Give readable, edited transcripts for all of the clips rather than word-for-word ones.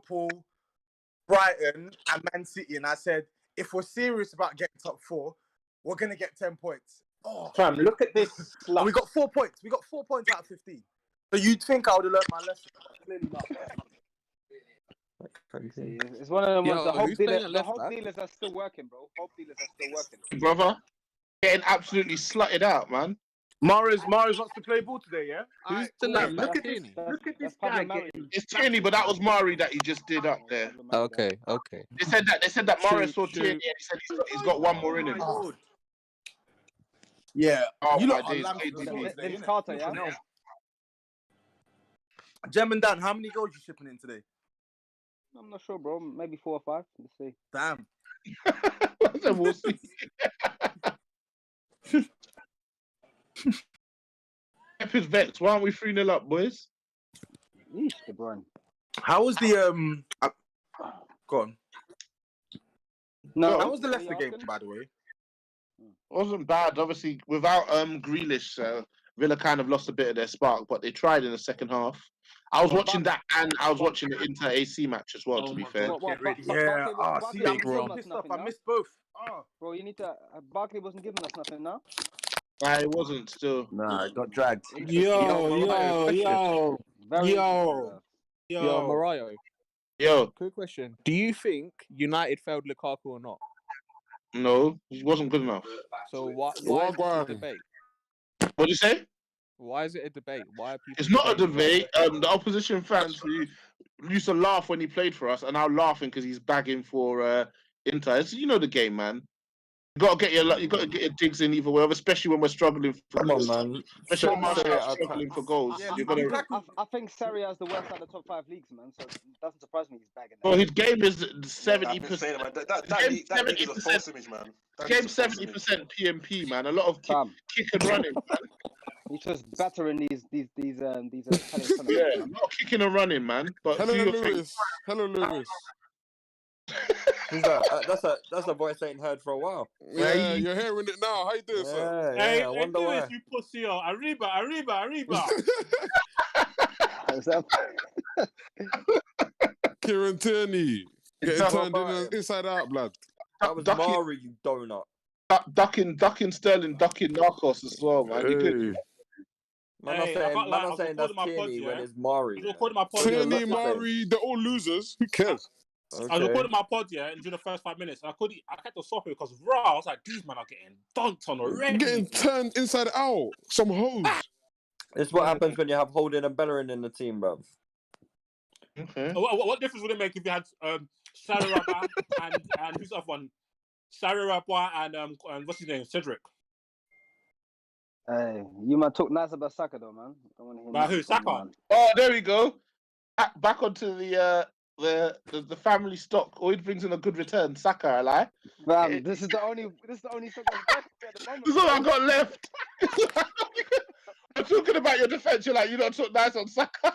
Liverpool, Brighton, and Man City, and I said, if we're serious about getting top 4, we're gonna get 10 points. Oh, Fam, look at this. and we got 4 points. We got 4 points out of 15. So you'd think I would have learned my lesson, but clearly not. It's one of them ones. The hope back? dealers are still working, bro. Hope dealers are still working. Brother, getting absolutely slutted out, man. Mahrez wants to play ball today, yeah? Who's the Fam, left look back? at this. Look at this Pablo guy Mari. getting. It's Tierney, but that was Mari that he just did up there. Okay. They said that Mahrez saw True. Tierney and he said he's got one more in him. Oh. Yeah. Oh, You my lot are days, lambs KDB. for the goals today, Vince innit? Carter, yeah? Jem and Dan, how many goals you shipping in today? I'm not sure, bro. Maybe 4 or 5. Let's see. Damn. So we'll see. Pep is vexed. Why aren't we 3-0 up, boys? Yeesh, De Bruyne. How was the go on. No, How was the what are Leicester you game, asking? by the way? Wasn't bad. Obviously, without Grealish, Villa kind of lost a bit of their spark, but they tried in the second half. I was watching that, and I was watching the Inter AC match as well. To be fair, Yeah. See, I'm Barkley so wasn't pissed giving us off. I nothing, missed both. Bro, you need to. Barkley wasn't giving us nothing now. I wasn't still. Nah, it got dragged. Yo, Very Yo. Mariah. Yo, Quick question: do you think United failed Lukaku or not? no, he wasn't good enough. So why is it a debate? What did you say? Why is it a debate? Why are people? It's not a debating debate. The opposition fans who used to laugh when he played for us are now laughing because he's bagging for Inter. It's, you know the game, man. You got to get your digs in either way, especially when we're struggling for Come on, goals. man. Especially when Serie we're A struggling for goals. Yeah, You're gonna. I think Serie A is the worst out of the top 5 leagues, man. So it doesn't surprise me he's bagging. Well, his game is 70%. I've been saying it, man. That league is a false image, man. Game 70% PMP, man. A lot of kick and running, man. He's just bettering these Italian Yeah, tournaments. a lot of kicking and running, man. But Hello, do your thing. Lewis. Hello, Lewis. Who's that? That's a voice I ain't heard for a while. Yeah, you're hearing it now. How you doing, sir? Yeah, I wonder why. You pussy, Arriba. Kieran Tierney getting turned inside out, blood. That was Mari, you donut. Ducking Sterling, ducking Narcos as well, man. You could, I'm not saying that's Tierney when it's Mari. Tierney, Mari, they're all losers. Who cares? I was recording my pod, yeah, and during the first 5 minutes, I had to stop it because I was like, these men are getting dunked on already. Getting turned inside out. Some hoes. It's what happens when you have Holding and Bellerin in the team, bruv. Okay. What difference would it make if you had Sararaba and who's the other one? Sararaba and what's his name? Cedric. Hey, you might talk nice about Saka though, man. Don't want to hear About who? Saka? Man. Oh, there we go. Back onto the family stock. Always brings in a good return. Saka, I lie. Fam, this is the only stock that's left at the moment. This is all I got left. I'm talking about your defense. You're like, you don't talk nice on Saka.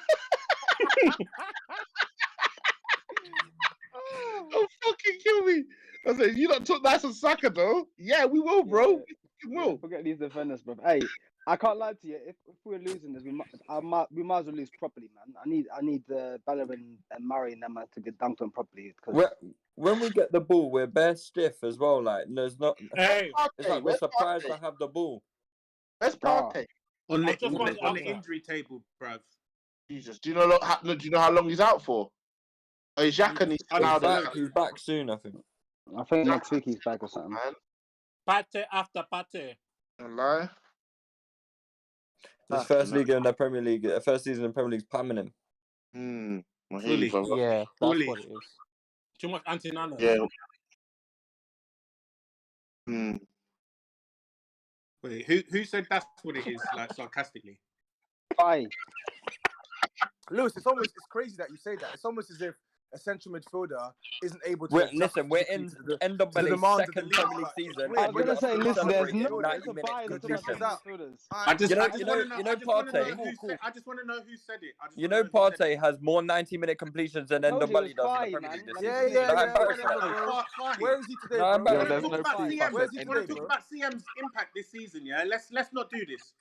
Don't fucking kill me. I said, you don't talk nice on Saka though. Yeah, we will, bro. We will. Forget these defenders, bro. Hey, I can't lie to you. If we're losing this, we might as well lose properly, man. I need Bellerin and Murray and them to get dunked on properly. When we get the ball, we're bare stiff as well. Like, there's not. Hey, it's like we're surprised to have the ball. Let's Partey. On the injury table, bruv. Jesus, do you know how long he's out for? Oh, Xhaka needs to He's back soon, I think. I think next week he's back or something. Man. Pate after Pate. Don't lie. His first league in the Premier League, first season in the Premier League's pamming him. Fully. Yeah, that's what it is. Too much anti-nana. Yeah. Wait, who said that's what it is, like sarcastically? Aye. Lewis, it's crazy that you say that. It's almost as if a central midfielder isn't able to. We're in end of Belly's second Premier League season. I was gonna say, listen, there's no 90-minute completions. I just want to know who said it. You know, Partey has more 90-minute completions than Endo Belly does in the Premier League this season. Yeah. Where is he today, bro? Where's he today, bro? About CM's impact this season, yeah. Let's not do this.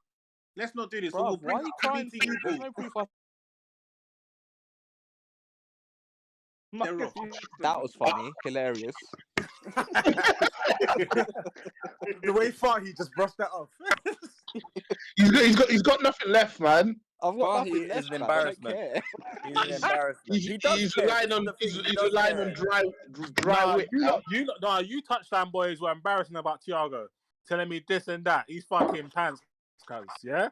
Let's not do this. Bro, why are you crying? There's no proof. Marcus Houston. That was funny, hilarious. The way far he just brushed that off. He's got nothing left, man. I've got Fahy nothing is left, an man. I don't embarrassment. care. He's an embarrassment. He's He does care. relying This is on the thing, he's he does relying care. on dry Nah, wit. now. you touchdown boys were embarrassing about Thiago, telling me this and that. He's fucking pants, cuz, yeah?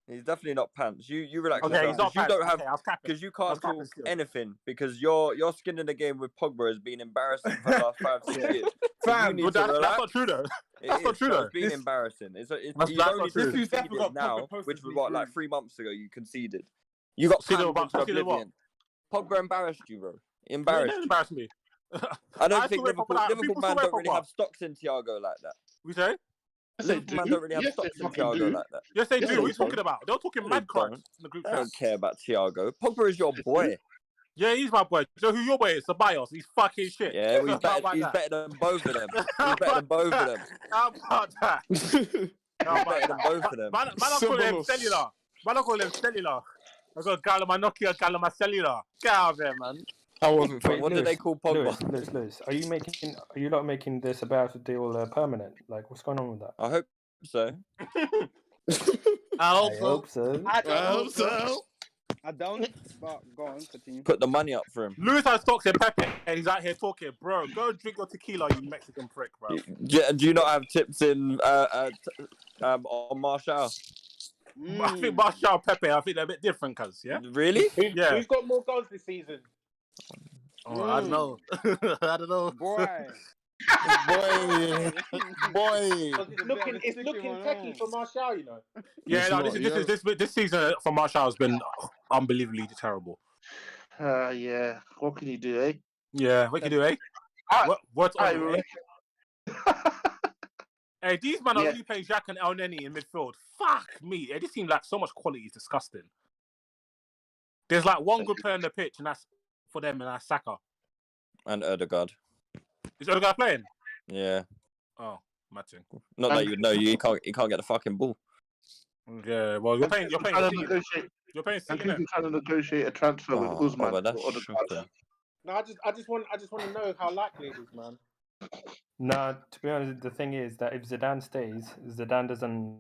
He's definitely not pants. You relax. Okay, he's not yourself, 'cause you pants. don't have Okay, I was capping. because you I was can't capping talk still. anything because your skin in the game with Pogba has been embarrassing for the last 5-6 years. So Fam, you need But to that's relax. not true though. That's not true, though. It's been This- embarrassing. It's That's you've not only true. just This dude's definitely conceded got now, Pogba posters which was in what his like room. 3 months ago. You conceded. You got Conceded panned about- into conceded what? oblivion. Pogba embarrassed you, bro. He Embarrassed. didn't embarrass me. I don't I think saw it Liverpool Pogba. man People don't saw it really Pogba. have stocks in Thiago like that. We say? Yes, they Liverpool man do. don't really have Yes, they stocks in fucking Thiago do. like that. Yes, they Yes, do. they What are you do. talking about? They're talking They mad cracks don't. in the group I chat. don't care about Thiago. Pogba is your boy. Yeah, he's my boy. You know who your boy is? Ceballos. He's fucking shit. Yeah, well, How about he's that? better than both of them. He's better than both of them. How about that? How He's about better than that? both of them. Man, I call him Ceballos. cellular. Man, I call him cellular. I got Galama Nokia, Galama cellular. Get out of here, man. That wasn't funny. What did they call Pogba? Lewis, are you not making this about deal permanent? Like, what's going on with that? I hope so. I hope I so. hope so. I don't. I hope so. I don't. But go on, continue. Put the money up for him. Lewis has stocks in Pepe, and he's out here talking, bro. Go drink your tequila, you Mexican prick, bro. Do you not have tips in on Martial? I think Martial and Pepe, I think they're a bit different, cuz, yeah? Really? Yeah. Who's got more goals this season? Oh, I don't know. I don't know. Boy. Boy. Boy. It's looking techie for Martial, you know. Yeah, It's no, not, this season for Martial has been unbelievably terrible. Yeah. What can you do, eh? Yeah, what can you do, eh? What's I on, eh? reckon. Hey, these men are Yeah. only playing Jack and El Neni in midfield. Fuck me. It just seems like so much quality is disgusting. There's like one good player on the pitch, and that's for them, and that's Saka. And Odegaard. Is the other guy playing? Yeah. Oh, Martin. Not that you would know. You can't get the fucking ball. Yeah, well, you're paying. You're paying. Trying to City. negotiate. You're paying. I'm City, innit? trying to negotiate a transfer with Oh, Usman. but that's for Odegaard. shocking. No, I just want to know how likely it is, man. No, to be honest, the thing is that if Zidane stays, Zidane doesn't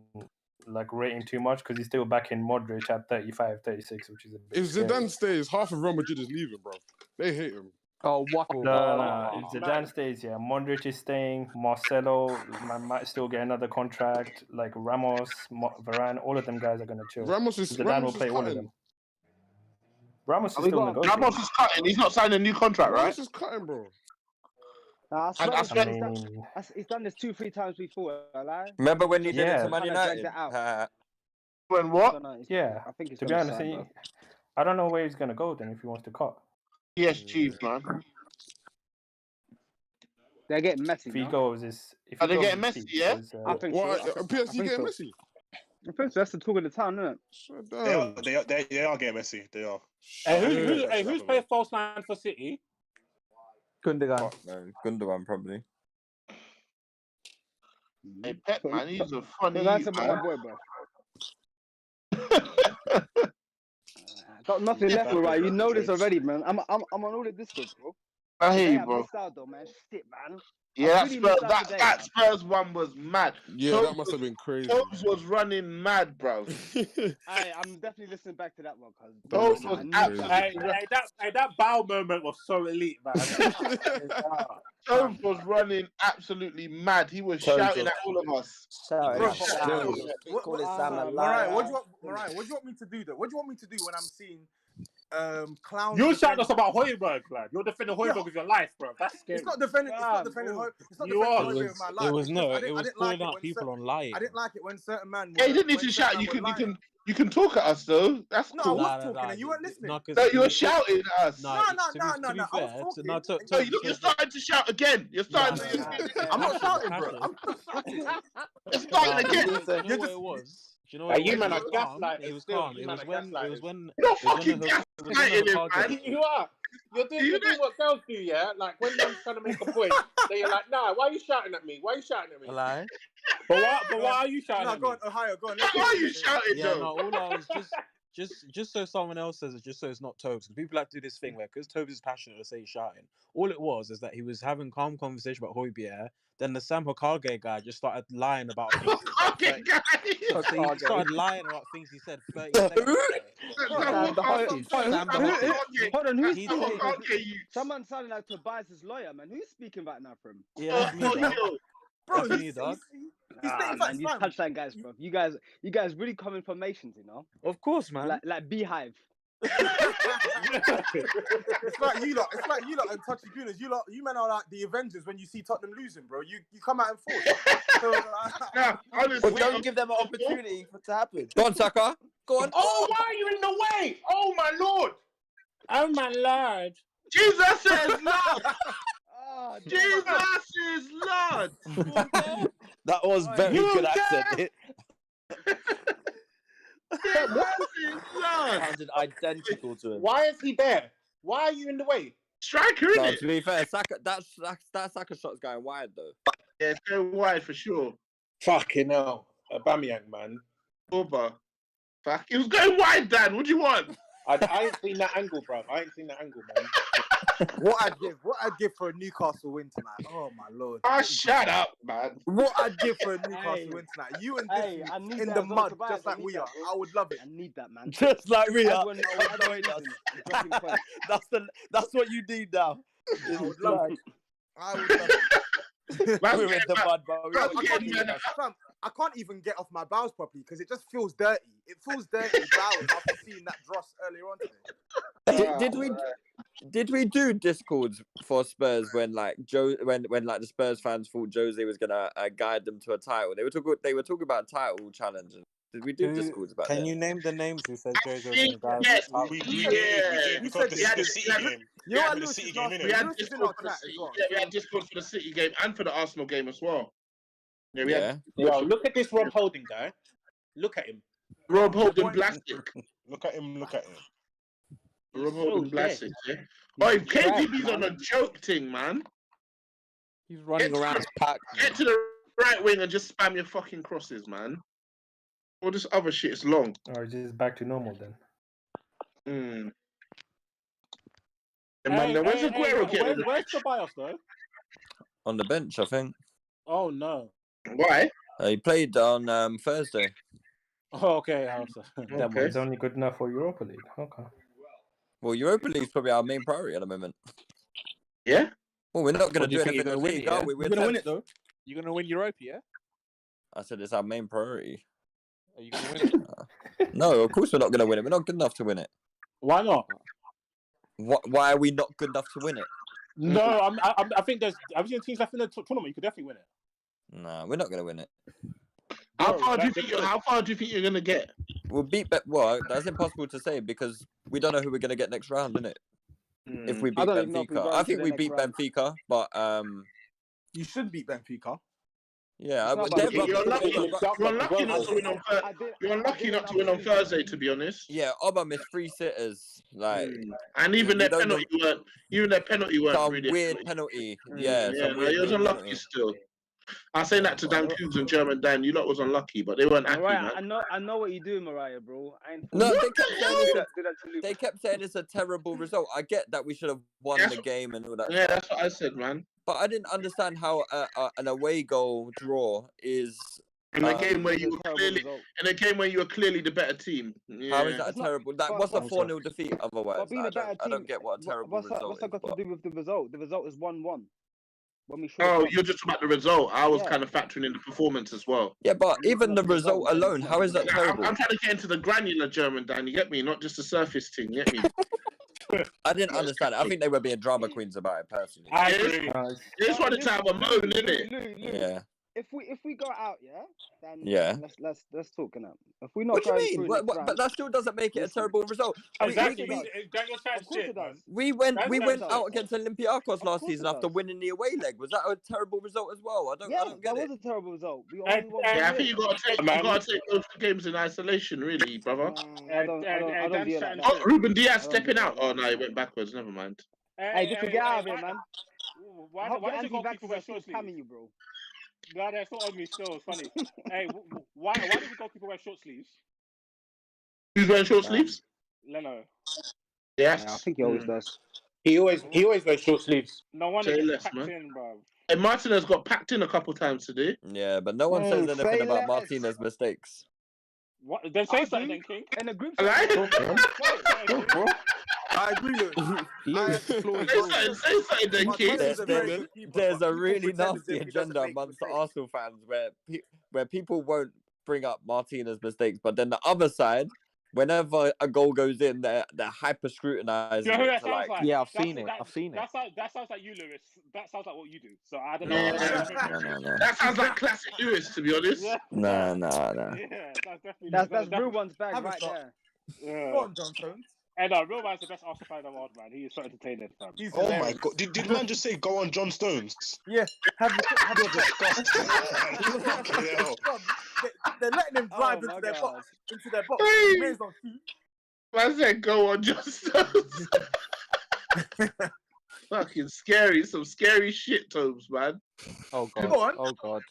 like rate him too much because he's still backing Modric at 35, 36, which is a bit If scary. Zidane stays, half of Real Madrid is leaving, bro. They hate him. Oh, waffle. No. If man. Zidane stays, yeah, Modric is staying. Marcelo might still get another contract. Like Ramos, Varane, all of them guys are gonna chill. Ramos is Zidane will play all of cutting. them. Ramos is Have we still got- negotiating. Ramos is cutting. He's not signing a new contract, right? Ramos is cutting, bro. Nah, I And I swear swear- he's done this 2-3 times before. I lie. Remember when he did it Yeah. to Man Kinda dragged United? it out. When I what? don't know. Yeah, I think he's to be gonna honest, sign, bro. I don't know where he's gonna go then if he wants to cut. PSG, man. They're getting messy. If he now. goes, if Are he they goes, getting it's Messi, cheap, yeah? 'cause, I think What? so. I PSG think getting so. Messi? I think so. That's the talk of the town, isn't it? Shut They down. are getting messy. They are. Hey, who's playing false nine for City? Gundogan. No, Gundogan probably. Hey, Pep, man, he's a funny That's about my man. boy, bro. Got nothing left for right. You know this already, man. I'm on all the Discord, bro. I hear Today you, I bro. missed out though, man. Shit, man. Yeah, that really Spurs, missed out today, that man. Spurs one was mad. Yeah, Tobes that must have been crazy. Tobes was running mad, bro. I'm definitely listening back to that one, cause Tobes must was have been absolutely. That bow moment was so elite, man. Tobes was running absolutely mad. He was Tobes shouting was- at all of us. Shouting Bro, at shout. Call it Sam a Mariah, liar. what do you want me to do though? What do you want me to do when I'm seeing clowns? You defend- shouting us about Hoiberg, lad. You're defending Hoiberg Yeah. with your life, bro. That's scary. It's not defending. It's not God, defending. bro. It's not You defending are. Hoiberg with my life. It was It's no. just- I It didn't was like calling it out when people cer- on lying. I didn't like it when certain man. Yeah, you didn't need when to certain shout. man You were can lying. you can talk at us though. That's No, I cool. was talking and you weren't listening. No, 'cause No, you were to- shouting at us. No, No, no, to be- no, to no, be no. I fair, was to- talking. no, and to- you- No, to- you're starting to shout again. You're starting. Nah, I'm not nah, shouting, nah, bro. nah. I'm not shouting. You're starting Nah, again. you know You're what just- it was? Do you know Hey, what you it was? man It are was calm. gaslighting It was still. calm. You It man was are when. It gaslighting. was when. You're It was when fucking the hook- it was when the gaslighting him, Hokage- man. You are. You're doing what girls do, yeah? Like when man's trying to make a point, then you're like, nah, why are you shouting at me? Why are you shouting at me? A lie. But why are you shouting No, at go me? on, Ohio, go on. Why are you shouting, Yeah, Joe? no. All I was just just so someone else says it, just so it's not Tobes. Because people like to do this thing where, because Tobes is passionate, they say he's shouting. All it was is that he was having calm conversation about Højbjerg. Then the Sam Hokage guy just started lying about things. Okay, guys. So he started lying about things he said 30 seconds ago. Hold on, who's He speaking? said- Okay, you. Someone sounded like Tobias' lawyer, man. Who's speaking back now for him? Yeah, that's me, dog. Bro, That's me, dog. he's Ah, stating man, facts, these fam. touchline guys, bro. You guys really come in formations, you know, Of course, man. like Beehive. It's like you lot. It's like you lot and Touchy Gooners. You men are like the Avengers when you see Tottenham losing, bro. You come out in force. So, Nah, honestly, But don't give them an opportunity for it to happen. Go on, Saka. Go on. Oh, why are you in the way? Oh my lord! Oh my lord! Jesus is Lord. Oh, Jesus is Lord. That was very You good dare- accent. Jesus is Lord. Sounded identical to him. Why is he there? Why are you in the way? Striker, No, innit? to be fair, Saka, that Saka shot's going wide though. Yeah, it's going wide for sure. Fucking hell, Aubameyang, man. Over. Fuck, it was going wide, Dan. What do you want? I ain't seen that angle, bro. I ain't seen that angle, man. what I'd give for a Newcastle win tonight. Oh my lord. Oh, shut up, man. What I'd give for a Newcastle Hey. win tonight. You and Hey, this I need in that the as well, mud, Tobias. just I like need we that, are. bro. I would love it. I need that, man. Just like we are. Everyone losing, dropping points. That's what you need now. I would love it. I would love it. Man, We're in the mud, bro. Fam, That's getting I can't even get off my bowels properly because it just feels dirty. It feels dirty bowels after seeing that dross earlier on today. Did we do discords for Spurs when like when like the Spurs fans thought Jose was gonna guide them to a title? They were talking about a title challenge. Did we do discords about that? Can you name the names who said Jose was think, going to yes, guide? We Yeah. did You because said the this. City game. You know Yeah, what, with the Lewis City is game, last innit? We had Lewis is in Discord our for the chat as City. well. Yeah, we had Discord for the City game and for the Arsenal game as well. Yeah, we Yeah. had Yo, look at this Rob Holding guy. Look at him. Rob Holding Blastic. Look at him. Look at him. Rob so Holding dead. Blastic, yeah. Oh, if trash, KDB's on man. a joke thing, man. He's running Get- around his pack. Get to the right wing and just spam your fucking crosses, man. All this other shit is long. Or just back to normal then. Mm. And man, now where's Aguero getting? Where's Tobias though? On the bench, I think. Oh no. Why? He played on Thursday. Oh, okay. Okay. It's only good enough for Europa League. Okay. Well, Europa League's probably our main priority at the moment. Yeah. Well, we're not going to What, do do you think anything you're this gonna win week, it, are yeah? we? We're You're gonna win 10th. it though. You're gonna win Europa, yeah? I said it's our main priority. Are you gonna win it? No, of course we're not going to win it. We're not good enough to win it. Why not? Why are we not good enough to win it? No, I think I've seen teams left in the tournament. You could definitely win it. Nah, we're not going to win it. How Bro, far do you that's think? How far do you think you're gonna get? We'll beat well, that's impossible to say because we don't know who we're going to get next round, innit? If we I beat don't even know if we Benfica. go I into think the we next beat round. Benfica, but You should beat Benfica. yeah, It's not about they're beating You're rubbish. unlucky. You're unlucky not to win on. You're unlucky not to win on Thursday, to be honest. Yeah, Oba missed 3 sitters. Like And even you their don't know- penalty weren't. Even their penalty weren't some really. weird penalty. Yeah, some weird, he was weird unlucky penalty. still. I say that to Dan Coombs and German Dan. You lot was unlucky, but they weren't happy, Mariah, man. I know what you do, Mariah, bro. I ain't No, do they kept saying that to Luke. they kept saying it's a terrible result. I get that we should have won Yes. the game and all that. Yeah, stuff. that's what I said, man. But I didn't understand how an away goal draw is. In a game where It's a you were terrible clearly, result. in a game where you were clearly the better team. Yeah. How is that a It's not- terrible? That but- what's a but- 4-0 defeat otherwise? But being a better I team, don't get what a terrible what's result that got is. to do with the result? The result is 1-1. When we should Oh, you're just talking about the result. I was Yeah. kind of factoring in the performance as well. Yeah, but even the the result, result man. alone, how is that Yeah, terrible? I'm trying to get into the granular German, Dan. You get me? Not just the surface thing. You get me? I didn't understand it. I think they were being drama queens about it personally. I Yes. agree. They just wanted to have a moan, innit? Luke, Yeah. if we go out, yeah, then Yeah. let's talk now. If we not What do you going mean? through But next round, that still doesn't make it a Listen. terrible result. Exactly. we- Daniel Chance of course shit, it man. does. We went That's out against Olympiacos Of last course season it after does. winning the away leg. Was that a terrible result as well? I don't Yeah, get that it. was a terrible result. We And- only won and- Yeah, I one think you nil. got to take those games in isolation, really, brother. I don't view it like and- that. Oh, Ruben Diaz I don't stepping do out. that. Oh no, he went backwards. Never mind. Hey, just to get out of here, man. Why I hope does the the goalkeeper anti-vaxxers wear are still short spamming sleeves? you, bro. No, that's not on me still. It's funny. Hey, why does the goalkeeper wear short sleeves? Who's wearing short sleeves? Leno. Yes. Yeah, I think he always does. He always wears short sleeves. No wonder Say he's less, packed man. in, bro. And Martinez got packed in a couple times today. Yeah, but no one says anything say about less. Martinez's mistakes. What? Then say I something, do. then, King. In the group Right? chat. I agree with Lewis, Say floor is something, say something then, King. Martinez is a very good keeper, There's but a people really pretend as nasty if he doesn't agenda make amongst the mistakes. Arsenal fans where people won't bring up Martinez's mistakes, but then the other side, whenever a goal goes in, they're hyper scrutinizing You know who it that to sounds like. like? Yeah, I've That's- seen it. that- I've seen it. That sounds like you, Lewis. That sounds like what you do. So I don't know. No. That sounds like classic Lewis, to be honest. Yeah. No. Yeah, that's definitely. That's real one's bag Have a right shot. there. Yeah. Go on, John Stones. And real man's the best Arsenal fan in the world, man. He is so entertaining, fam. He's Oh my hilarious. god! Did man just say go on John Stones? Yeah, have You're a disgusting. Fucking hell. They're letting him drive Oh my into their God. box. Into their box. Hey. Man's on feet. I said go on, just fucking scary. Some scary shit, Tobes, man. Oh Go god. on. Oh god.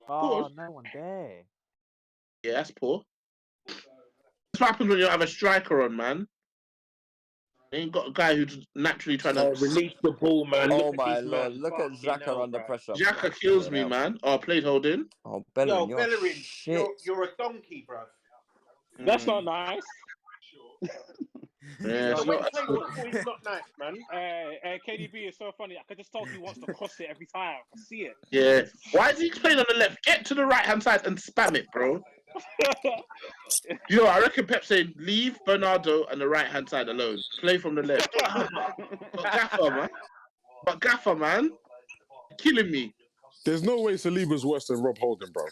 Oh, course. no one there. Yeah, that's poor. That's what happens when you have a striker on, man. You ain't got a guy who's naturally trying to. Release the ball, man. Oh Look at my these lord! men. Look at Fucking Xhaka hell, under bruv. pressure. Xhaka kills me, Yeah. man. Oh, played holding. Oh, Yo, Bellerin, you're Bellerin, shit. you're a donkey, bruv. That's not nice. Yeah, So it's when not- playing football, it's not nice, man. KDB is so funny. I could just tell he wants to cross it every time. I see it. yeah. Why is he playing on the left? Get to the right hand side and spam it, bro. You know, I reckon Pep said leave Bernardo and the right hand side alone. Play from the left. But Gaffer, man. But Gaffer, man. Killing me. There's no way Saliba's worse than Rob Holding, bro.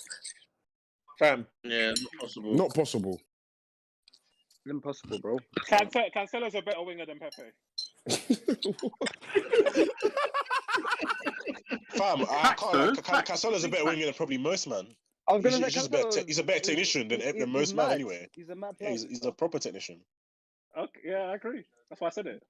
Fam. Yeah, not possible. Not possible. Impossible, bro. Cancelo's a better winger than Pepe. Fam, I can't. Cancelo's a better winger than probably most, man. I was gonna He's say just a better Cancelo he's a better technician than he's most man mad. anyway. He's a mad Yeah, player. he's a proper technician. Okay, yeah, I agree. That's why I said it.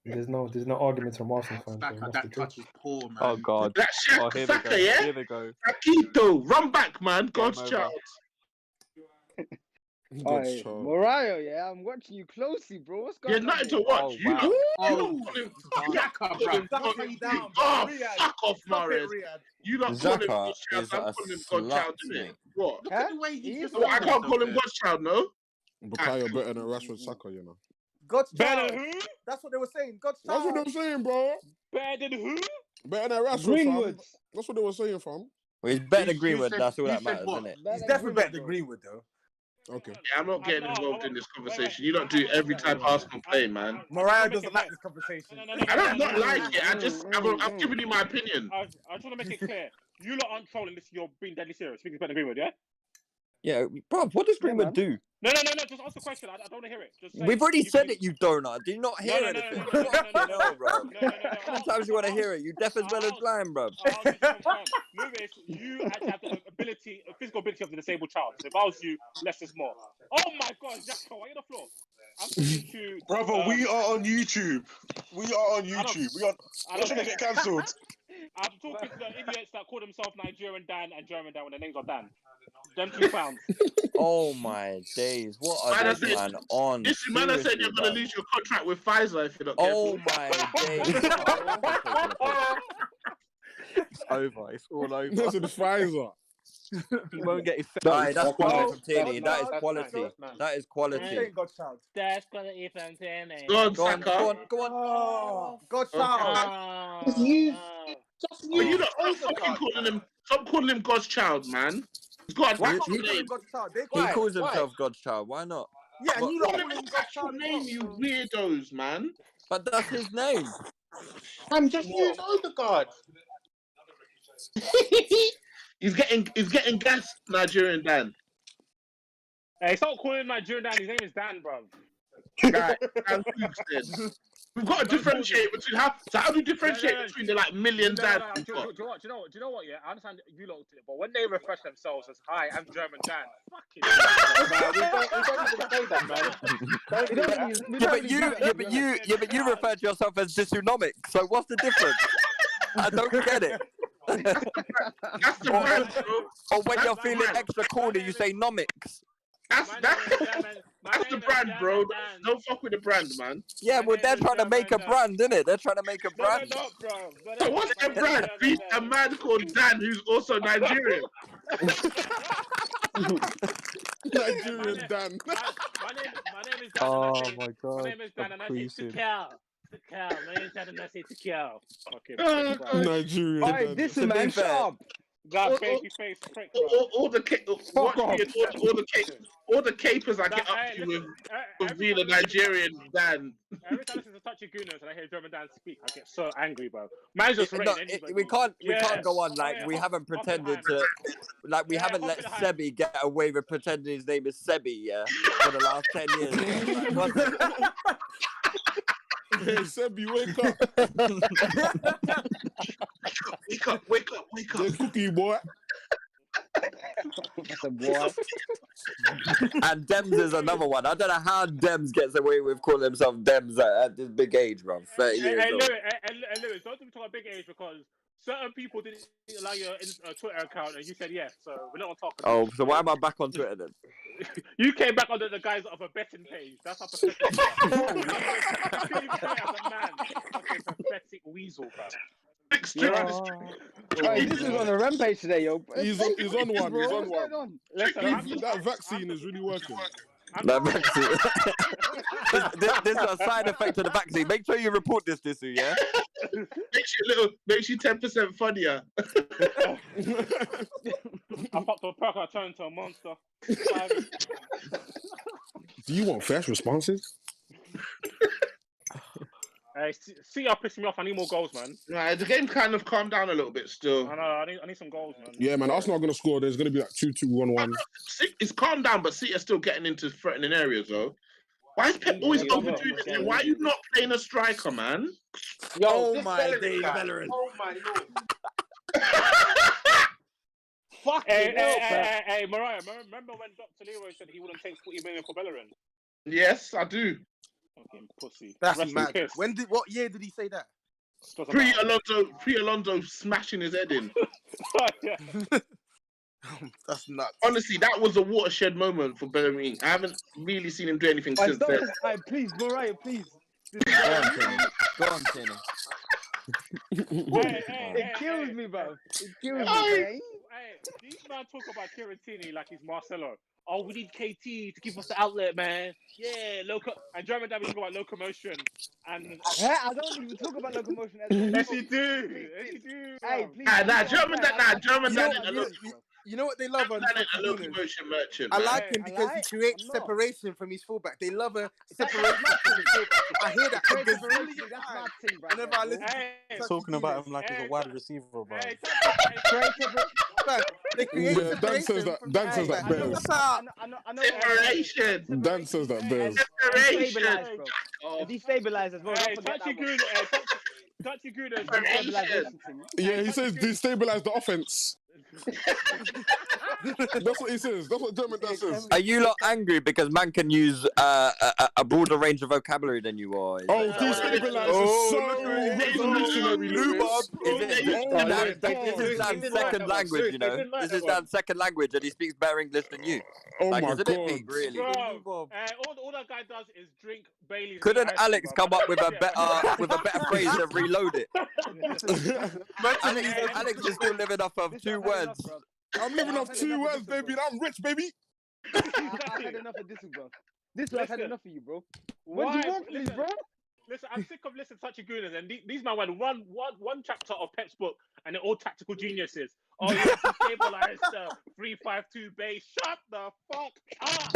There's no arguments from Arsenal fans. That touch is poor, man. Oh god. That Oh, Shaq, here we Saka, go. yeah? Here we go. Akito, run back, man. God's over. child. God's Oi, child. Morayo, yeah, I'm watching you closely, bro. What's You're going on? nothing to here? watch. Oh, You wow. don't Oh, call him. Xhaka, bruv. That's way down. Oh, Riyadh. fuck off, Stop it, Mahrez. Riyadh. You don't call him Xhaka God's child. is I'm a calling him Godchild, slut, innit? mate. What? Look Huh? at the way He he's is just. What, I can't call him God's child, no? Bukayo better than Rashford Saka, you know. God's Better child. who? That's what they were saying. God's That's what child. they were saying, bro. Better than who? Better than Rashford, fam. Greenwood. That's what they were saying, fam. Well, he's better than You Greenwood. said- That's all you that said matters, what? isn't it? He's definitely better than Greenwood, though. Okay. Yeah, I'm not getting No, involved I- in this wait, conversation. wait, You don't do it every time Arsenal play, man. Mariah doesn't like this conversation. I don't not like it. I just, I'm giving you my opinion. I just want to make it clear. You lot aren't trolling this. You're being deadly serious. Think it's better than Greenwood, yeah? Yeah, bro. What does Greenwood man. do? No. Just ask the question. I don't want to hear it. Just say We've already you said think- it, you donut. Do you not hear no, anything? no, Fucking hell, bro. No. How many times you want to hear it? You deaf as well as blind, bro. I'll just confirm. Lewis, you actually have the ability, physical ability of the disabled child. So if I was you, less is more. Oh my God, Xhaka, why are you on the floor? I'm talking to Brother, we are on YouTube. We are on I don't- YouTube. We're trying to get cancelled. I'm talking to the idiots that call themselves Nigerian Dan and German Dan when their names are Dan. Them two clowns. Oh my days. What are Man, I they said- man on? This man I said Seriously, you're gonna bro. lose your contract with Pfizer if you're not Oh careful. my days. It's over. It's all over. That's a Pfizer. He won't get his. Aye, that's quality No, from Tierney. no, That is that's quality. nice, that's That is He's quality. saying God's child. That's quality from Tierney. Go on, Go on, Saka. go on, go on. Oh, God's Okay. child. Just use. But you don't fucking calling him. Stop calling him God's child, man. He's got an Why actual can't we call him name. God's child? They He call him. calls himself God's child. Why not? Yeah, and you Call don't him call him his God's actual child. name, you weirdos, man. But that's his name. I'm just use Odegaard. He's getting gassed, Nigerian Dan. Hey, stop calling him Nigerian Dan. His name is Dan, bro. Right, Dan Fuchs then. We've got to differentiate between how do you differentiate between the like million Dan Do we've got? you know what? Yeah, I understand you lot did it, but when they refresh themselves as "Hi, I'm German Dan," fucking. Man, we don't even say that, man. Don't do that. But you refer to yourself as dysonomic. So what's the difference? I don't get it. That's the brand, bro. Or when That's you're the feeling brand. extra corny, you say nomics. That's the brand, bro. Don't fuck with the brand, man. Yeah, well, they're trying to make a brand, innit? They're trying to make a brand. No, bro. So what's the brand? Beat a man called Dan who's also Nigerian. Nigerian Dan. My name is Dan. Oh and I say, my god. My name is Dan, and I say Increasing. Tikal. My name is Dan, and I say Tikal. Okay. Nigerian Alright, Dan. this To be man, fair- shut up. That baby face prick, bro. All the Fuck off. all the capers I get That- up hey, to listen, with every being a time I listen to- Nigerian Dan. Every time I listen to Touchy Gooners and I hear German Dan speak, I get so angry, bro. Man's just No, rating anybody. we can't go on like yeah, we haven't pretended Hoffenheim. to, like we Yeah, haven't let Hoffenheim. Sebi get away with pretending his name is Sebi, yeah, for the last 10 years. Like, what- Hey, Sebi, wake up. Wake up. The cookie boy. That's a boy. And Dems is another one. I don't know how Dems gets away with calling himself Dems at this big age, bro. 30 years Hey, old. Lewis, don't talk about big age because certain people didn't allow your Twitter account and you said yes, so we're not on talk about Oh, so why am I back on Twitter then? You came back under the guise of a betting page. That's how pathetic you are. You couldn't even say it as a man. Fucking pathetic weasel, bro. Hey, this is on a rampage today, yo. He's on one. He's on What's one. going on? Listen, That vaccine is really working. That vaccine. this is a side effect of the vaccine. Make sure you report this, yeah? Makes you 10% funnier. I popped a perk, I turned into a monster. Do you want fast responses? Hey, see, y'all pissing me off. I need more goals, man. Right, the game kind of calmed down a little bit still. I know. I need some goals, man. Yeah, man. Arsenal are going to score. There's going to be like 2-2, 1-1. It's calmed down, but City are still getting into threatening areas, though. Why is Pep always overdoing this? Why are you not playing a striker, man? Yo, Oh this my Bellerin days, guy. Bellerin. Oh my lord. Fuck Hey, Mariah, remember when Dr. Leroy said he wouldn't take 40 million for Bellerin? Yes, I do. Fucking pussy. That's Rest in mad. piss. What year did he say that? Doesn't matter. Pre-Alonso smashing his head in. Yeah. That's nuts. Honestly, that was a watershed moment for Bellerin. I haven't really seen him do anything Hey, since stop then. this. Hey, please, Mariah, please. Go on, Kenny. It kills me, bro. It kills me, Hey, man. these man talk about Kieran like he's Marcelo. Oh, we need KT to give us the outlet, man. Yeah, and German Dad, we talk about locomotion. And I don't even talk about locomotion. yes, you do. Yes, you do. Hey, please. German Dad ain't a You know what they love on a locomotion merchant. I man. like him because he creates separation from his fullback. They love a separation from his fullback. I hear that a gazillion times. Whenever I listen to Talking about him like he's a wide receiver, bro. they create Yeah, Dan says that. Dan says that bears. What's up? Separation. Dan says that bears. Separation. Destabilize as well. Hey, Don't forget Touchy that one. Gooners. Touchy Gooners. Destabilization thing. Yeah, he says destabilize the offense. That's what he says. That's what German Dan says. Are you lot angry because man can use a broader range of vocabulary than you are? Oh, destabilize is so revolutionary, Lewis. This is Dan's second language, you know. This is Dan's second language, and he speaks better English than you. Oh Like, my it's a bit God. deep, really. Bro, all that guy does is drink Bailey's. Couldn't ice cream, Alex bro. come up with a better phrase to reload it? Alex is still living off of 2 words. I'm living off 2 words, baby. And I'm rich, baby. I've had enough of this, bro. This one I've had enough of you, bro. When do you want, please, bro? Listen, I'm sick of listening to Touchy Gooners, and these men went one chapter of Pep's book, and they're all tactical geniuses. Oh, you have to stabilize the 3-5-2 base. Shut the fuck up!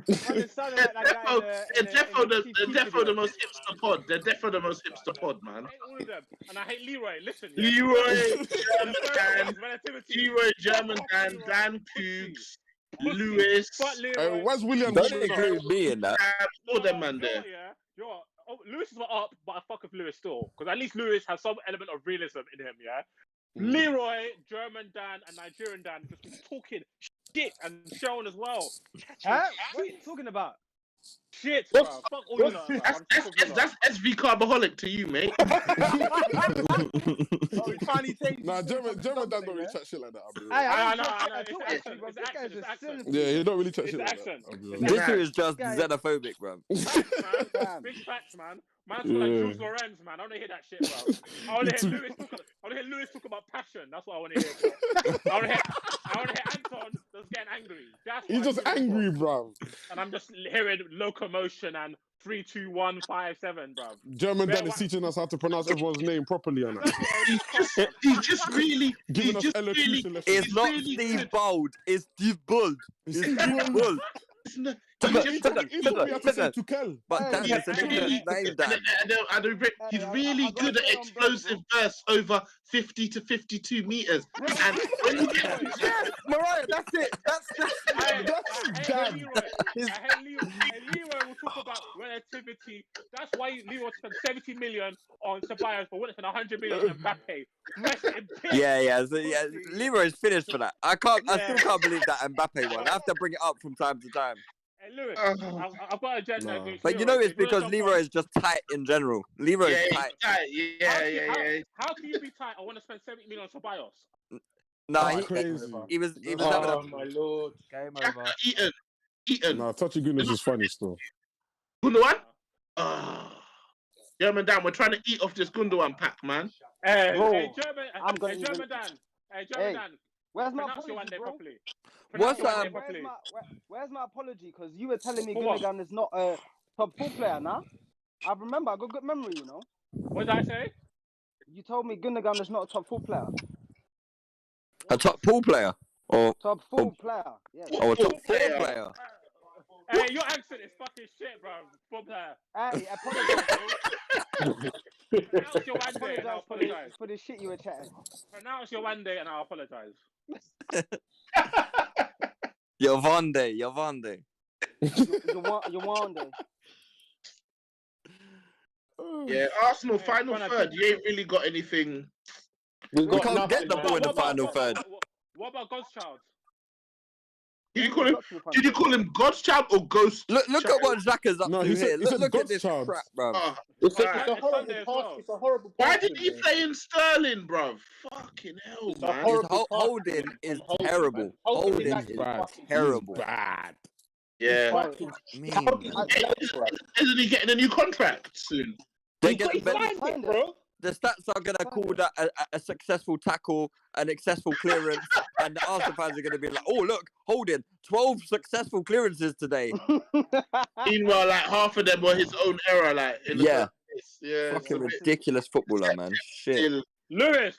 They're defo the most hipster pod. They're defo the most hipster pod, man. I hate all of them, and I hate Leroy. Listen, Leroy, German Dan, Dan Cougs, Lewis. Where's William? Don't include me in that. All them man there. Lewis is not up, but I fuck with Lewis still, because at least Lewis has some element of realism in him. Yeah. Leroy, German Dan, and Nigerian Dan just talking shit and showing as well. Huh? What are you talking about? shit, bro. Fuck all you lot, bro. I'm sick of you lot. That's SV Carbaholic to you, mate. Oh, you finally changed. Nah, German don't really chat shit like that. I'll be honest. I know. It's action. Yeah, he don't really chat It's shit like action. that. I'll be It's honest. This is just xenophobic, bro. Big facts, man. Man, talk like Jules Lorenz, man. I want to hear that shit, bro. I want to hear Lewis talk about passion. That's what I want to hear. Bro. I want to hear Anton just getting angry. He's just angry, bro. And I'm just hearing locomotion and 3, 2, 1, 5, 7, bro. German Dan is teaching us how to pronounce everyone's name properly, and He's just really giving us elocution lessons. It's not Steve Bold. It's Steve Bold. It's Steve Bold. He taught me how to say Tuchel. But that's he's really good at explosive bursts over 50 to 52 meters. And when you get Mariah, that's it. That's Leroy will talk about relativity. That's why Leroy spent 70 million on Ceballos for Winston, 100 million on Mbappe. Yeah. Leroy's finished for that. I still can't believe that Mbappe one. I have to bring it up from time to time. Hey, Lewis, I've got a agenda against But you know it's because Leroy is just tight in general. Leroy is tight. How can you be tight? I want to spend 70 million on Ceballos. Nah, he was having a... my lord. Game over. Eaton. Nah, Touchy Goodness is funny still. Gundogan? German Dan, we're trying to eat off this Gundogan pack, man. Hey, German Dan. Where's my apology, bro? Where's my apology? Because you were telling me Gundogan is not a top 4 player, nah? I remember, I got good memory, you know. What did I say? You told me Gundogan is not a top 4 player. A top pool player? Or top 4 player, yeah. Oh, a top 4 player. Hey, your accent is fucking shit, bro. 4 player. Hey, apologize. Pronounce your one day and I'll apologize. For the shit you were chatting. Pronounce your one day and I'll apologize. Yovande. You want it. Yeah, Arsenal final third. You ain't really got anything. We can't get the ball in the final third. What about Godchild? Did you call him God's child or Ghost? Look at what Xhaka's up to he here. said Look at this Godchild. crap, bro. It's a horrible pass. It's a horrible pass. Why did he play in Sterling, bro? Fucking hell, man. Holding is terrible. Holding is terrible. Bad. Yeah. Isn't he getting a new contract soon? The stats are going to call that a successful tackle, an successful clearance, and the Arsenal fans are going to be like, oh, look, Holding, 12 successful clearances today. Meanwhile, like, half of them were his own error, like, in the first place. Yeah. Fucking ridiculous footballer, man. Shit. Lewis,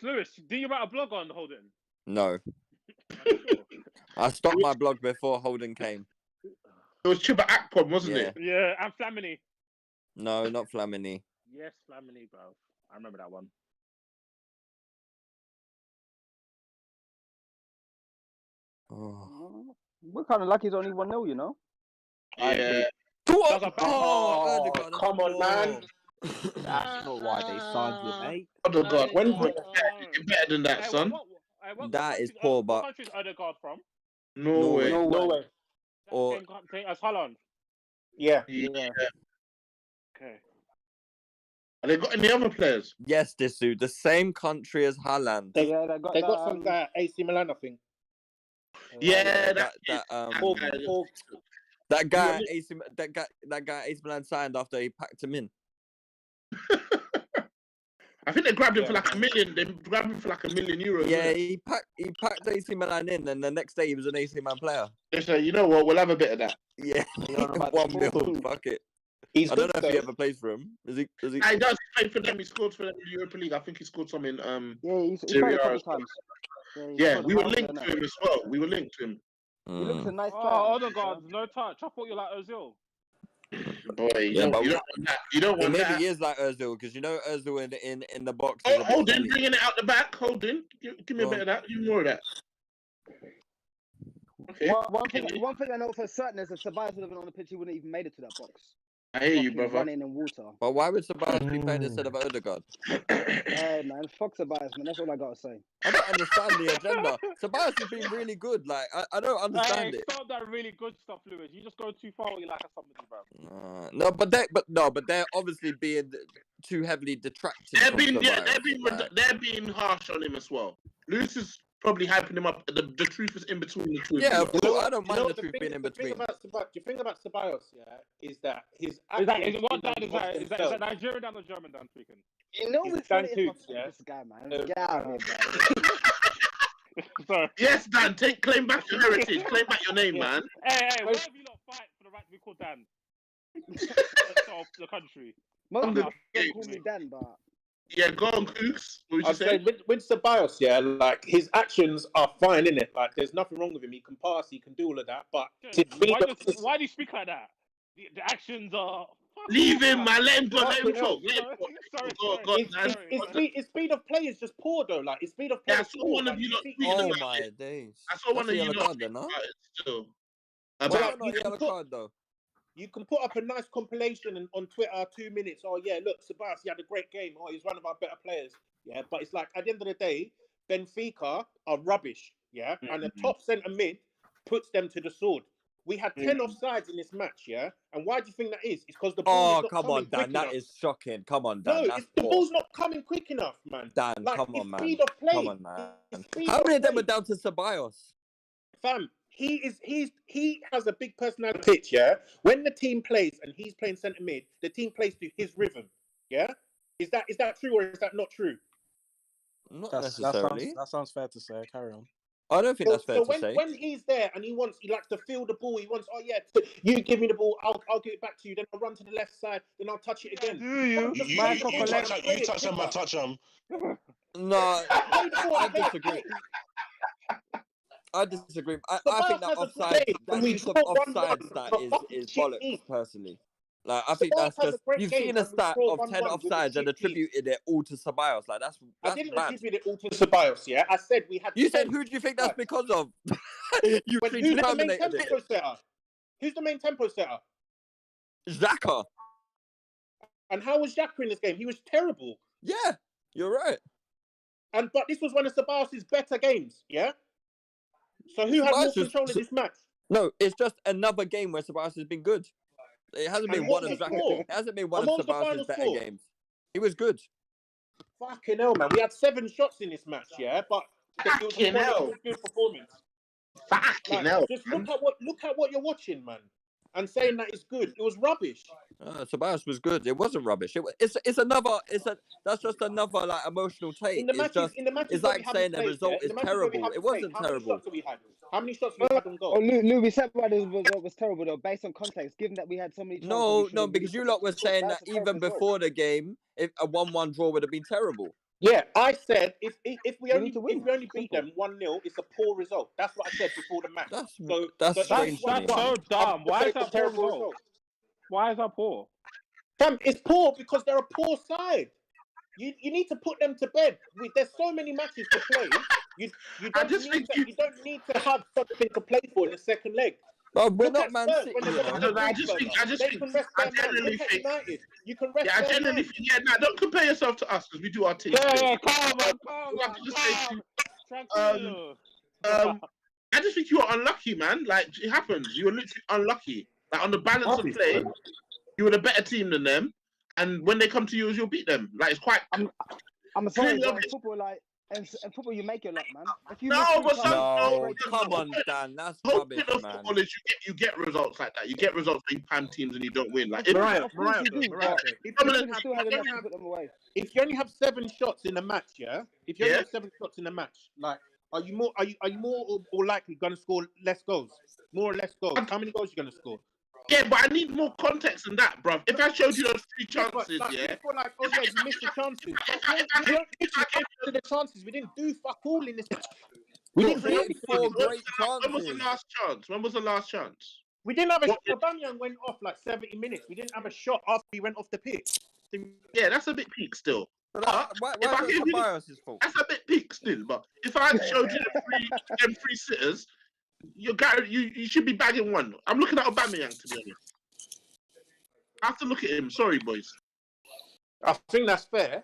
do you write a blog on Holding? No. I stopped my blog before Holding came. It was Chuba Akpom, wasn't it? Yeah, and Flamini. No, not Flamini. Yes, Flamini, bro. I remember that one. Oh. We're kind of lucky it's only 1-0, you know? Yeah. Oh, come on, man. That's not why they signed you, mate. Odegaard, you're better than that, son. That is poor, but... What country is Odegaard from? Norway. Or... As Holland? Yeah. Okay. Have they got any other players? Yes, Disu, the same country as Haaland. They got from that AC Milan, I think. Yeah, that guy AC Milan signed after he packed him in. I think they grabbed him for like €1 million. They grabbed him for like €1 million. Yeah, he packed AC Milan in, and the next day he was an AC Milan player. So you know what? We'll have a bit of that. Yeah, 1 mil. Fuck it. I don't know if he ever plays for him. Is he? He does. He played for them. He scored for them in the Europa League. I think he scored some in Yeah, he's played a couple times. Yeah, we were linked to him as well. We were linked to him. He looks a nice player. Oh, Odegaard, no touch. I thought you like Ozil. Boy, you don't want that. You don't want that. Maybe he is like Ozil, because you know Ozil in the box. Oh, Holding, bringing it out the back. Holding, give me a bit of that. Give me more of that. Okay. One thing I know for certain is if Ceballos would have been on the pitch, he wouldn't even made it to that box. I hear you, fucking brother. running in water. But why would Ceballos be playing instead of Odegaard? Hey man, fuck Ceballos, man. That's all I gotta say. I don't understand the agenda. Ceballos has been really good. Like I don't understand Hey, it. stop that really good stuff, Lewis. You just go too far when you like somebody, bro. No, but they're obviously being too heavily detracted. They're from being Ceballos, they're being harsh on him as well. Lewis is probably hyping him up. The truth is in between the two. Yeah, of You know course. what- I don't you mind know the the truth thing- being in the thing between. the thing about Ceballos, yeah, is that his Is that actions what Dan speak is for that? Is that themselves. Nigerian Dan or German Dan speaking? You know It's which Dan one it is, Coots, yeah. this guy, man. Get out of here, bro. Sorry. Yes, Dan, claim back your heritage, claim back your name, man. Hey, why have you not fight for the right to be called Dan? Of the country. Most people game, don't call me Dan, but Yeah, go on, Cooks. What would you I'm say? saying with Ceballos, yeah, like his actions are fine, innit? Like there's nothing wrong with him. He can pass, he can do all of that. But Why do you speak like that? The actions are. Leave him, man. Let him go. Let him Fucking talk. hell. Let him talk. Sorry, Go, sorry. man. his speed of play is just poor though. Like his speed of play. Yeah, I is saw poor. one of Like, you lot see- tweeting Oh about my it. days! I saw one That's of a you yellow lot card then, tweeting huh? about it still. Why About not a yellow card though? You can put up a nice compilation on Twitter, 2 minutes. Oh yeah, look, Ceballos, he had a great game. Oh, he's one of our better players. Yeah, but it's like at the end of the day, Benfica are rubbish. Yeah, and the top centre mid puts them to the sword. We had 10 offsides in this match. Yeah, and why do you think that is? It's because the ball Oh is not come coming on, Dan. quick That enough. is shocking. Come on, No, Dan. That's the poor. ball's not coming quick enough, man. Dan, Like, come his on, man. speed of play. Come on, man. His speed How of many of them play. were down to Ceballos? Fam, he has a big personality pitch, yeah. When the team plays and he's playing centre mid, the team plays to his rhythm. Yeah? Is that true or is that not true? Not That necessarily. sounds fair to say. Carry on. I don't think that's fair to say. When he's there and he likes to feel the ball, he wants, oh yeah, you give me the ball, I'll give it back to you, then I'll run to the left side, then I'll touch it again. Do you? You touch him, I touch him. No, I disagree. I disagree. I think that offside, that use of offsides, that is bollocks, personally. Like, I think that's just, you've seen a stat of 10 offsides and attributed it all to Ceballos. Like, that's I didn't bad. attribute it all to Ceballos, yeah? I said we had... You said, who do you think that's because of? You But who's the main terminated tempo it. setter? Who's the main tempo setter? Xhaka. And how was Xhaka in this game? He was terrible. Yeah, you're right. But this was one of Ceballos' better games, yeah? So who had more Ceballos was- control of this match? No, it's just another game where Ceballos has been good. It hasn't been And one what of was the Xhaka. score? It hasn't been one And of what was the Ceballos' final better score? games. He was good. Fucking hell, man. We had 7 shots in this match, yeah? But it was Fucking hell. a good performance. Fucking hell. Just look at what you're watching, man. And saying that it's good. It was rubbish. Ceballos was good. It wasn't rubbish. That's just another like emotional take. In the It's matches it's where like we haven't saying the played, result yeah? In is the matches where we terrible. haven't It wasn't played, how many terrible. shots have we had? How many shots have we had on goal? Oh, Lou, we said why the result was terrible though, based on context. Given that we had so many chances, we No, should've because you won. lot were saying that That's a terrible even result. before the game, if a 1-1 draw would have been terrible. Yeah, I said if we We only need to win. beat them 1-0, it's a poor result. That's what I said before the match. That's strange to me. That's so dumb. Why is that poor terrible result? Why is that poor? Fam, it's poor because they're a poor side. You need to put them to bed. There's so many matches to play. You don't need to have something to play for in the second leg. But we're Look not at Man Spurs City. when they're You going know? to I just think, I genuinely think, United. You can rest yeah, I their genuinely man. think, don't compare yourself to us because we do our team. Calm on. I just think you are unlucky, man. Like, it happens. You were literally unlucky. Like, on the balance of play, you were the better team than them. And when they come to you, you'll beat them. Like, it's quite... I'm sorry, Clearly but in obvious. football, like, in football, you make your luck, man. If you No, miss but two some... chances, Come on, Dan. That's The whole rubbish, point of man. football is you get results like that. You get results when you pan teams and you don't win. Like, Mariah, of course you do, but you still had enough to put them away. if you only have 7 shots in a match, yeah. If you only have 7 shots in a match, like, are you more or likely going to score less goals? More or less goals? How many goals are you going to score? Yeah, but I need more context than that, bruv. If I showed you those 3 chances, People like, oh yeah, you missed the chances. We don't need to get to the chances. We didn't do fuck all in this match. We didn't do anything. Four great When was the chances. last chance? When was the last chance? We didn't have a shot. Aubameyang went off like 70 minutes. We didn't have a shot after he went off the pitch. Yeah, that's a bit peak still. Why if I is give it you- Ceballos' fault? That's a bit peak still. But if I showed you them three sitters, you should be bagging one. I'm looking at Aubameyang, to be honest. I have to look at him. Sorry, boys. I think that's fair.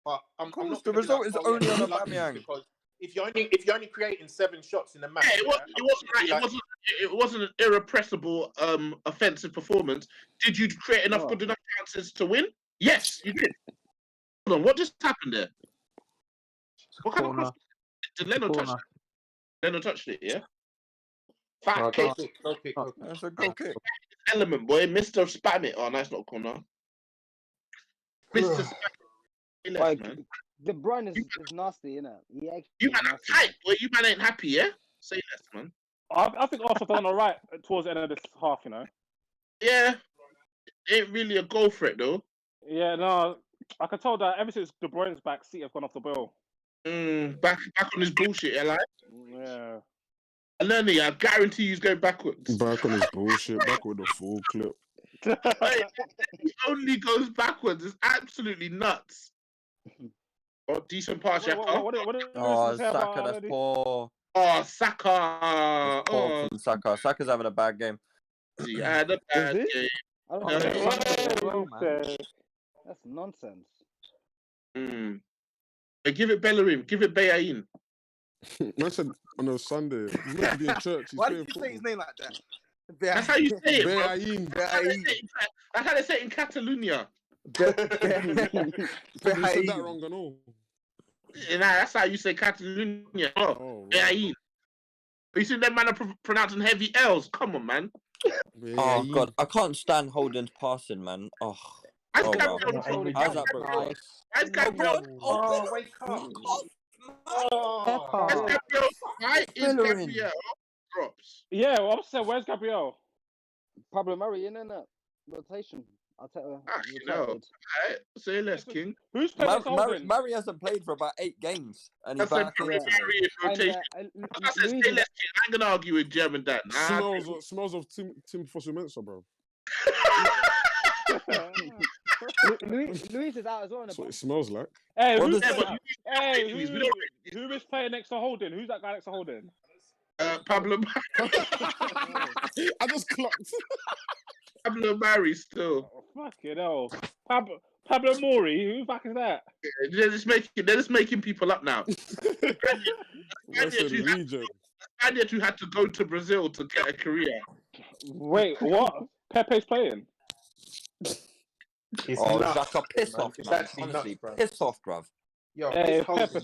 But I'm course, not the gonna be result like, is oh, only yeah, on you're lucky Aubameyang. because if you're only creating 7 shots in the match, Yeah, it wasn't an irrepressible offensive performance. Did you create enough good enough chances to win? Yes, you did. Hold on, what just happened there? What kind of cross did Leno touch it? Leno touched it, yeah? Fat kick. That's a goal kick. Element, boy. Mr. Spam it. Oh, no, it's not a corner. Mr. Spam it. Like, Man. De Bruyne is nasty, innit? You man are tight, boy. You man ain't happy, yeah? Say less, man. I think Arsenal done all right towards the end of this half, you know. Yeah. Ain't really a goal threat, though. Yeah, no. I can tell that ever since De Bruyne's back, City have gone off the boil. Back on his bullshit, yeah, like? Yeah. And then I guarantee he's going backwards. Back on his bullshit, back with the full clip. He only goes backwards. It's absolutely nuts. Oh, decent pass, Xhaka. Oh, Saka, that's poor. Oh, Saka. Poor from Saka. Saka's having a bad game. He had a bad game. That's nonsense. Hey, give it Bellerin. Give it Bayain. Man said on a Sunday, he's meant to be in church. He's Why playing did you say his name like that? That's how you say it, bro. Bayain. That's how they say it in Catalonia. You said that wrong and all. Nah, that's how you say Catalonia. Oh, Bayain. You see them man are pronouncing heavy L's. Come on, man. Oh God, I can't stand Holden's passing, man. Oh. How's that, bro? How's Gabriel? Oh, wake up. Where's Gabriel? Why is Gabriel drops? Yeah, well, I'm saying, where's Gabriel? Pablo Murray in that rotation. I'll tell you. No. Alright, say less, King. Who's playing Murray hasn't played for about 8 games. And he's I said back. Murray in rotation. I said say less, King. I ain't gonna argue with German Dan. Smells of Tim Fosu-Mensah, bro. Luis is out as well. That's what it smells like. Hey, who is playing next to Holden? Who's that guy next to Holden? Pablo. I just clocked. Pablo Mari still. Oh, fucking hell. Pablo Mori? Who the fuck is that? They're just making people up now. Spaniard who had to go to Brazil to get a career. Wait, what? Pepe's playing? Xhaka, piss off, man. Honestly, piss off, bruv. Yo, hey, Pepe,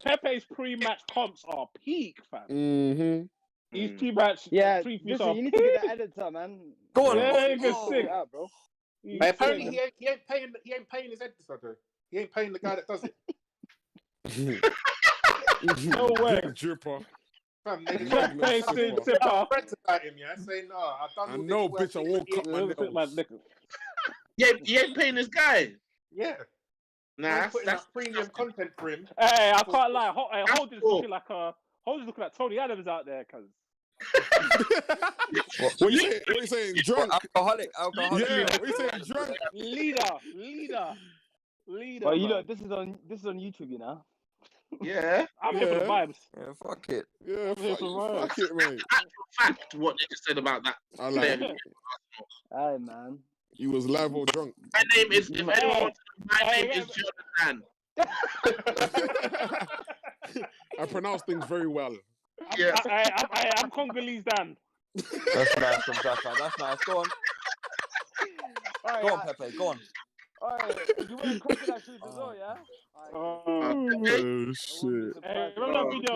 Pepe's pre-match comps are peak, fam. Mm-hmm. He's pre-match. Listen, you need to get the editor, man. Go on, sick out, bro. But apparently he ain't paying his editor, though. He ain't paying the guy that does it. No way. Dripper. Fam, they friends about him, yeah, saying, "No, I've done." I know, bitch. I won't cut my nipples. Yeah, he ain't paying this guy. Yeah. Nah, that's premium content for him. Hey, I can't lie. Holden's looking like Tony Adams out there, cuz. What you saying? Drunk? Alcoholic. Yeah, what you saying? Drunk? Leader. Well, you know, this is on YouTube, you know. Yeah. I'm here for the vibes. Yeah, fuck it. Yeah, fuck it, mate. Actual fact, what they just said about that. I like it. Hey, man. He was live or drunk. My name is, if anyone wants to know, my name is Jonathan. I pronounce things very well. Yeah. I'm Congolese Dan. That's nice from Xhaka. That's nice. Go on. Go on, Pepe. Go on. Alright, you want to crocodile shoes as well, yeah? Oh, shit. Hey, remember that video?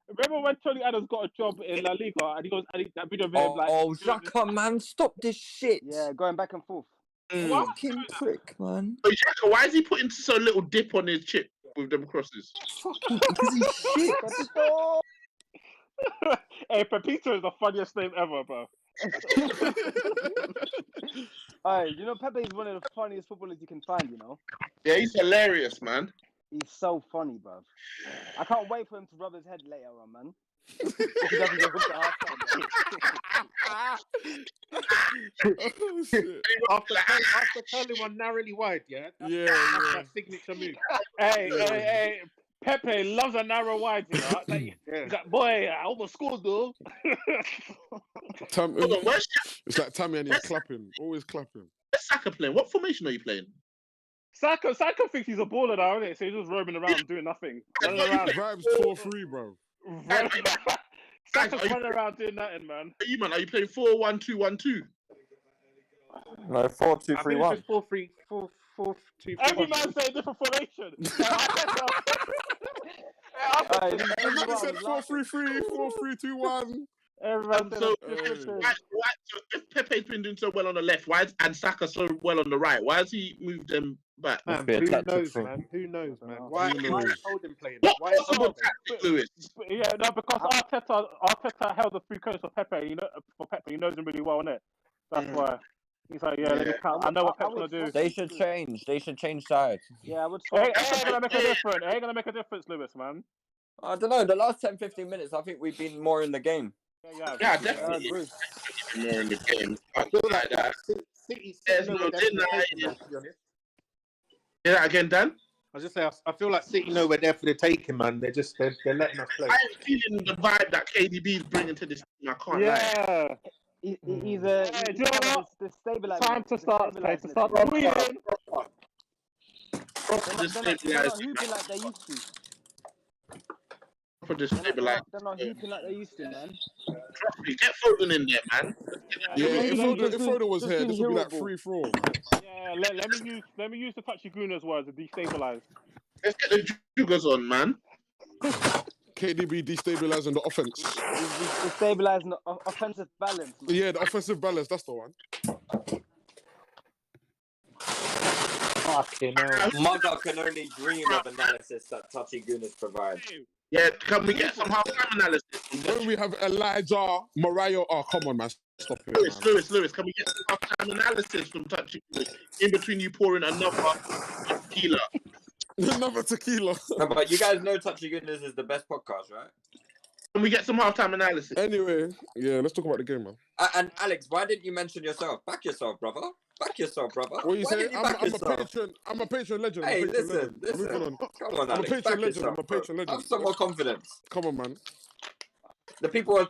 Remember when Tony Adams got a job in La Liga and he goes, that video of him like... Oh, Xhaka, man, stop this shit. Yeah, going back and forth. Fucking prick, man. But Xhaka, why is he putting so little dip on his chip with them crosses? Fucking, because he's shit. Hey, Pepito is the funniest name ever, bro. Alright, you know Pepe is one of the funniest footballers you can find, you know? Yeah, he's hilarious, man. He's so funny, bro. I can't wait for him to rub his head later on, man. He doesn't get hooked at halftime. After curling one narrowly wide, yeah? That's my signature move. Hey, Pepe loves a narrow wide, you know. Like, he's like, boy, I almost scored though. It's like Tammy and he's clapping, always clapping. Where's Saka playing? What formation are you playing? Saka thinks he's a baller now, isn't it? So he's just roaming around doing nothing. Running around. Vibes 4-3, bro. Saka's running around doing nothing, man. Are you playing 4-1-2-1-2? No, 4-2-3-1. 4-2-3-1. Every man saying different formation. Everybody said 4-3-3, 4-3-2-1. So if Pepe's been doing so well on the left, and Saka so well on the right, why has he moved them back? Man, who knows, man? Who knows, man? Why is Foden playing? Why is Foden tactic, Lewis? Yeah, no, because Arteta held the free codes for Pepe. He knows him really well, innit? That's why. He's like, I know what Pep's gonna do. They should change sides. Yeah, I would. It ain't gonna make a difference. It ain't gonna make a difference, Lewis, man. I don't know. The last 10-15 minutes, I think we've been more in the game. Yeah, definitely. More in the game. I feel like that. There's no denying. Say that again, Dan? I just say I feel like City know we're there for the taking, man. They're letting us play. I'm feeling the vibe that KDB is bringing to this team. I can't lie. He's time to start. Time to start breathing. They're not hooping like they used to. They're not hooping like they used to, man. Get Foden in there, man. Yeah, if Foden was here, this would be like 3-4. Yeah, let me use the touchy Guna's words to destabilize. Let's get the Jugers on, man. KDB destabilizing the offense. Destabilizing the offensive balance. Man. Yeah, the offensive balance, that's the one. Fucking hell. Mugger can only dream of analysis that Touchy Gunas provides. Yeah, can we get some half-time analysis? When we have Elijah, Mariah, come on, man. Stop it, Lewis, can we get some half-time analysis from Touchy Gunas? In between you pouring another tequila. Another tequila. No, but you guys know Touchy Gunas is the best podcast, right? Can we get some half-time analysis? Anyway, yeah, let's talk about the game, man. And Alex, why didn't you mention yourself? Back yourself, brother. Back yourself, brother. What you say? I'm a patron legend. Hey, listen. Come on, Alex. I'm a patron legend. Have some more confidence. Come on, man. The people are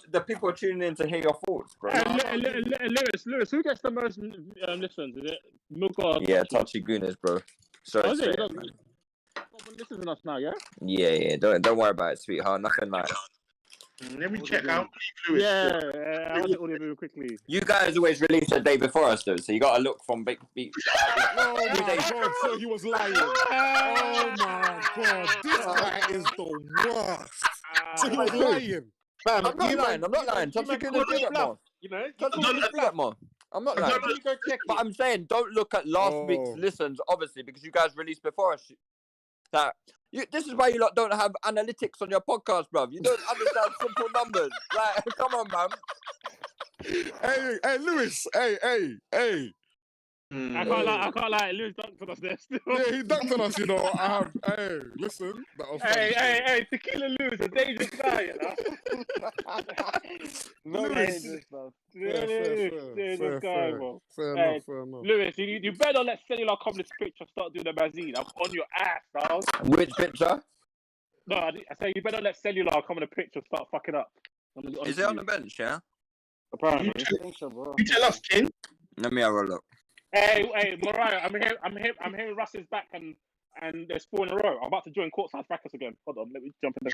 tuning in to hear your thoughts, bro. Lewis, who gets the most listens? Is it Milk or Yeah, Touchy Gunas, bro. Sorry, this is enough now, yeah? Yeah. Don't worry about it, sweetheart. Nothing like. Let me check out. Yeah, I'll do audio very quickly. You guys always release the day before us, though, so you got to look from big beat. Oh my god, so he was lying. Oh my god, this guy is the worst. So he was lying. I'm not lying. Touchy Gunas do that more. You know, Touchy Gunas do that more. I'm not lying. But I'm saying, don't look at last week's listens, obviously, because you guys released before us. This is why you lot don't have analytics on your podcast, bruv. You don't understand simple numbers. Like, come on, man. Hey, Lewis. Hey. I can't lie. Lewis dunked on us there still. Yeah, he dunked on us, you know. Hey, listen. Hey, Tequila Lewis, a dangerous guy, you know. Dangerous, bro. Dangerous guy, bro. Fair enough. Lewis, you better let Cellular come this picture start doing the magazine. I'm on your ass, dog. Which picture? No, I say you better let Cellular come in the picture start fucking up. Is it on the bench, yeah? Apparently. You tell us, King. Let me have a look. Hey, Mariah, I'm hearing Russ is back and there's 4 in a row. I'm about to join courtside practice again. Hold on, let me jump in the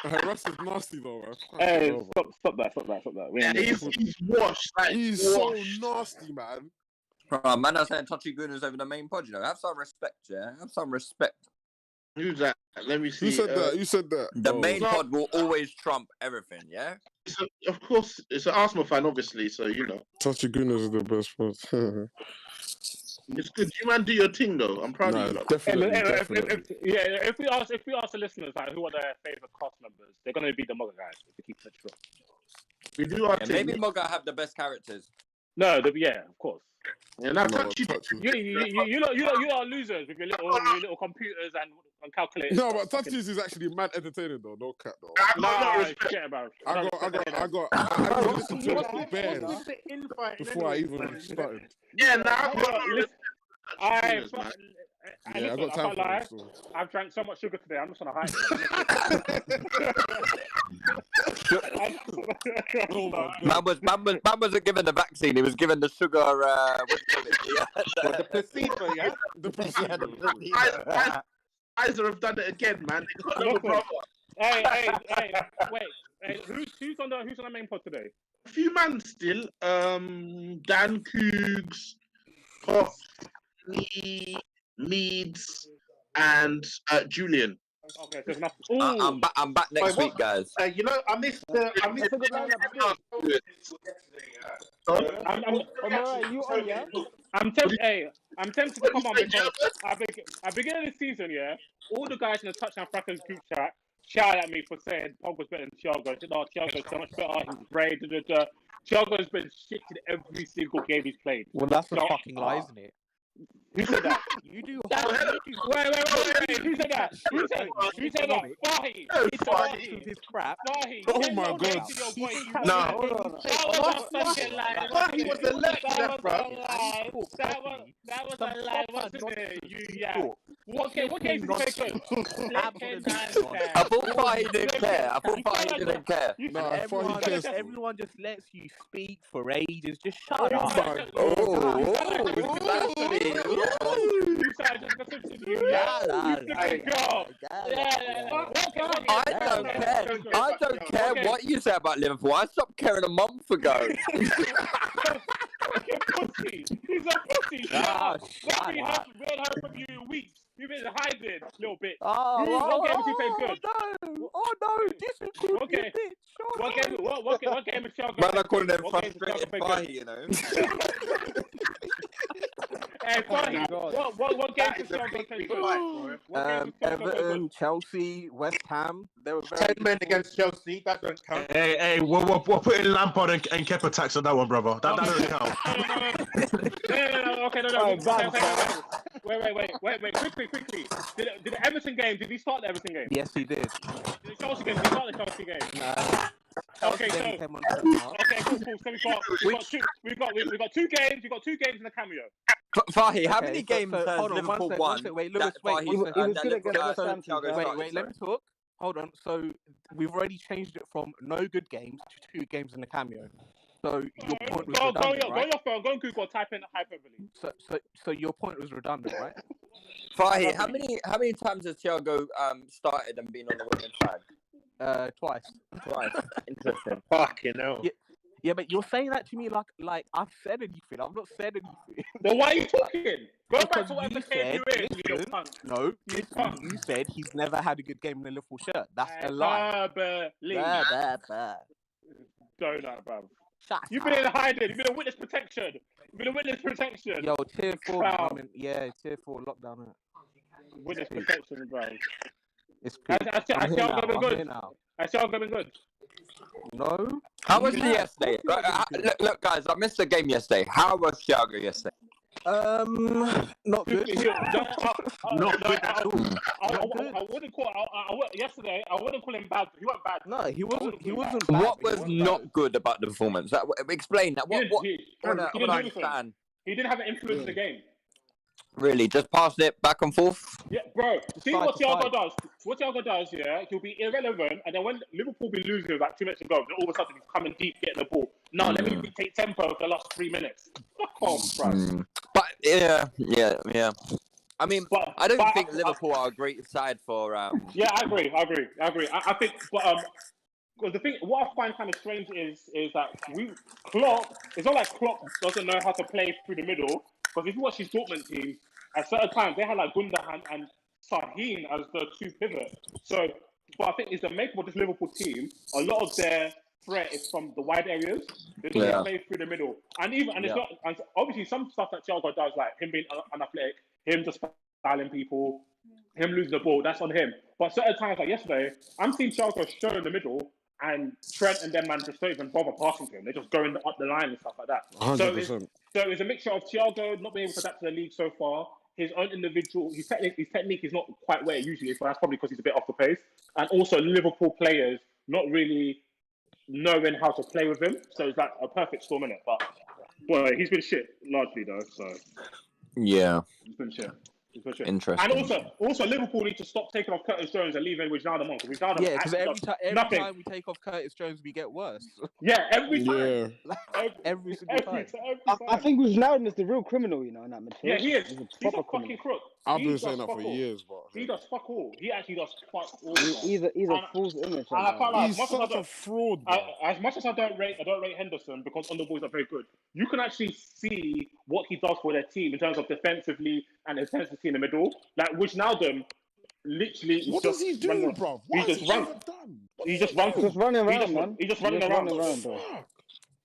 chat. Russ is nasty though, man. Hey, stop that. Yeah, he's washed. Like, he's so nasty, man. Man, I was saying Touchy Gunas over the main pod, you know. Have some respect, yeah? Have some respect. Who's that? Let me see. You said that. The main pod will always trump everything, yeah? Of course, it's an Arsenal fan, obviously, so you know. Touchy Gunas is the best pod. It's good. You man do your thing though. I'm proud of you. Definitely. If we ask the listeners like who are their favourite cast members, they're gonna be the Mugger guys if we keep it true. We do our thing. Maybe Mugger have the best characters. No, of course. Yeah, now Touchy. You are losers with your little computers and calculators. No, but Touchy's is actually mad entertaining though. No cat though. Forget about it. I got listened to the Bears before I even started. Yeah, now Yeah, I listen, got I time can't for lie. it still. I've drank so much sugar today. I'm just gonna hide it. Oh my Man wasn't given the vaccine. He was given the sugar. What do you call it? Well, the placebo, yeah. The Yeah, the placebo. Pfizer have done it again, man. They got another Listen. brother. Hey, wait. Hey, who's on the main pod today? A few man still. Dan Cougs, Pop, me, Meads, and Julian. Okay, so enough. I'm back next week, guys. You know, I missed the you on, yeah? I'm tempted to come on because at beginning of the season, yeah, all the guys in the Touchdown Frackers group chat shout at me for saying Pogba's better than Thiago. I said, no, Thiago's so much better. He's great. Thiago's been shit in every single game he's played. Well, that's a fucking lie, isn't it? Who said that? You do. Wait. Who said that? Who said that? Fahi. Fahi. His crap. Fahi. Oh my god. No. Fahi was a left, bro. That was a lie, wasn't it? What game did you take it? I thought Fahi didn't care. Everyone just lets you speak for ages. Just shut up. I don't care what you say about Liverpool. I stopped caring a month ago. He's a pussy. Shut up. Red heard from you in weeks. You've been hiding, little bitch. What game has he played good? No. Okay. What game is Thiago? Man, I call them frustrated Fahi, you know. Hey, Fahi, what game is Thiago played good? Everton, Chelsea, West Ham. They were 10 men against Chelsea. That don't count. Hey, we're putting Lampard and Kepa tax on that one, brother. That doesn't count. No. Okay. Wait. Quickly. Did the Everton game? Did he start the Everton game? Yes, he did. Did the Chelsea game? Did he start the Chelsea game? Okay, so we've got two games. We've got 2 games in the cameo. Fahi, how many games has Liverpool won? Wait, let me talk. Hold on. So we've already changed it from no good games to 2 games in the cameo. So your point was redundant, right? Go on your phone. Go on Google. Type in hyperbole. So your point was redundant, right? Fahi, how many times has Thiago started and been on the winning side? Twice. Interesting. Fucking hell. Yeah, but you're saying that to me like I've said anything. I've not said anything. Then why are you talking? Go back to whatever game you in. No, you said he's never had a good game in a Liverpool shirt. That's a lie. Donut, bruv. You've been in hiding. You've been in witness protection. Yo, tier 4. Tier 4 lockdown. Witness protection, bro. It's peak. I Thiago been good. No. How was he yesterday? Look, guys, I missed the game yesterday. How was Thiago yesterday? Not good. Not good at all. I wouldn't call. Yesterday, I wouldn't call him bad. He wasn't bad. No, he wasn't bad. What was not good about the performance? Explain that. What? I want to understand. He didn't have an influence in the game. Really, just passed it back and forth. Yeah, bro. See what Thiago does. What Thiago does, yeah, he'll be irrelevant, and then when Liverpool be losing with like 2 minutes to go, then all of a sudden he's coming deep, getting the ball. No, let me take tempo for the last 3 minutes. Fuck off, bro. But yeah. I mean, I don't think Liverpool are a great side for. Yeah, I agree. I think, because the thing, what I find kind of strange is that Klopp. It's not like Klopp doesn't know how to play through the middle. Because if you watch his Dortmund team, at certain times they had like Gundogan and Sahin as the 2 pivots. So, but I think it's the makeup of this Liverpool team. A lot of their threat is from the wide areas. They don't play through the middle, it's not. And obviously, some stuff that Thiago does, like him being unathletic, him just styling people, him losing the ball, that's on him. But certain times, like yesterday, I'm seeing Thiago show in the middle. And Trent and them man just don't even bother passing to him. They're just going up the line and stuff like that. 100%. So it's a mixture of Thiago not being able to adapt to the league so far, his own individual, his technique is not quite where it usually is, but that's probably because he's a bit off the pace. And also Liverpool players not really knowing how to play with him. So it's like a perfect storm in it. But boy, he's been shit largely though. So yeah, he's been shit. Interesting. And also Liverpool need to stop taking off Curtis Jones and leaving Wijnaldum on. Because every time we take off Curtis Jones, we get worse. Yeah, every time. Every single time. I think Wijnaldum is the real criminal, in that midfield. Yeah, he is. He's He's a fucking crook. I've been saying that for years, but he does fuck all. He actually does fuck all. He's a false image. And I can't lie, he's such a fraud. As much as I don't rate Henderson because on the boys are very good. You can actually see what he does for their team in terms of defensively and intensity in the middle. Like Wijnaldum, literally. What does he do, bro? He just runs. He just runs. He's just running around, man. He's just running around. Bro.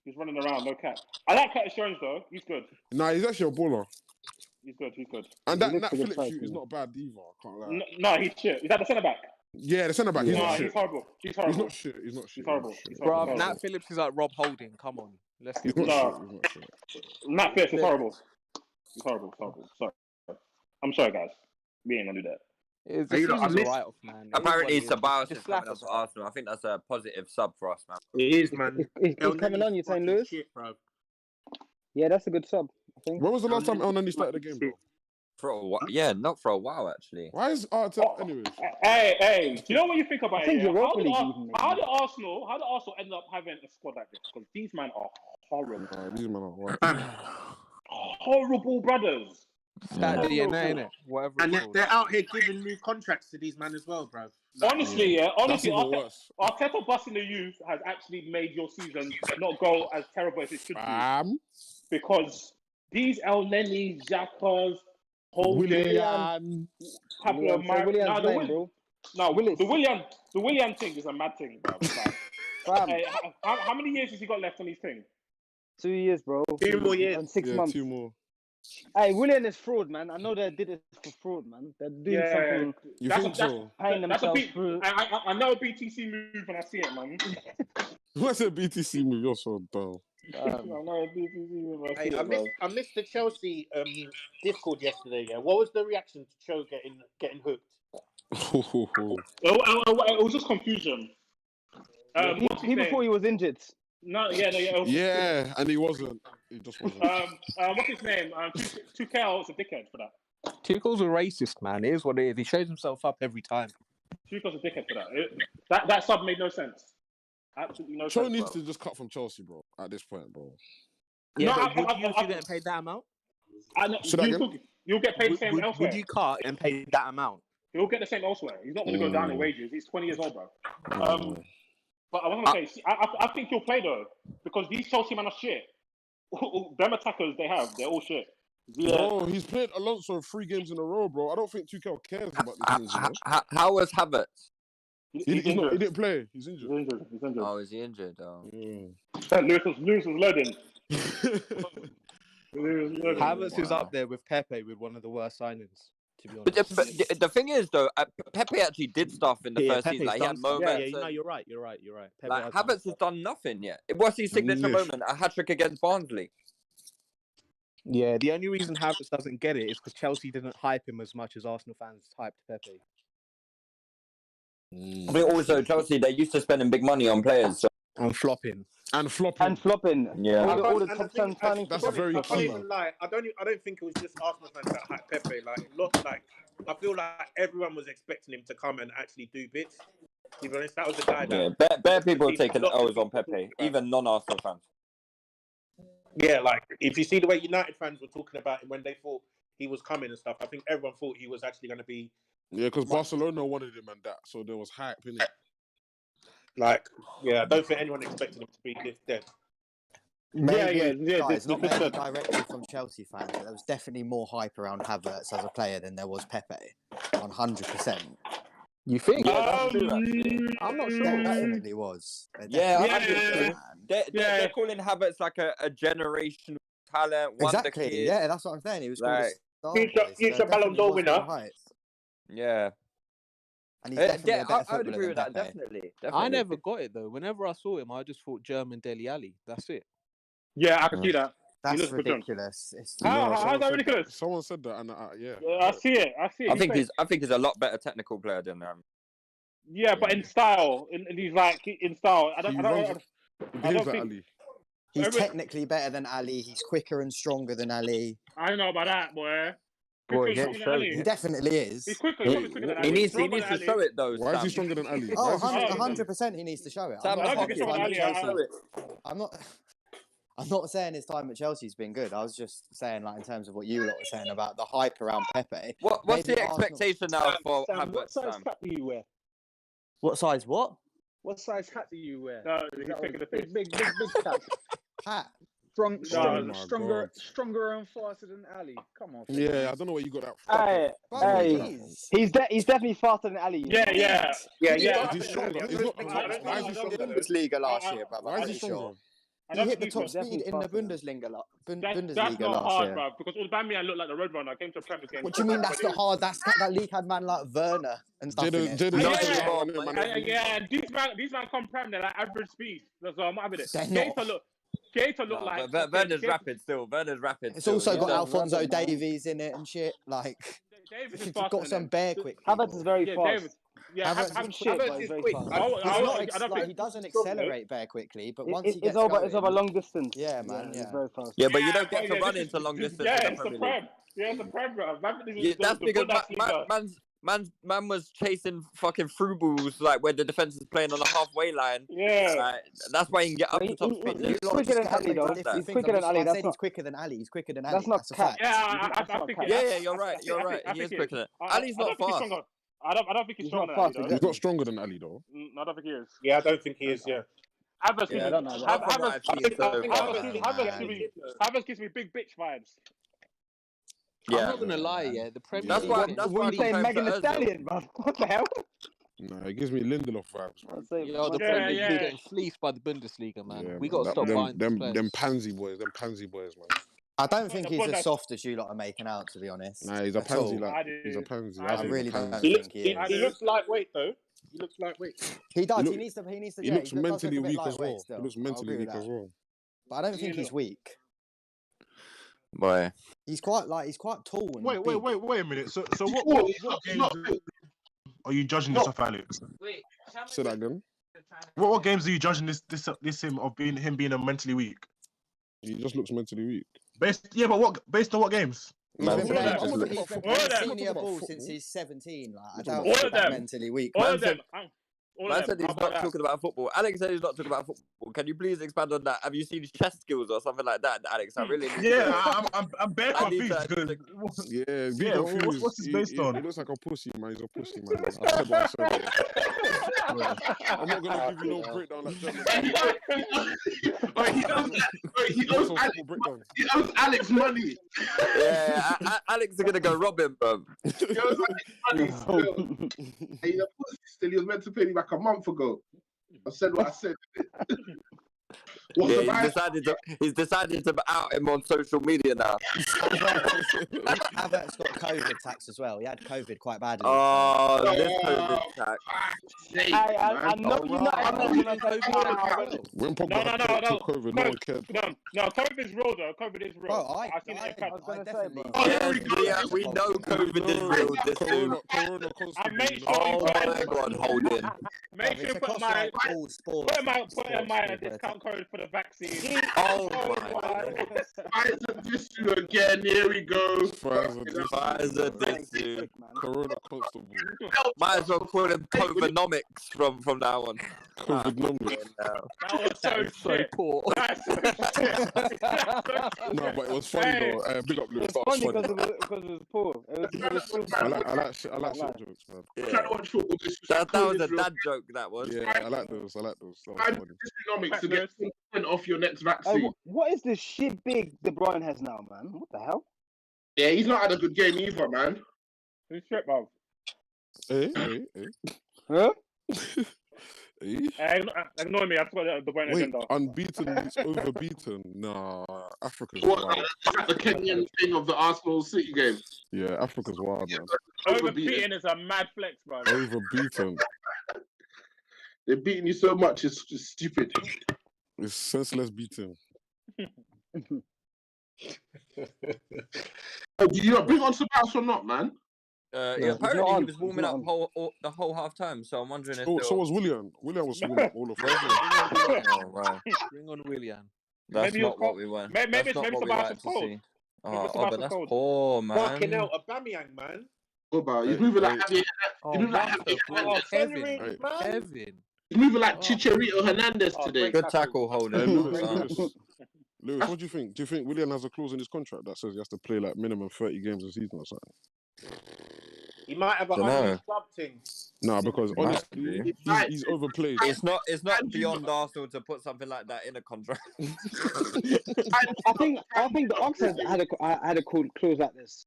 He's running around, no cap. I like Curtis Jones though. He's good. Nah, he's actually a baller. He's good. And that Phillips shoot is not bad either. I can't lie. No, he's shit. Is that the centre back? Yeah, the centre back. He's not shit. He's horrible. He's not shit. He's horrible. Bro, Nat Phillips is like Rob Holding. Come on, let's get He's not shit. Nat Phillips is horrible. He's horrible. Sorry. I'm sorry, guys. We ain't gonna do that. Apparently, Ceballos is coming up to Arsenal. I think that's a positive sub for us, man. It is, man. He's coming on, you're saying, Lewis? Yeah, that's a good sub, I think. When was the last time El Nani started the game, bro? For a while, yeah, not for a while actually. Why is Arteta anyways? Hey, do you know what you think about it? How did Arsenal end up having a squad like this? Because these men are horrible. These men are right. Horrible brothers. That DNA, innit? Whatever. And they're out here giving new contracts to these men as well, bro. Honestly, Arteta busting the youth has actually made your season not go as terrible as it should be. Because these El Neni, Xhakas, Willian. The Willian thing is a mad thing, bro. Hey, how many years has he got left on his thing? 2 years, bro. 2 more years. And 6 months. 2 more. Hey, Willian is fraud, man. I know they did it for fraud, man. They're doing something. You think so? Paying themselves through. I know a BTC move when I see it, man. What's a BTC move? You're so dumb. I know a BTC move when I see it, I missed the Chelsea Discord yesterday. Yeah, what was the reaction to Cho getting hooked? It was just confusion. He thought he was injured. No, yeah, and he wasn't. He just wasn't. What's his name? Tuchel is a dickhead for that. Tuchel's a racist, man. It is what it is. He shows himself up every time. Tuchel's a dickhead for that. That sub made no sense. Absolutely no sense. Cho needs to just cut from Chelsea, bro. At this point, bro. Yeah, would you get paid that amount? You'll get paid the same elsewhere. Would you cut and pay that amount? He'll get the same elsewhere. He's not going to go down in wages. He's 20 years old, bro. But I was going to say, I think he'll play though, because these Chelsea men are shit. Them attackers they have, they're all shit. Yeah. Bro, he's played Alonso 3 games in a row, bro. I don't think Tuchel cares about the things. How was Havertz? He didn't play. He's injured. He's injured. Oh, is he injured? Oh. Lewis was loading. Havertz is up there with Pepe with one of the worst signings. But the thing is, though, Pepe actually did stuff in the first season. Like, he had moments. Yeah, no, you're right. Pepe like, Havertz has done nothing yet. It was his signature moment, a hat-trick against Barnsley. Yeah, the only reason Havertz doesn't get it is because Chelsea didn't hype him as much as Arsenal fans hyped Pepe. I mean, also, Chelsea, they're used to spending big money on players. So. And flopping. Yeah. All the top 10 signings. That's very key. I don't think it was just Arsenal fans that hyped Pepe. I feel like everyone was expecting him to come and actually do bits. To be honest, that was the guy that... Yeah, bare people have taken O's on Pepe, even non-Arsenal fans. Yeah, like, if you see the way United fans were talking about him when they thought he was coming and stuff, I think everyone thought he was actually going to be... Yeah, because Barcelona wanted him and that, so there was hype, innit? Like, yeah, I don't think anyone expected him to be this dead. Guys, not maybe directly from Chelsea fans, but there was definitely more hype around Havertz as a player than there was Pepe. 100%. You think? I'm not sure. There definitely was. They're calling Havertz like a generational talent. Exactly. Kid. Yeah, that's what I'm saying. He was called future Ballon d'Or winner. Yeah. And he's definitely a better I would agree with that. Pepe. Definitely. I never got it though. Whenever I saw him, I just thought German Dele Alli. That's it. Yeah, I can see that. That's ridiculous. How's that ridiculous? Someone said that, and yeah. I see it. I think he's a lot better technical player than them. Yeah, but in style, he's like in style. I don't think Ali. He's technically better than Ali. He's quicker and stronger than Ali. I don't know about that, boy. Boy, He's yeah, stronger than show Ali. He definitely is. He's quicker. He's probably quicker than Ali. He needs Stronger than to Ali. show it though. Why is he Sam. stronger than Ali? Oh, Why is he 100% he needs to show it. Sam, I don't think his he's stronger time than at Ali. Chelsea. show it. I'm not saying his time at Chelsea's been good. I was just saying, like, in terms of what you lot were saying about the hype around Pepe. What's Maybe the Arsenal- expectation now for Sam, what Havertz? size Sam? cap do you wear? What size? What? What size hat do you wear? No, he's taking the piss. Big cap. Hat. my Stronger God. and faster than Ali. Come on. Yeah, I don't know where you got that from. Hey, he's definitely faster than Ali. Yeah. Is he stronger? He's not. Why is he stronger? Bundesliga last year, brother. Why is he Pretty stronger? sure. I He don't hit the think top he's speed in the Bundesliga, That's Bundesliga not last hard, year. bro. Because Aubameyang looked like the Roadrunner. Came to a Premier game. What do you mean that's not hard? That league had man like Werner and stuff in it. Yeah, these man come Prem, they're like average speed. So I'm having it. They're Keita look like. Werner's rapid still. Werner's rapid. It's still. also He got does. Alfonso Davies in it and shit. Like, Davies is you've faster got than some him. bear quick. Havertz is very fast. Davies. Yeah, Havertz is shit, but Havertz he's is very quick. fast. He doesn't accelerate very quickly, but once he It's gets over. going, It's over long distance. Yeah, man. He's Yeah. very fast. Yeah, but you don't get to run into long distance. Yeah, in it's the the Premier League. Prem. Yeah, it's the Prem, bro. That's because man was chasing fucking through balls like where the defense is playing on the halfway line. Yeah, that's why he can get up to top speed. He's quicker than Ali, though. He's quicker than Ali. I said he's quicker than Ali. He's quicker than Ali. That's not a fact. Yeah, I think. Yeah, you're right. You're right. He is quicker than Ali's not fast. I don't think he's stronger than Ali, though. He's not stronger than Ali, though. No, I don't think he is. Yeah, I don't think he is. Yeah. Havertz gives me big bitch vibes. I'm not gonna lie, yeah. The Premier That's League. why. That's why What you saying, I'm Megan Thee Ozil. Stallion, bro? What the hell? Nah, it gives me Lindelof vibes, man. Yo, the Premier League we're getting fleeced by the Bundesliga, man. Yeah, We man. got to stop buying them players. pansy boys, man. I don't think he's as soft as you lot are making out, to be honest. Nah, he's a at pansy. all. He's a pansy. I really don't pansy. think he is. He looks lightweight though. He looks lightweight. He does. He He needs to. He looks mentally weak as well. He looks mentally weak as well. But I don't think he's weak. Boy. He's quite tall. And Wait a minute. So what games are you judging this off, Alex? Say that again. What games are you judging this him of him being a mentally weak? He just looks mentally weak. Based on what games? He's been playing them. senior ball since he's 17. Like, I don't All think of that them. mentally weak. All man. of them. Man said he's not talking about football. Alex said he's not talking about football. Can you please expand on that? Have you seen his chess skills or something like that, Alex? I really need I'm bare confused. Yeah, what's this based on? He looks like a pussy, man. He's a pussy, man. I said what I said. I'm not gonna give you no breakdown like that. He owes Alex money. Yeah, Alex is gonna go rob him, bro. He's a pussy still. He was meant to pay me back a month ago. I said what I said. Yeah, he's decided to out him on social media now. Havertz got COVID tax as well. He had COVID quite badly. Oh, this COVID tax. I know you're not. When Pogba took COVID, no one cared. No, COVID is real though. COVID is real. Bro, I've seen it. Yes, we know COVID is real. This Corona And make sure oh my God, hold in. Make sure you put my discount code for the vaccine. Oh my God. Pfizer this you again. Here we go. Pfizer this you. Corona constable. Might as well call him Covinomics from now on. Covinomics. That was so poor. No, but it was funny though. Big up Lewis. It's funny because it was poor. I like shit jokes, man. Yeah. That was a dad joke. That was. Yeah, I like those. That was funny. Economics to get 10% off your next vaccine. What is this shit big De Bruyne has now, man? What the hell? Yeah, he's not had a good game either, man. Who's shit, bro? Huh? Ignore me. I forgot the point Wait, agenda. unbeaten is overbeaten. Nah, Africa's What, wild. is that the Kenyan thing of the Arsenal City game? Yeah, Africa's wild, man. Overbeaten is a mad flex, bro. Overbeaten. They're beating you so much, it's just stupid. It's senseless beating. Oh, do you not bring on Sebastian or not, man? Yeah, apparently he was warming up the whole half time, so I'm wondering if. So was William. William was warming up all of it. Oh, right. Bring on William. That's Maybe not what we want. Maybe That's it's not maybe what we like Sebastian's to fault. see. but that's poor, man. Fucking hell, Aubameyang, man. He's moving like Javier. He's moving like Master, Javier Kevin, Hernandez. Kevin. He's moving like Chicharito Hernandez today. Good tackle, Hey, Holden. Lewis, what do you think? Do you think Willian has a clause in his contract that says he has to play like minimum 30 games a season or something? He might have a Dunno. club thing. No, because Might honestly, be. he's overplayed. It's not beyond Arsenal to put something like that in a contract. I think the Oxford had a cool clause like this.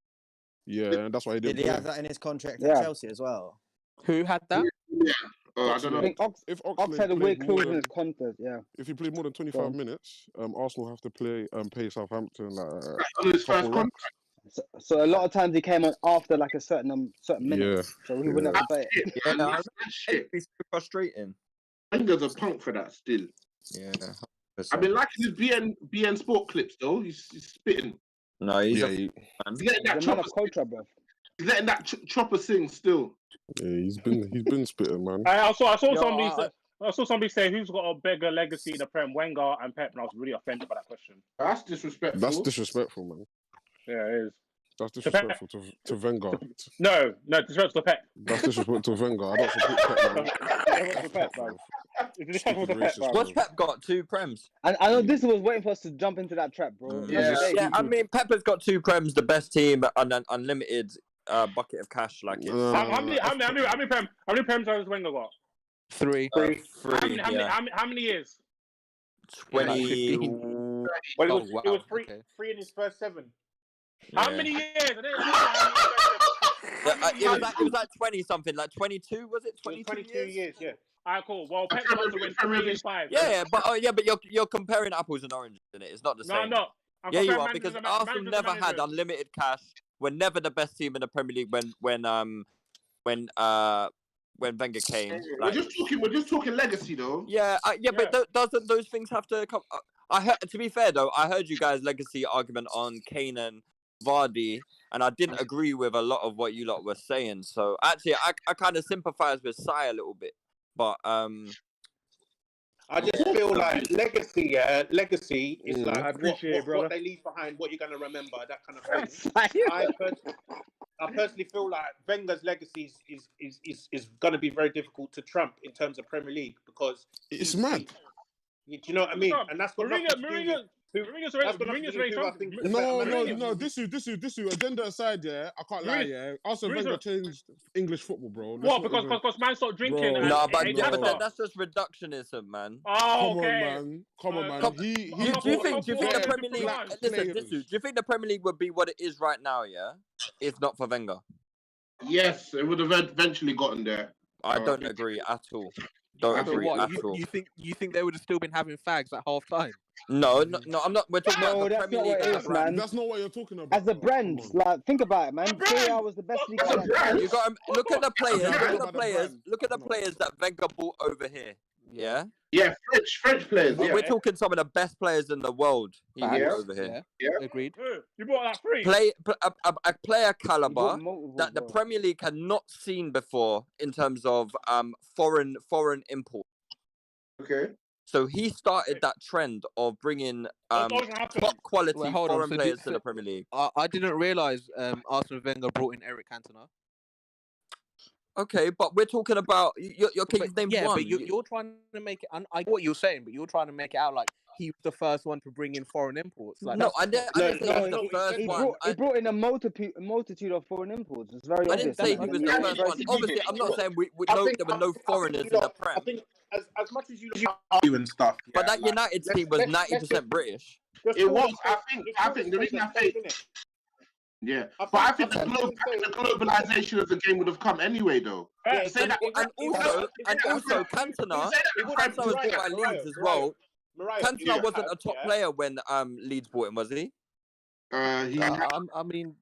Yeah, and that's why he didn't. Did he play. have that in his contract Yeah. at Chelsea as well? Who had that? Yeah. I don't I know. think If Ox had a weird played clause more in than, his contract. Yeah. if he played more than 25 minutes, Arsenal have to pay Southampton like On his first couple contract. So a lot of times he came on after like a certain minute, Yeah. so he wouldn't have to play it. Yeah, That's shit. it's so frustrating. Wenger's a punk for that still. Yeah. I've been liking his BN Sport clips though. He's spitting. No, he's Yeah, a he, man. He's letting that He's a man chopper. of culture, bro. He's letting that chopper sing still. yeah, he's been spitting, man. I saw Yo, somebody say. I saw somebody say who's got a bigger legacy in the Prem, Wenger and Pep, and I was really offended by that question. That's disrespectful. That's disrespectful, man. Yeah, it is. That's disrespectful to Wenger. No, disrespectful to Pep. That's disrespectful to Wenger. I don't support Pep, man. Disrespectful to Pep, bro. It's disrespectful to Pep, bro. What's Pep got? 2 Prems. And I know this was waiting for us to jump into that trap, bro. Yeah, I mean, Pepper's got 2 Prems, the best team, and an unlimited bucket of cash. Like it's How many Prems has Wenger got? 3. 3. How many years? 20. Well, Oh, it wow. was Okay. Three in his first 7. How Yeah. many years? I didn't know how many years. It was like 20 something, like 22, was it? 22 years, yeah. Alright, cool. Well, Pep's got to win 3 and 5. Yeah, but you're comparing apples and oranges, in it. It's not the No, same. I'm not. I'm Yeah, you comparing are, because managers and Arsenal managers never and had managers. unlimited cash. We're never the best team in the Premier League when Wenger came. We're just talking legacy though. Yeah, but doesn't those things have to come? I heard, to be fair though, I heard you guys' legacy argument on Kane and Vardy, and I didn't agree with a lot of what you lot were saying. So actually, I kind of sympathise with Sai a little bit, but I just feel like legacy is like I appreciate it, brother. what they leave behind, what you're going to remember, that kind of thing. I personally feel like Wenger's legacy is going to be very difficult to trump in terms of Premier League because It's mad. Do you know what I mean? And that's got nothing to do with Mourinho's already champion. No. This is agenda aside, yeah. I can't lie, yeah. Arsene Wenger changed English football, bro. What? Because man stopped drinking. Bro. And no, but ate yeah, pasta. that's just reductionism, man. Oh, Come okay. on, man. Come on, man. Do you think the Premier League? Listen, do you think the Premier League would be what it is right now? Yeah, if not for Wenger. Yes, it would have eventually gotten there. I don't agree at all. Don't So agree what? at all. You think they would have still been having fags at half time? No, I'm not. We're talking No, about the that's Premier not League. what it as is, a brand. man. That's not what you're talking about. As a brand, like think about it, man. Serie A was the best league. You got look at the players. Yeah, Look at the about the players. brand. Look at the players that Wenger brought over here. Yeah. Yeah, French players. Yeah. We're talking some of the best players in the world. He brought Yeah. over here. Yeah. Agreed. You brought that free. A player caliber multiple, that the bro. Premier League had not seen before in terms of foreign import. Okay. So he started that trend of bringing top quality Wait, hold on. foreign So players to the Premier League. I didn't realize Arsene Wenger brought in Eric Cantona. Okay, but we're talking about you're But, named yeah, one. but you're trying to make it. I get what you're saying, but you're trying to make it out like he was the first one to bring in foreign imports. Like, No, I didn't say he was the first He one. brought in a multitude of foreign imports. It's very I obvious. didn't say he was the first one. Obviously, I'm not saying there were no foreigners in the Prem. I think as much as you argue and stuff, But that United team was 90% British. It was. I think the reason I say. Yeah, but I think the globalization of the game would have come anyway, though. And also, Cantona was bought by Leeds as well. Cantona wasn't a top player when Leeds bought him, was he? I mean,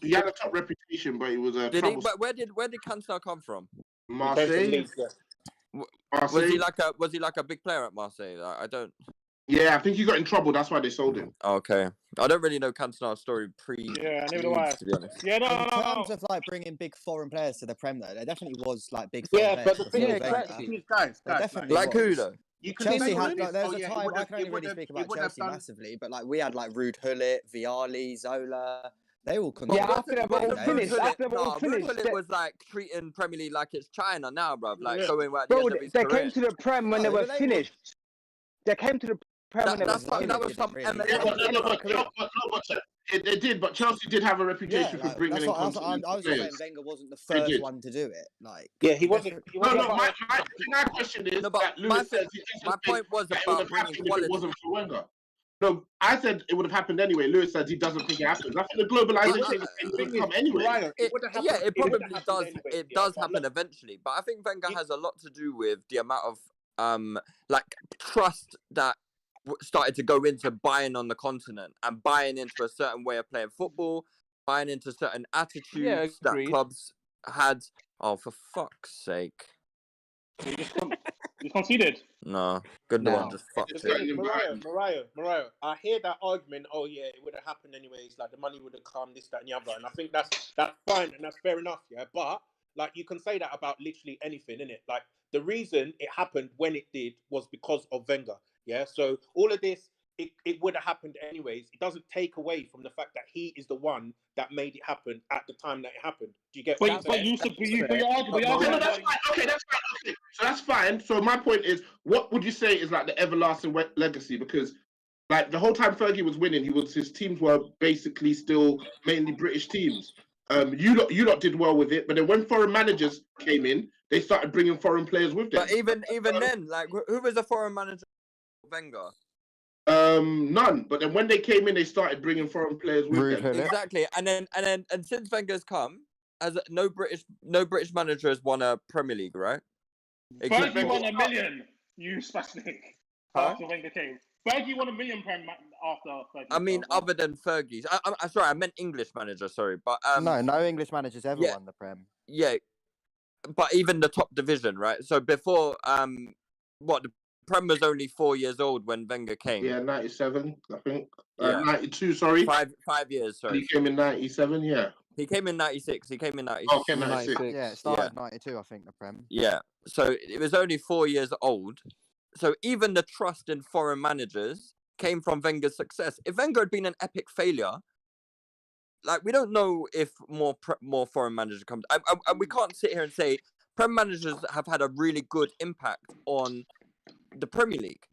he had a top reputation, but he was a. Did he? But where did Cantona come from? Marseille. Was he like a big player at Marseille? I don't. Yeah, I think he got in trouble. That's why they sold him. Okay, I don't really know Cantona's story Yeah, neither do I. to be honest. Yeah, In terms of like bringing big foreign players to the Prem, though, there definitely was like big. Yeah, foreign but players the thing before is, Wenger. guys, There definitely Like who was. though? You can Chelsea say had this, like, there oh, was a yeah, it time I would've- can only it really would've- speak it about would've Chelsea done- massively, but like we had like Ruud Gullit, Vialli, Zola. They all Yeah, contributed. after they were all finished, after they were all Ruud finished, Gullit was like treating Premier League like it's China now, bruv. Like going at the bro, end of his they career. came to the Prem when they were finished. They came to the Prem when they were That's fine. That was some really. MLS. They did, but Chelsea did have a reputation for bringing in that's what I continental was saying. players. Wenger wasn't the They first did. one to do it. Like, yeah, he wasn't. No, my question is that Lewis says he doesn't my point was think that about it would have bringing happened if quality. it wasn't for Wenger. No, I said it would have happened anyway. Lewis says he doesn't think it happens. I think the globalization thing would come anyway. It probably does. It does happen eventually, but I think Wenger has a lot to do with the amount of like trust that started to go into buying on the continent and buying into a certain way of playing football, buying into certain attitudes that clubs had. Oh, for fuck's sake! You conceded. No, good one. Just fucked it. Mariah, I hear that argument. Oh yeah, it would have happened anyways. Like the money would have come, this, that, and the other. And I think that's fine and that's fair enough. Yeah, but like you can say that about literally anything, innit? Like the reason it happened when it did was because of Wenger. Yeah, so all of this, it would have happened anyways. It doesn't take away from the fact that he is the one that made it happen at the time that it happened. Do you get what I'm saying? Okay, that's fine. Okay. So that's fine. So my point is, what would you say is like the everlasting legacy? Because like the whole time Fergie was winning, his teams were basically still mainly British teams. You lot did well with it, but then when foreign managers came in, they started bringing foreign players with them. But even then, like who was a foreign manager? Wenger. None. But then when they came in, they started bringing foreign players with them. Exactly, and since Wenger's come, no British manager has won a Premier League, right? Fergie won $1 million. You spastic. After Wenger came, Fergie won $1 million after Fergie. I mean, other than Fergie's. I'm sorry, I meant English manager. Sorry, but no English managers ever won the Prem. Yeah, but even the top division, right? So before the Prem was only 4 years old when Wenger came. Yeah, 97, I think. Yeah. 92, sorry. 5 years, sorry. He came in 97, yeah. He came in 96. He came in 96. Oh, okay, 96. Yeah, it started 92, I think, the Prem. Yeah, so it was only 4 years old. So even the trust in foreign managers came from Wenger's success. If Wenger had been an epic failure, like we don't know if more foreign managers come. And we can't sit here and say Prem managers have had a really good impact on the Premier League.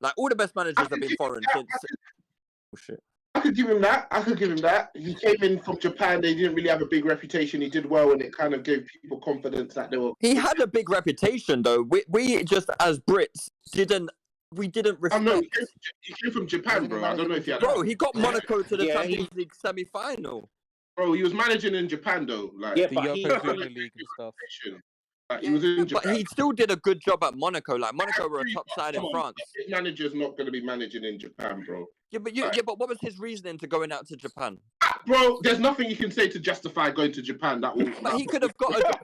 Like all the best managers have been foreign since. Oh shit. I could give him that. He came in from Japan. They didn't really have a big reputation. He did well, and it kind of gave people confidence that they were. He had a big reputation, though. We just as Brits didn't respect. Oh, no, he came from Japan, bro. I don't know if he had. Bro, he got Monaco to the Champions League semi-final. Bro, he was managing in Japan, though. Like the Yokozuna League and stuff. Like, he was in Japan. But he still did a good job at Monaco. Like Monaco were a top side in France. His manager's not going to be managing in Japan, bro. Yeah, but what was his reasoning to going out to Japan? Bro, there's nothing you can say to justify going to Japan. But he could have got a job.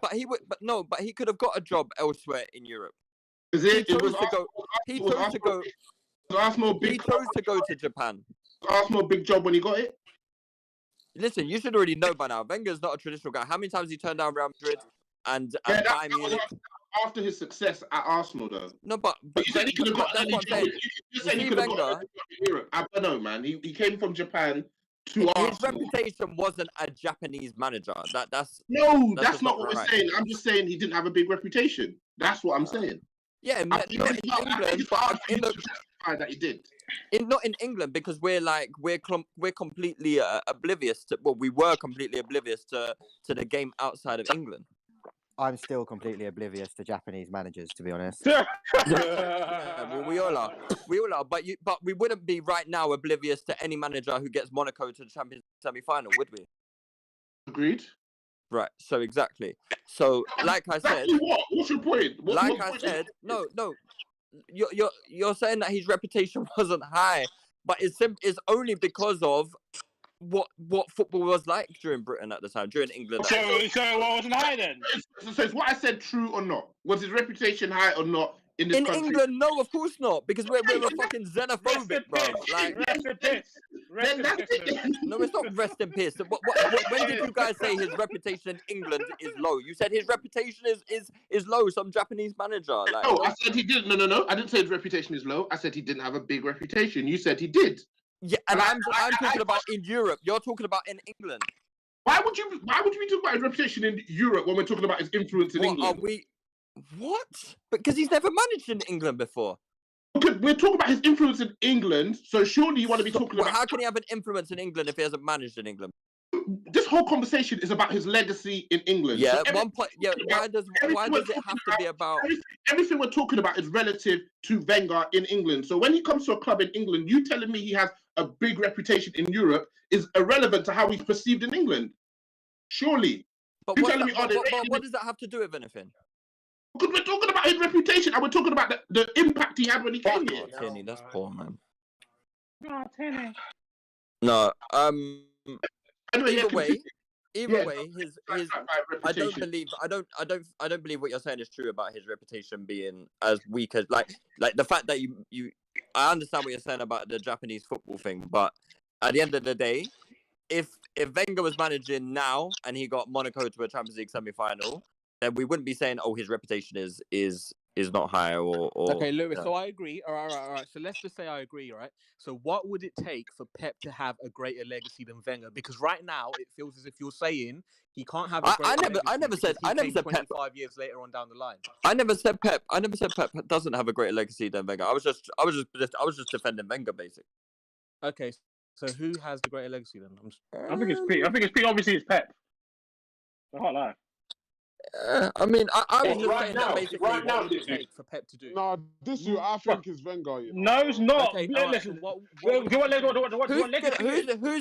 But he could have got a job elsewhere in Europe. He chose to go to Japan. Arsenal a big job when he got it. Listen, you should already know by now. Wenger's not a traditional guy. How many times he turned down Real Madrid and Bayern Munich? After his success at Arsenal, though. No, but you said he could have got that's what I'm saying. You said he could have got a job in Europe. I don't know, man. He came from Japan to Arsenal. His reputation wasn't a Japanese manager. That's not what we're saying. I'm just saying he didn't have a big reputation. That's what I'm saying. Yeah, not in England, but that he did. Not in England, because we're completely oblivious to. Well, we were completely oblivious to the game outside of England. I'm still completely oblivious to Japanese managers, to be honest. Well, we all are. But we wouldn't be right now oblivious to any manager who gets Monaco to the Champions semi-final, would we? Agreed. Right. So exactly. So like I said, what's your point? No. You're saying that his reputation wasn't high, but it's only because of what football was like during Britain at the time, during England. So what wasn't high then? So is what I said true or not? Was his reputation high or not in this country? England? No, of course not, because we're fucking xenophobic, bro. Like, then that's it. No, it's not rest in peace. When did you guys say his reputation in England is low? You said his reputation is low. Some Japanese manager. Like, no, I said he didn't. No. I didn't say his reputation is low. I said he didn't have a big reputation. You said he did. Yeah, and I'm talking about in Europe. You're talking about in England. Why would you be talking about his reputation in Europe when we're talking about his influence in England? What? Because he's never managed in England before. Okay, we're talking about his influence in England, so surely you want to be talking about... How can he have an influence in England if he hasn't managed in England? This whole conversation is about his legacy in England. Yeah, so why does it have to be about... Everything we're talking about is relative to Wenger in England. So when he comes to a club in England, you telling me he has a big reputation in Europe is irrelevant to how he's perceived in England. Surely. But what does that have to do with anything? Because we're talking about his reputation and we're talking about the impact he had when he came here. Tierney, that's poor, man. No, Tierney. No, Anyway, either way, his I don't believe what you're saying is true about his reputation being as weak as like the fact that you I understand what you're saying about the Japanese football thing, but at the end of the day, if Wenger was managing now and he got Monaco to a Champions League semi-final, then we wouldn't be saying, oh, his reputation is not high or okay, Lewis. So I agree. All right. So let's just say I agree, right? So what would it take for Pep to have a greater legacy than Wenger? Because right now it feels as if you're saying he can't have. I never said Pep 5 years later on down the line. I never said Pep doesn't have a greater legacy than Wenger. I was just defending Wenger, basically. Okay, so who has the greater legacy then? I think it's Pete. Obviously, it's Pep. I can't lie. I mean, I was just right saying now, that basically right now, what would it take for Pep to do. No, I think it's Wenger. You know? No, it's not. Okay, Listen, who's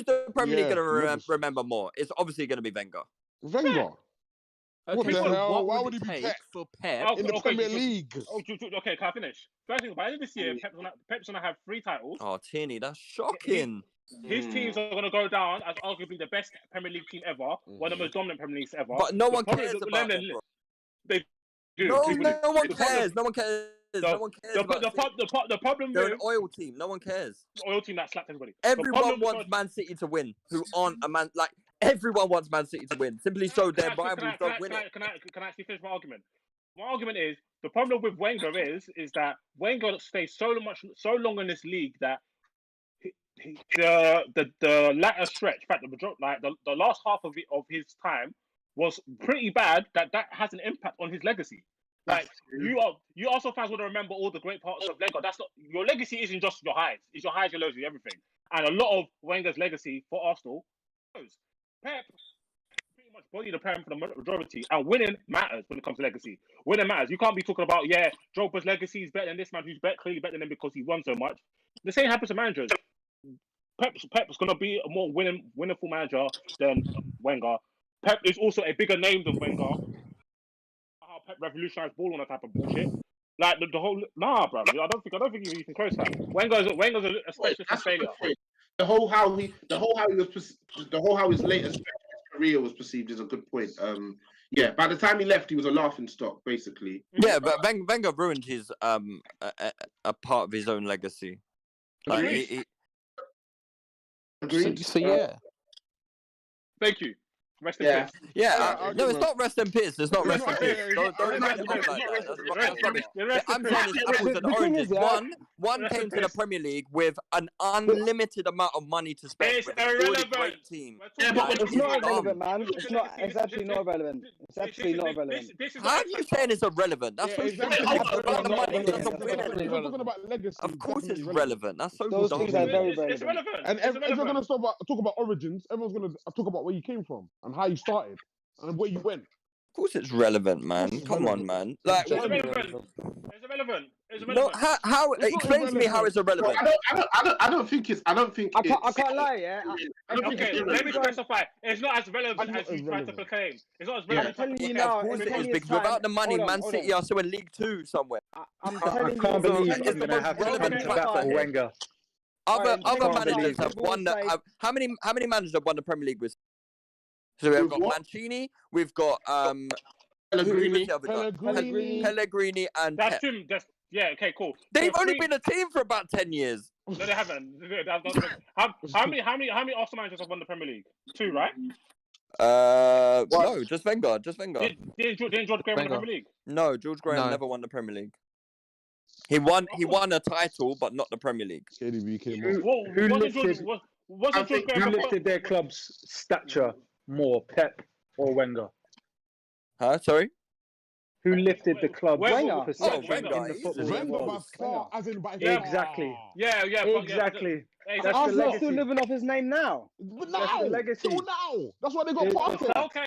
the Premier League Yeah, going to remember more? It's obviously going to be Wenger. Wenger. Okay, What the so hell? what Why would would he it be take Pep for Pep in the Premier League? Okay, can I finish? First thing, by the end of this year, Pep's gonna have 3 titles. Oh, Tierney, that's shocking. His teams are gonna go down as arguably the best Premier League team ever, one of the most dominant Premier Leagues ever. But no one cares about them, bro. They do. No one cares. No one cares. No one cares. The problem they're with an oil team. No one cares. Oil team that slapped everybody. Everyone wants Man City to win. Who aren't a man like everyone wants Man City to win. Simply so their rivals don't win it. Can I actually finish my argument? My argument is the problem with Wenger is that Wenger stays so long in this league that the latter stretch, in fact, the last half of his time was pretty bad. That has an impact on his legacy. Like you also fans want to remember all the great parts of Wenger. That's not your legacy. Isn't just your highs. It's your highs, your lows, your everything. And a lot of Wenger's legacy for Arsenal, Pep pretty much bodied the Prem for the majority, and winning matters when it comes to legacy. Winning matters. You can't be talking about Drogba's legacy is better than this man who's clearly better than him because he won so much. The same happens to managers. Pep's gonna be a more winningful manager than Wenger. Pep is also a bigger name than Wenger. How Pep revolutionized ball on that type of bullshit. Like the whole bro. I don't think you can close that. Wenger's a specialist failure. The whole how his latest career was perceived is a good point. By the time he left, he was a laughing stock, basically. Yeah, but Wenger ruined his a part of his own legacy. Like he Agreed. So yeah. Thank you. Rest in peace. Yeah, no, it's not rest in peace. It's not rest in peace. Don't write it up like that. That's rubbish. I'm saying it's apples and oranges. One came to the Premier League with an unlimited amount of money to spend. It's with a really great team. Yeah, but it's not irrelevant, man. It's actually not relevant. It's actually not relevant. How are you saying it's irrelevant? That's so stupid. About the money doesn't win anything. Talking about legacy. Of course it's relevant. That's so Those things are very relevant. It's relevant. And if we're going to talk about origins, everyone's going to talk about where you came from and how you started and where you went. Of course it's relevant, man. Come on, man. Like, it's irrelevant. no, how? Explain to me how it's irrelevant. I don't think it's. I can't lie. Yeah. Okay, let me specify. It's not as relevant as you try to proclaim. It's not as relevant. I'm telling you now. Of course it is, because without the money, Man City are still in League 2 somewhere. I'm telling you. I can't believe it's I'm going to have to answer that for Wenger. Other managers have won. How many managers have won the Premier League with? So we've got Mancini, we've got Pellegrini, and That's Pep. him. Yeah, okay, cool. They've So only three- been a team for about 10 years. No, they haven't. How many Arsenal managers have won the Premier League? 2, right? No, just Wenger. Just Wenger. Didn't George Graham win the Premier League? No, George Graham No. never won the Premier League. He won a title, but not the Premier League. KDB came Who off. lifted their club's stature more, Pep or Wenger? Huh? Sorry? Who lifted the club? Wenger. Perception Wenger. in the football Wenger world? by far, as in by Yeah. Exactly. Yeah. Exactly. Hey, That's the Arsenal legacy. still living off his name now. But That's now, the legacy. till now. That's why they got It's- Parker. Okay.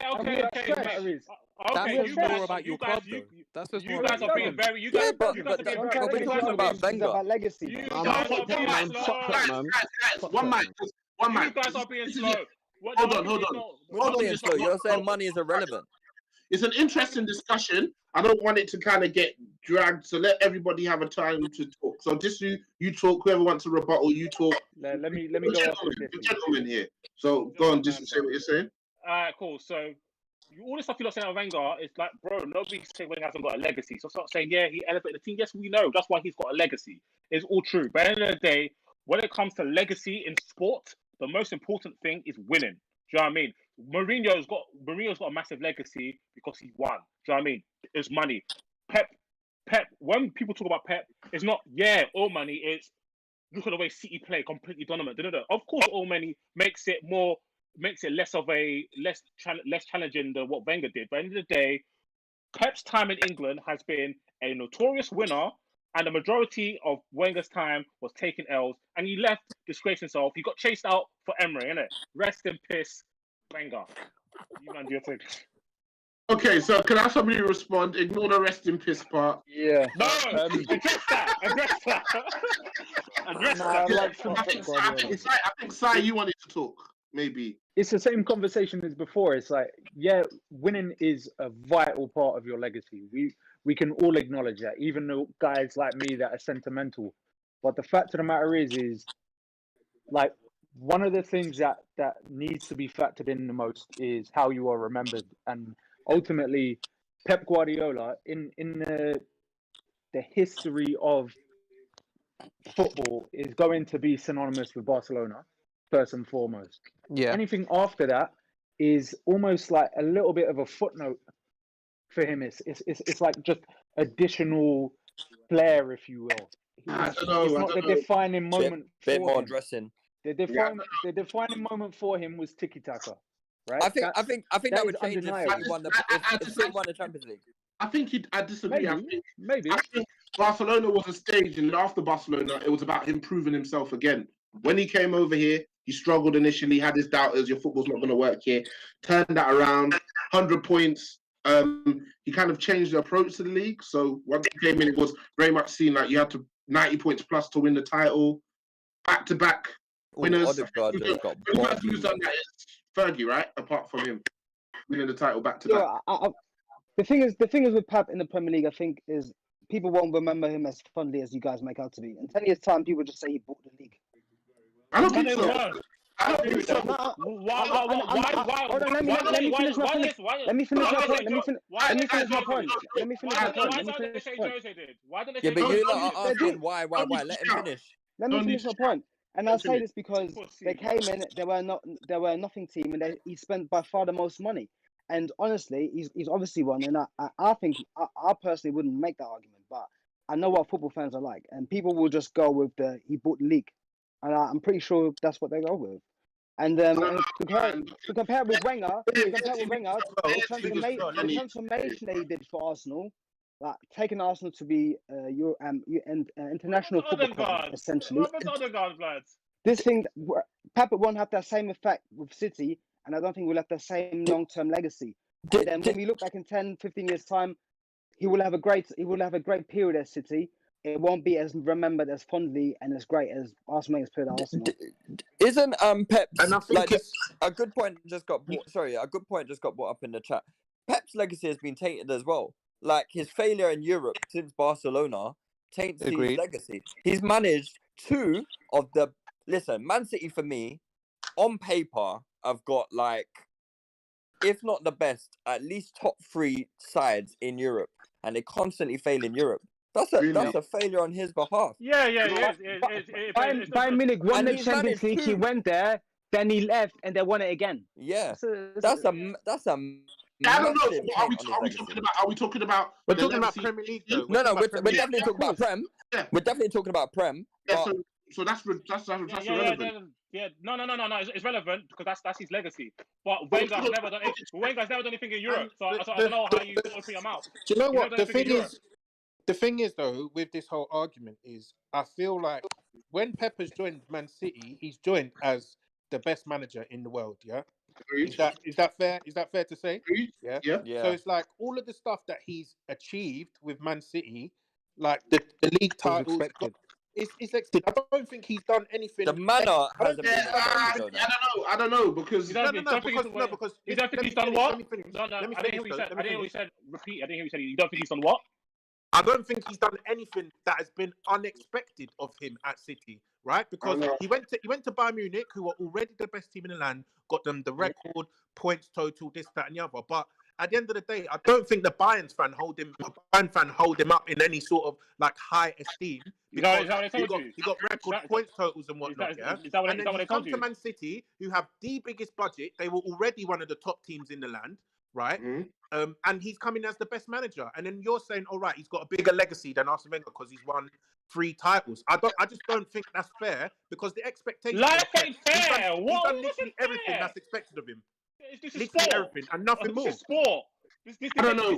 That You says more guys, about your club, though. That says you more guys about are your being club. very. You Yeah, guys, but you guys are being. we're talking about It's Wenger. about legacy. You I'm guys fuck are that, being man. slow. Fuck that, man. One mic. You guys are being slow. Hold on. We're not being slow. You're saying money is irrelevant. It's an interesting discussion. I don't want it to kind of get dragged, so let everybody have a time to talk. So just you talk. Whoever wants to rebuttal, you talk. Let me We're go off gentlemen, with we're this. gentlemen here. So go on, just say what you're saying. Alright, cool. So all the stuff you're saying about Wenger is like, bro, nobody saying Wenger hasn't got a legacy. So start saying, yeah, he elevated the team. Yes, we know. That's why he's got a legacy. It's all true. But at the end of the day, when it comes to legacy in sport, the most important thing is winning. Do you know what I mean? Mourinho's got a massive legacy because he won. Do you know what I mean? It's money. Pep. When people talk about Pep, it's not all money. It's look at the way City play, completely dominant. Of course, all money makes it less challenging than what Wenger did. But at the end of the day, Pep's time in England has been a notorious winner, and the majority of Wenger's time was taking L's, and he left, disgraced himself. He got chased out for Emery, innit? Rest in piss, Wenger. You man, do your thing. Okay, so can I have somebody respond? Ignore the rest in piss part. Yeah. No, address that. Address that. I think Sai, you wanted to talk, maybe. It's the same conversation as before. It's like, yeah, winning is a vital part of your legacy. We can all acknowledge that, even though guys like me that are sentimental. But the fact of the matter is like one of the things that needs to be factored in the most is how you are remembered. And ultimately, Pep Guardiola in the history of football is going to be synonymous with Barcelona first and foremost. Yeah. Anything after that is almost like a little bit of a footnote for him. It's like just additional flair, if you will. It's not the defining moment. Bit for more him. dressing. The defining moment for him was tiki taka, right? I think that would is change if undeniable. City won the Champions League. I disagree. Maybe. I think Barcelona was a stage, and after Barcelona, it was about him proving himself again. When he came over here, he struggled initially, had his doubters. Your football's not going to work here. Turned that around, 100 points. He kind of changed the approach to the league. So once he came in, it was very much seen like you had to 90 points plus to win the title. Back-to-back winners. Odegaard just got The person who's done that is Fergie, right? Apart from him winning the title back-to-back. Yeah, the thing is with Pep in the Premier League, I think, is people won't remember him as fondly as you guys make out to be. In 10 years' time, people just say he bought the league. I don't think so. I don't think so. Let me finish my point. Let me finish my point. Why don't they say Jose did? Why don't they say Yeah, but Jose you did? lot are asking why. Let him finish. Let me finish my point. And I'll say this because they came in, they were a nothing team, and he spent by far the most money. And honestly, he's obviously won. And I think I personally wouldn't make that argument, but I know what football fans are like, and people will just go with he bought the league, and I'm pretty sure that's what they go with. And to compare with Wenger, the transformation that he did for Arsenal, like taking Arsenal to be international football club, essentially. This thing, Pep won't have that same effect with City, and I don't think we'll have the same long-term legacy. And then when we look back in 10, 15 years' time, he will have a great period at City. It won't be as remembered as fondly and as great as Arsenal has played at Arsenal. Isn't Pep's like a good point just got brought up in the chat. Pep's legacy has been tainted as well. Like his failure in Europe since Barcelona taints his legacy. He's managed two of the Man City for me, on paper, I've got like, if not the best, at least top 3 sides in Europe, and they constantly fail in Europe. That's a failure on his behalf. Yeah, it is. Bayern Munich won And the he's Champions managed League. He two. went there, then he left, and they won it again. Yeah, That's a I don't know. massive Are taint we on his talking legacy. about? Are we talking about? We're the talking about legacy? Premier League though. No, we're Premier League. definitely talking about Prem. Yeah. We're definitely talking about Prem. Yeah, but- so that's irrelevant. No. It's relevant because that's his legacy. But Wenger's never done anything in Europe, so I don't know how you open your mouth. Do you know He's what never done anything in Europe. the thing is though with this whole argument is I feel like when Pepper's joined Man City, he's joined as the best manager in the world. Yeah, is that fair? Is that fair to say? Yeah. So it's like all of the stuff that he's achieved with Man City, like the league titles. It's expected. I don't think he's done anything. The manner hasn't been. I don't know because You don't think he's done what? I didn't hear what you said. Repeat. I didn't hear what you said. You don't think he's done what? I don't think he's done anything that has been unexpected of him at City, right? Because he went to Bayern Munich, who were already the best team in the land, got them the record points total, this, that, and the other. But at the end of the day, I don't think the Bayern fan hold him up in any sort of like high esteem. Because he got record points totals and whatnot. And then he come to Man City, who have the biggest budget. They were already one of the top teams in the land, right? And he's coming as the best manager. And then you're saying, all right, he's got a bigger legacy than Arsene Wenger because he's won 3 titles. I just don't think that's fair because the expectation. Life ain't fair. He's done literally everything that's expected of him. This is literally sport. everything and nothing more. This is sport. I don't know.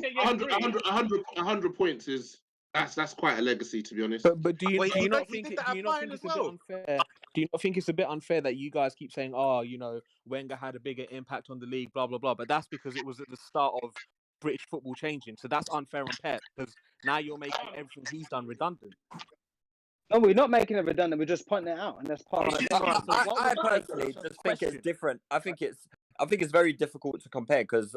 100 points is that's quite a legacy, to be honest. But do you not think it's a bit unfair? Do you not think it's a bit unfair that you guys keep saying, oh, Wenger had a bigger impact on the league, blah blah blah? But that's because it was at the start of British football changing. So that's unfair on Pep because now you're making everything he's done redundant. No, we're not making it redundant. We're just pointing it out, and that's part of it. I personally just think it's different. I think it's very difficult to compare because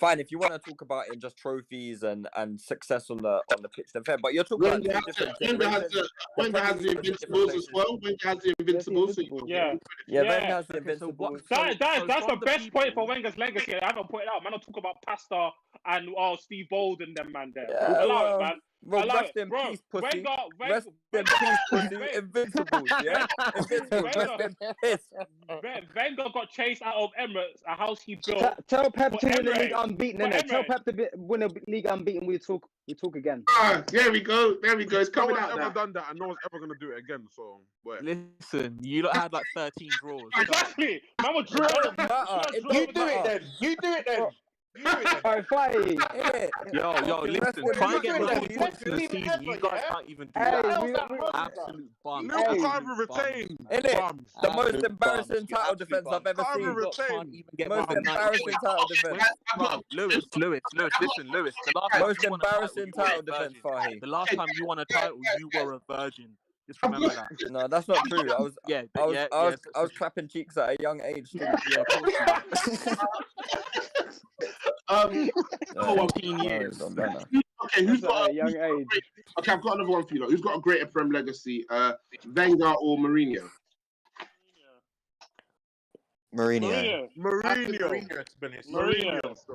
fine, if you want to talk about it in just trophies and success on the pitch, then fair. But you're talking about different. Wenger has the Invincibles as well. Wenger has the Invincibles. Yeah, Wenger has the Invincibles. That's the best point for Wenger's legacy. I haven't pointed out. Man, I'll talk about Pasta and Steve Bold and them man there. Allow it, man. Well, rest in peace, pussy. Rest in peace, pussy. Invincibles, yeah? Invincibles, rest in peace. Wenger got chased out of Emirates, a house he built. Tell Pep to win the league unbeaten, innit? Tell Pep to win the league unbeaten. We talk again. There we go. It's coming out. No one's ever done that, and no one's ever gonna do it again. So listen, you lot had like 13 draws. Exactly. Man was draw. You do it then. Alright, fight. Yo, listen, try and get more points in the season. You guys can't even do that. Absolute bum. Liverpool can't even retain. The most embarrassing title defense I've ever seen. Can't even get Most embarrassing title defense. Lewis, listen, Lewis. Most embarrassing title defense, Fahy. The last time you won a title, you were a virgin. Just remember that. No, that's not true. I was clapping cheeks at a young age. Too. Yeah, 14 years. Okay, who's got a young age? Okay, I've got another one for you. Who's got a greater Prem legacy, Wenger or Mourinho? Mourinho. I think Mourinho. So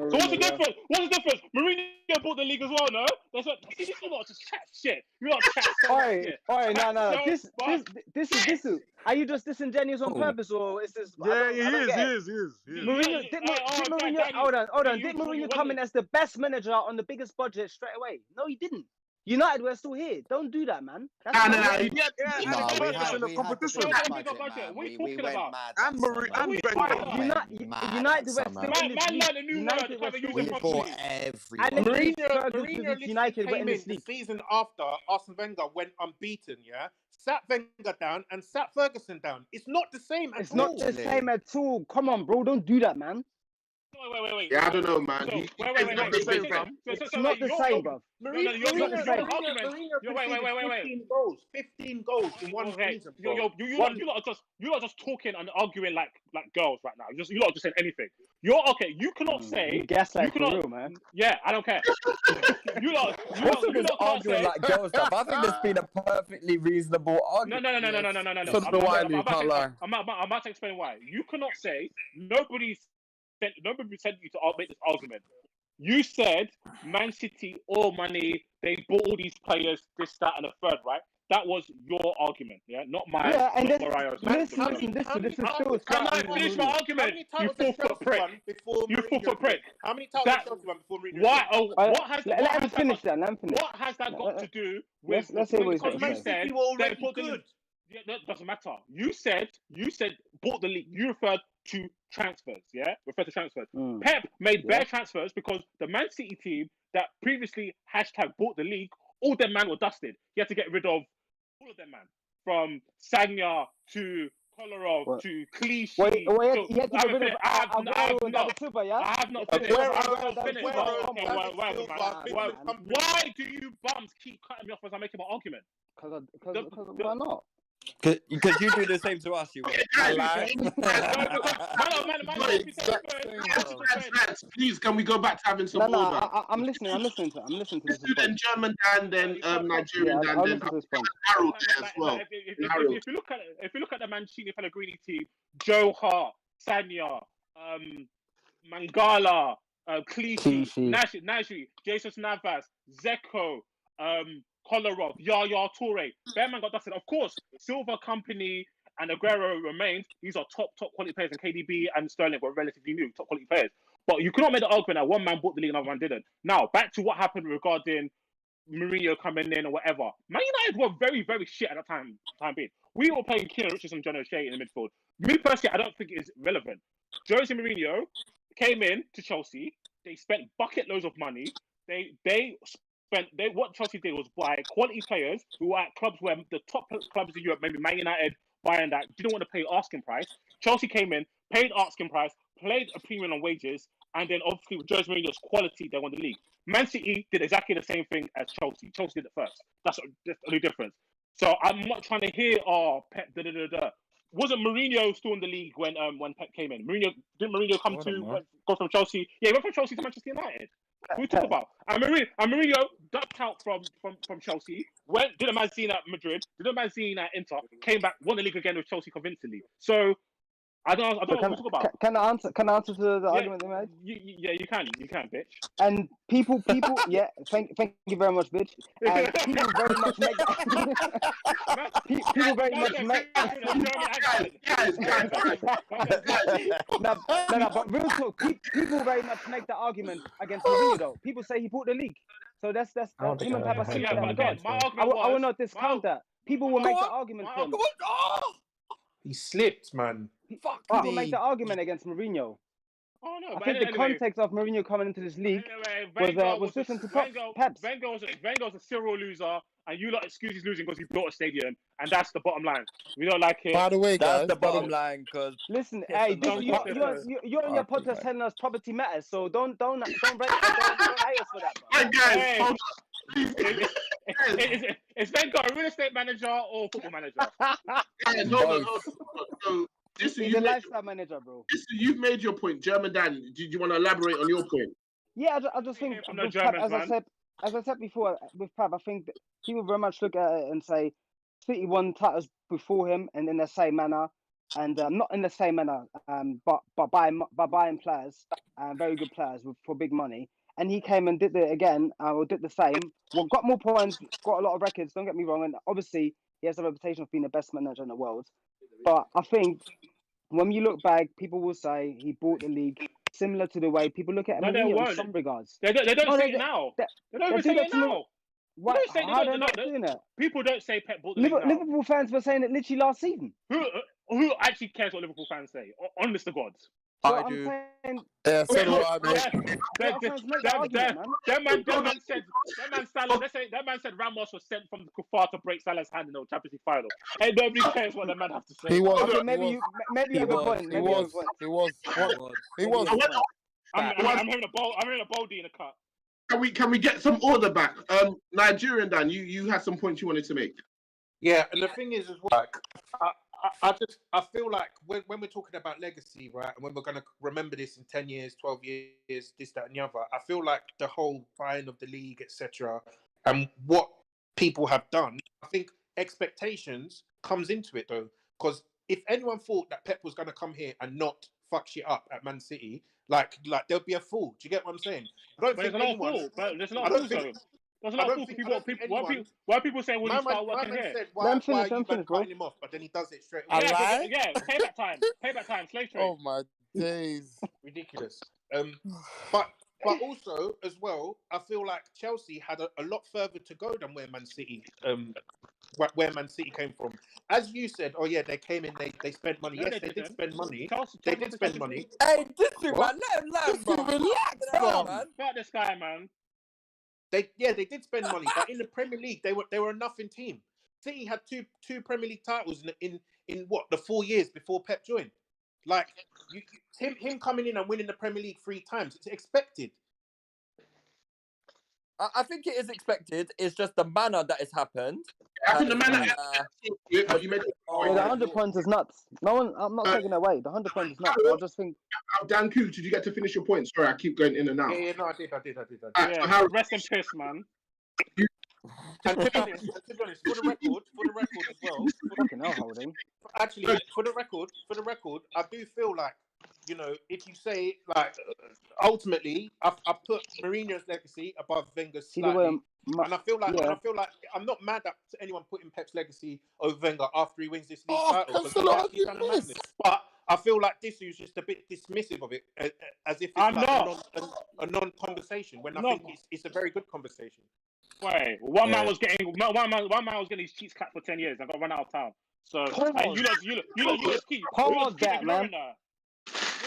what's the difference? Mourinho bought the league as well, no? That's what you lot just chat shit. You lot chat shit. Alright, no. This is. Are you just disingenuous on purpose, or is this? Yeah, he is. Mourinho, did Mourinho? Hold on. Did Mourinho come in as the best manager on the biggest budget straight away? No, he didn't. United, we're still here. Don't do that, man. No. We We went mad. And United were still in this league. We bought everything. United came in the season after Arsene Wenger went unbeaten, yeah? Sat Wenger down and sat Ferguson down. It's not the same at all. It's not the same at all. Come on, bro. Don't do that, man. Wait. Yeah, I don't know, man. It's not the same, bro. It's not the same, bro. Mourinho, 15 goals in one season. You lot just talking and arguing like girls right now. You lot just saying anything. You're okay. You cannot say. Gaslight for real, man. Yeah, I don't care. you lot arguing like girls stuff. I think this been a perfectly reasonable argument. No. I'm about to explain why. You cannot say nobody sent you to make this argument. You said Man City, all money, they bought all these players, this, that, and the third, right? That was your argument, yeah, not mine. Yeah, and not this, Mariah's. listen, this is still Can I finish my argument? You full-foot prick. You full-foot prick. How many titles That, has Chelsea won before Mourinho? why? Oh, what has let him finish that? Let him finish. What has that got to do with? Let's see what he's because got to you say. said were already they bought the good. league. Yeah, that doesn't matter. You said bought the league. You referred to transfers. Yeah, referred to transfers. Pep made bare transfers because the Man City team that previously #bought the league, all them man were dusted. He had to get rid of all of them man, from Sagna to Kolarov to Clichy. Wait, to, he had to get rid of I have Aguero and not. David Silva, yeah? I have not He had to finished. get rid I of have Aguero not and finished. David Silva. Okay, whatever, man. Why do you bums keep cutting me off as I'm making my argument? Because why not? Because you do the same to us, you will. Please, can we go back to having some No, order? I'm listening to this. Then German Dan, then Nigerian Dan, then Harold there as well. If you look at the Mancini Pellegrini team, Joe Hart, Sagna, Mangala, Clichy, Najri, Jesus Navas, Zeko, Kolarov, Yaya Toure. Bearman got dusted. Of course, Silva Company and Aguero remained. These are top quality players, and KDB and Sterling were relatively new, top quality players. But you cannot make the argument that one man bought the league and another man didn't. Now, back to what happened regarding Mourinho coming in or whatever. Man United were very, very shit at that time being. We were playing Kieran Richardson, John O'Shea in the midfield. Me personally, I don't think it's relevant. Jose Mourinho came in to Chelsea. They spent bucket loads of money. What Chelsea did was buy quality players who were at clubs where the top clubs in Europe, maybe Man United, Bayern, that didn't want to pay asking price. Chelsea came in, paid asking price, played a premium on wages, and then obviously with Jose Mourinho's quality, they won the league. Man City did exactly the same thing as Chelsea. Chelsea did it first. That's the only difference. So I'm not trying to hear, Pep, Wasn't Mourinho still in the league when Pep came in? Didn't Mourinho go from Chelsea? Yeah, he went from Chelsea to Manchester United. Who we talk about? And Mourinho ducked out from Chelsea, did a magazine at Madrid, did a magazine at Inter, came back, won the league again with Chelsea convincingly. So I don't know what to talk about. Can I answer to the argument they made? Yeah, you can, bitch. And people, yeah, thank you very much, bitch. And people very much make people very much make. No, but real talk, people very much make the argument against Mourinho, though. People say he bought the league, so that's him and Pep are similar in that regard. I will not discount that. People will make the argument for him. He slipped, man. People make the argument against Mourinho. Oh no! I think the context of Mourinho coming into this league was different to Pep's. Wenger was a serial loser, and you lot excuse his losing because he built a stadium, and that's the bottom line. We don't like it. By the way, guys, that's the bottom line. Because listen, hey, you're on your podcast telling us property matters, so don't hate us for that. Hey guys, is Wenger a real estate manager or football manager? He's a lifestyle manager, bro. You've made your point. German Dan, did you want to elaborate on your point? Yeah, I just think, as I said before, with Pep, I think that people very much look at it and say, City won titles before him and in the same manner, and not in the same manner, but buying players, very good players for big money. And he came and did it again, or did the same. Well, got more points, got a lot of records, don't get me wrong, and obviously he has a reputation of being the best manager in the world. But I think when you look back, people will say he bought the league similar to the way people look at Mourinho in some regards. They don't say it now. They don't even say it now. How are they not doing it? People don't say Pep bought the league now. Liverpool fans were saying it literally last season. Who actually cares what Liverpool fans say? Honest to God. I do. Yeah, so do I, mate. That man said Ramos was sent from the Kufar to break Salah's hand in the Champions League final. And nobody cares what the man has to say. He was. Maybe you have a point. He was. I'm hearing a Baldy in the cut. Can we get some order back? Nigerian Dan, you had some points you wanted to make. Yeah, and the thing is as well, I feel like when we're talking about legacy, right, and when we're going to remember this in 10 years, 12 years, this, that, and the other, I feel like the whole buying of the league, etc., and what people have done, I think expectations comes into it, though, because if anyone thought that Pep was going to come here and not fuck shit up at Man City, like there'll be a fool. Do you get what I'm saying? I don't But think there's a lot of anyone. fools. But there's a lot I of don't fools think. though. There's a I lot of don't fools. think. People, I don't think people, anyone. why people saying, "Will you My start man working here?" said, Let him why are finish. you Let him finish, bro. cutting him off? But then he does it straight away. Yeah, lie? yeah, payback time, slave trade. Oh my days. Ridiculous. But also as well, I feel like Chelsea had a lot further to go than where Man City where Man City came from. As you said, oh yeah, they came in, they spent money. No, Yes, they did didn't. spend money. Chelsea They did spend Chelsea- money. Hey, Disu, What? man, let him land, bro. Relax, Hell, bro. man. Fuck this guy, man. They did spend money, but in the Premier League, they were a nothing team. City had two Premier League titles in what, the 4 years before Pep joined. Like him coming in and winning the Premier League 3 times, it's expected. I think it is expected. It's just the manner that it's happened. I think the manner. But you made the Yeah, the 100 points is nuts. No one, I'm not taking it away. The 100 points is nuts. I just think. Dan Cook, did you get to finish your point? Sorry, I keep going in and out. Yeah, no, I did. Yeah, rest in peace, man. And to be honest, for the record as well. Fucking hell, Holding. Actually, for the record, I do feel like, you know, if you say like, ultimately, I put Mourinho's legacy above Wenger's slightly, and I feel like I'm not mad at anyone putting Pep's legacy over Wenger after he wins this league title. He's done a madness. But I feel like Disu's just a bit dismissive of it, as if it's a non-conversation. When I think it's a very good conversation. Wait, one man was getting his cheeks cut for 10 years. I got run out of town. So and you just keep ignoring that.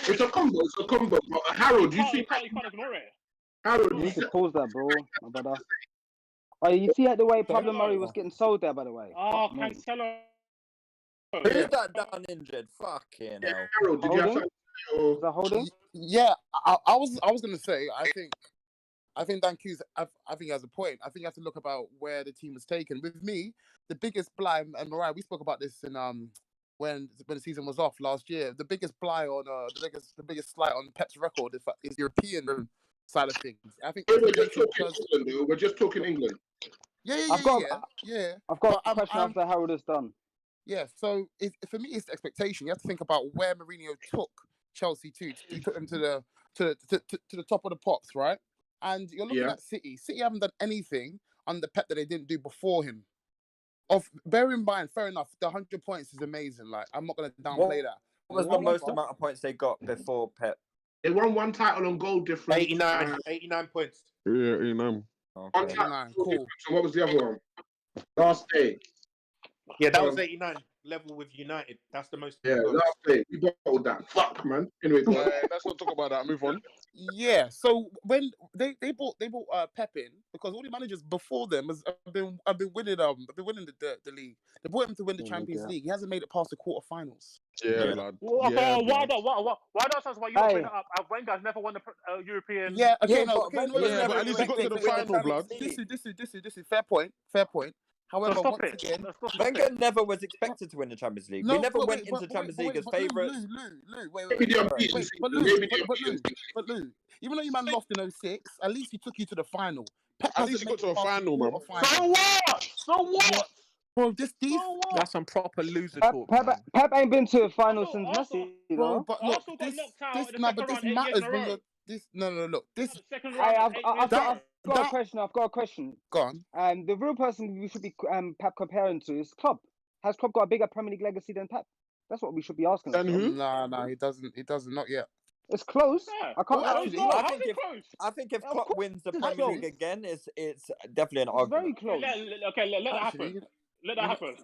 It's a combo. But Harold, do you think? You can't ignore it. Harold, You need to pause that, bro, my brother. Oh, you see the way Pablo Murray was getting sold there, by the way. Oh, Cancelo. Who's that down injured? Fucking hell. Harold, did you have something? Is that Holding? Yeah, I was gonna say. I think Dan Q's, I think he has a point. I think you have to look about where the team was taken. With me, the biggest blind, and Mariah, we spoke about this in when the season was off last year. The biggest blind on the biggest slight on Pep's record is European side of things. I think we're just talking England, though. We're just talking England. Yeah. I've got a question after Harold is done. Yeah, so for me, it's the expectation. You have to think about where Mourinho took Chelsea to. He took them to the top of the pops, right? And you're looking at City. City haven't done anything under Pep that they didn't do before him. Bear in mind, fair enough, the 100 points is amazing. Like, I'm not going to downplay that. What was the most amount of points they got before Pep? They won one title on goal difference. 89 points. Yeah, 89. Okay. 89, cool. So what was the other one? Last day. Yeah, that was 89. Level with United. That's the most. Yeah, last day. We bottled that. Fuck, man. Anyway, let's not talk about that. Move on. Yeah. So when they bought Pep in, because all the managers before them have been winning the league. They brought him to win the Champions League. He hasn't made it past the quarterfinals. Yeah, lad. Why don't up? Wenger's never won the European. Yeah. Okay. But at least he got to the final, blood. This is fair point. However, once again, Wenger never was expected to win the Champions League. We never went into Champions League as favourites. But Lou, even though you man lost in 06, at least he took you to the final. At least he got to a final, man. So what? Bro, that's some proper loser talk. Pep ain't been to a final since Messi, bro. But look, this matters when you're look. I've got a question. Go on. The real person we should be Pep comparing to is Klopp. Has Klopp got a bigger Premier League legacy than Pep? That's what we should be asking. And who? No, he doesn't. He doesn't. Not yet. It's close. Yeah. I can't. I think if Klopp wins the Premier League again, it's definitely an argument. Very close. Let that happen. Let that happen.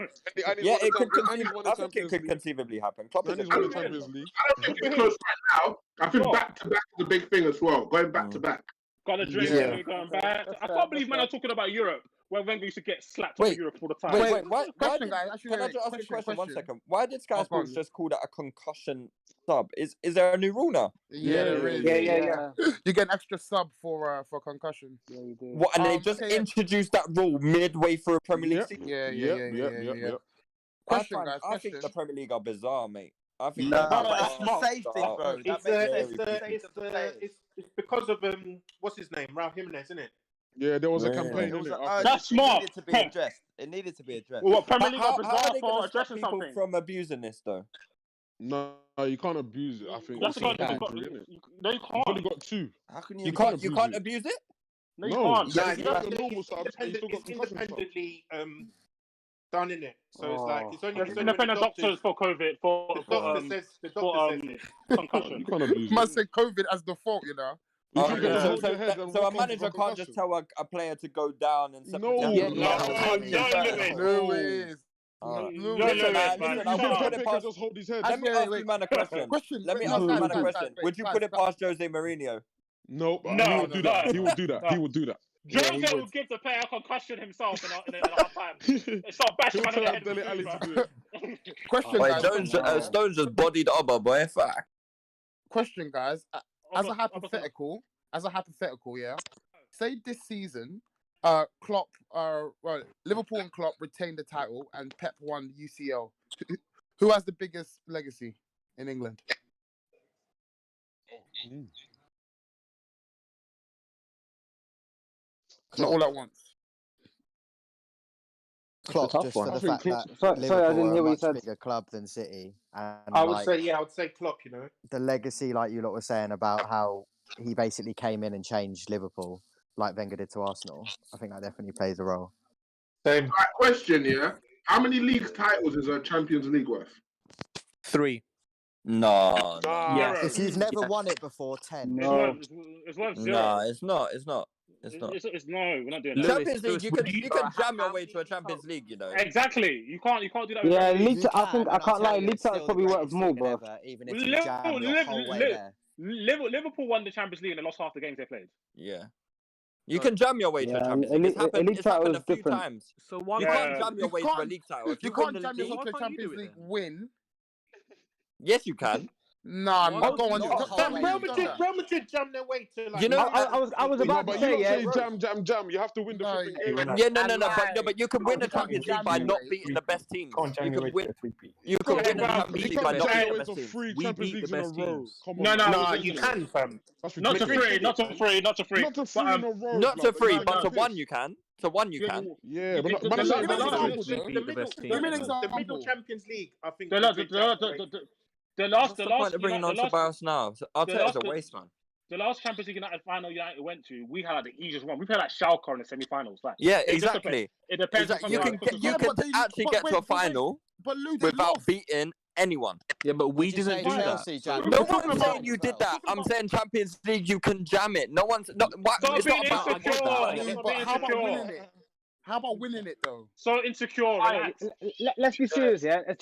Yeah, it could. I think it could conceivably happen. Klopp is the Champions League. I don't think it's close right now. I think back to back is a big thing as well. Going back to back. Got a drink. Going back. I can't believe man are talking about Europe, where Wenger used to get slapped over Europe all the time. Wait. Can I just ask a question? 1 second. Why did Sky Sports just call that a concussion sub? Is there a new rule now? Yeah, there is. Yeah. You get an extra sub for concussion. Yeah, you do. What? And they just introduced that rule midway through a Premier League season. Yeah. I think the Premier League are bizarre, mate. I think it's safety, bro. It's because of what's his name, Raul Jimenez, isn't it? Yeah, there was a campaign. That's smart. It needed to be addressed. Well, Premier League are how bizarre are they for going to stop addressing people something from abusing this, though? No, you can't abuse it. I think That's it's about temporary, isn't it? No, you You've only can't. got 2. How can You you? can't abuse it. No, you No, can't. yeah, Nah, if you have it's your normal subs, and you still got it's concussion subs. independently done in it. So it's like it's only when the Independent doctors doctors for COVID for the doctor says concussion. You can't abuse Must it. say COVID as the fault, you know. If Oh, you can so, hold so, your head and so a walk into manager a can't just concussion. tell a player to go down and No, yeah, No ways. Alright. No Listen, ways. listen, I wouldn't put it past. Just hold his head. Let me ask you, man, a question. Let me ask you, man, a question. Would you put it past Jose Mourinho? No, No, he would do that. He would do that. He would do that. Jose will give the player a concussion himself in half time. It's not bashing man on the head. Dele Alli to do it. Question, Wait, guys. Stones just bodied Oba, boy. Fuck. Question, guys. As a hypothetical, yeah. Say this season, Klopp, Liverpool and Klopp retained the title, and Pep won UCL. Who has the biggest legacy in England? Not all at once. Klopp, just for the fact that Liverpool sorry, I didn't are hear a what you much said. bigger club than City, and I would say Klopp, you know. the legacy, like you lot were saying about how he basically came in and changed Liverpool, like Wenger did to Arsenal. I think that definitely plays a role. Same. Question, yeah. How many league titles is a Champions League worth? 3. No. Yes. If you've never won it before, 10. No. It's worth 0. No, it's not. It's not. It's no, we're not doing that. Champions League, you can jam your way to a Champions League, you know. Exactly. You can't do that. Yeah, with league. I think I can't lie. League title's probably worth more, bro. Even if you jam your whole way there. Liverpool won the Champions League and they lost half the games they played. Yeah. You can jam your way to a Champions League. It's happened a few times. So you can't jam your way to a league title. If you win can't the jam your league, way to a Champions League win. Yes, you can. Nah, go on. Real Madrid jammed their way to like. You know, I was about to say, you don't say jam. You have to win the flipping game. Yeah, no, but you can win the Champions League by not beating the best teams. You can win. You can win the Champions League by not beating the best teams. We beat the best teams. No, you can, fam. Not to free. Not to 3 in a row. Not to 3, but to 1 you can. To 1 you can. Yeah, but the middle Champions League, I think. The last What's the point of bringing on Tobias now? Arteta's a waste, man. The last Champions League final United went to, we had like the easiest one. We played like Schalke in the semi-finals. Like, yeah, exactly. It depends. You can actually get to a final without beating anyone. Yeah, but we didn't do that. No one's saying you did that. I'm saying Champions League, you can jam it. No one's not. It's not about How about winning it though? So insecure. Right? Let's be serious, yeah. A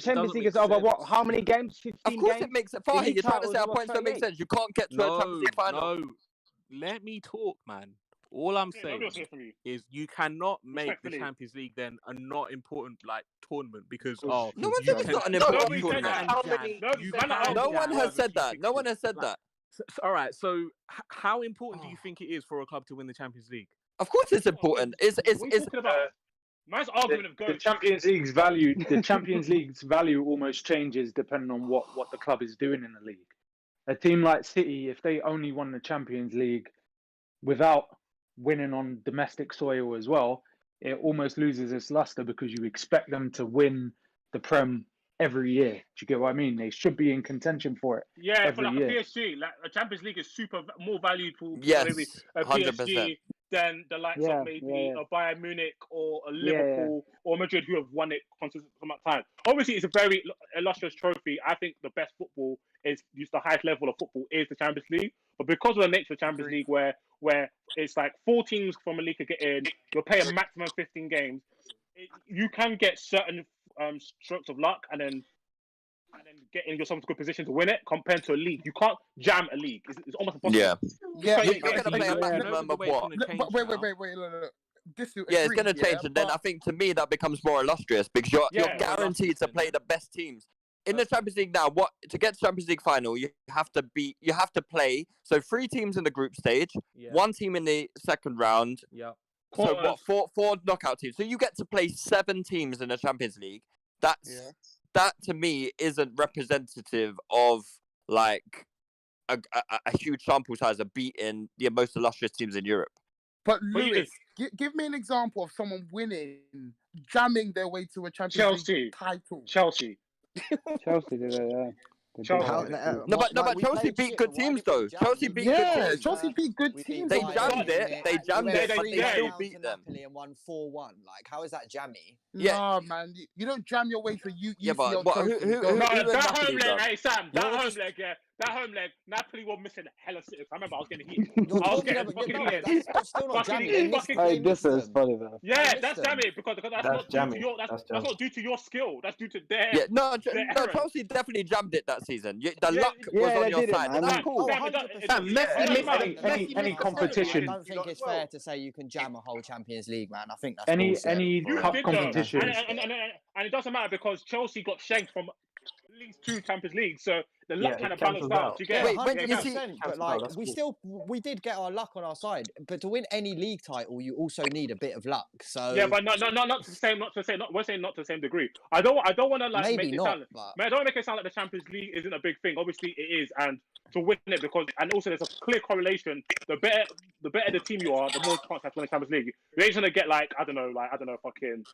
Champions League is over what? How many games? 15 Of course, games? it makes it. You're trying to say our points don't make sense. You can't get to a Champions League final. No, let me talk, man. All I'm saying is you cannot make the Champions League then a not important like tournament because no one said it's not an important tournament. No one has said that. No one has said that. All right. So how important do you think it is for a club to win the Champions League? Of course, it's important. It's man's argument of going. The Champions League's value. The Champions League's value almost changes depending on what the club is doing in the league. A team like City, if they only won the Champions League without winning on domestic soil as well, it almost loses its luster because you expect them to win the Prem every year. Do you get what I mean? They should be in contention for it. Yeah, every for like year. a PSG, like a Champions League is more valuable maybe a 100%. PSG than the likes of maybe a Bayern Munich or a Liverpool or Madrid who have won it consistently for that time. Obviously, it's a very illustrious trophy. I think the best football is the highest level of football is the Champions League. But because of the nature of the Champions League, where it's like 4 teams from a league could get in, you'll play a maximum 15 games. You can get certain strokes of luck and then getting yourself into a good position to win it compared to a league. You can't jam a league. It's almost impossible. Yeah. You're going to play a maximum of what? Wait. Look. It's going to change, and then I think to me that becomes more illustrious because you're guaranteed to play the best teams. In the Champions League now, to get to Champions League final, you have to play. So 3 teams in the group stage, 1 team in the second round. Yeah. So what? 4 knockout teams. So you get to play 7 teams in the Champions League. That to me isn't representative of like a huge sample size of beating the most illustrious teams in Europe. But Lewis, give me an example of someone winning, jamming their way to a Champions League title. Chelsea. Chelsea did it, yeah. Chelsea. No, but Chelsea beat good teams though. Chelsea beat good teams. Chelsea beat good teams. They jammed it. They jammed it, but they still beat them. Napoli and won 4-1. Like, how is that jammy? No, man, you don't jam your way to you. Yeah, but UCL trophy. That home leg, hey Sam, that home leg, yeah. That home leg, Napoli were missing hella sitters. I remember I was getting heat. I was getting fucking heat. That's still not jammy. Hey, this is funny, man. Yeah, that's jammy because that's not due to your that's not due to your skill. That's due to their. Yeah, no, Chelsea definitely jammed it that season. The luck was on your side. That's cool. Any competition. I don't think it's fair to say you can jam a whole Champions League, man. I think that's any cup competition. And it doesn't matter because Chelsea got shanked from at least 2 Champions Leagues, so the luck kind of balanced out. Do you get it? 100%, but like we did get our luck on our side. But to win any league title, you also need a bit of luck. So yeah, but not to the same. We're saying not to the same degree. I don't want to like make it sound. I don't want to make it sound like the Champions League isn't a big thing. Obviously, it is, and to win it because and also there's a clear correlation. The better the team you are, the more chance you have to win the Champions League. You ain't gonna get like I don't know, fucking.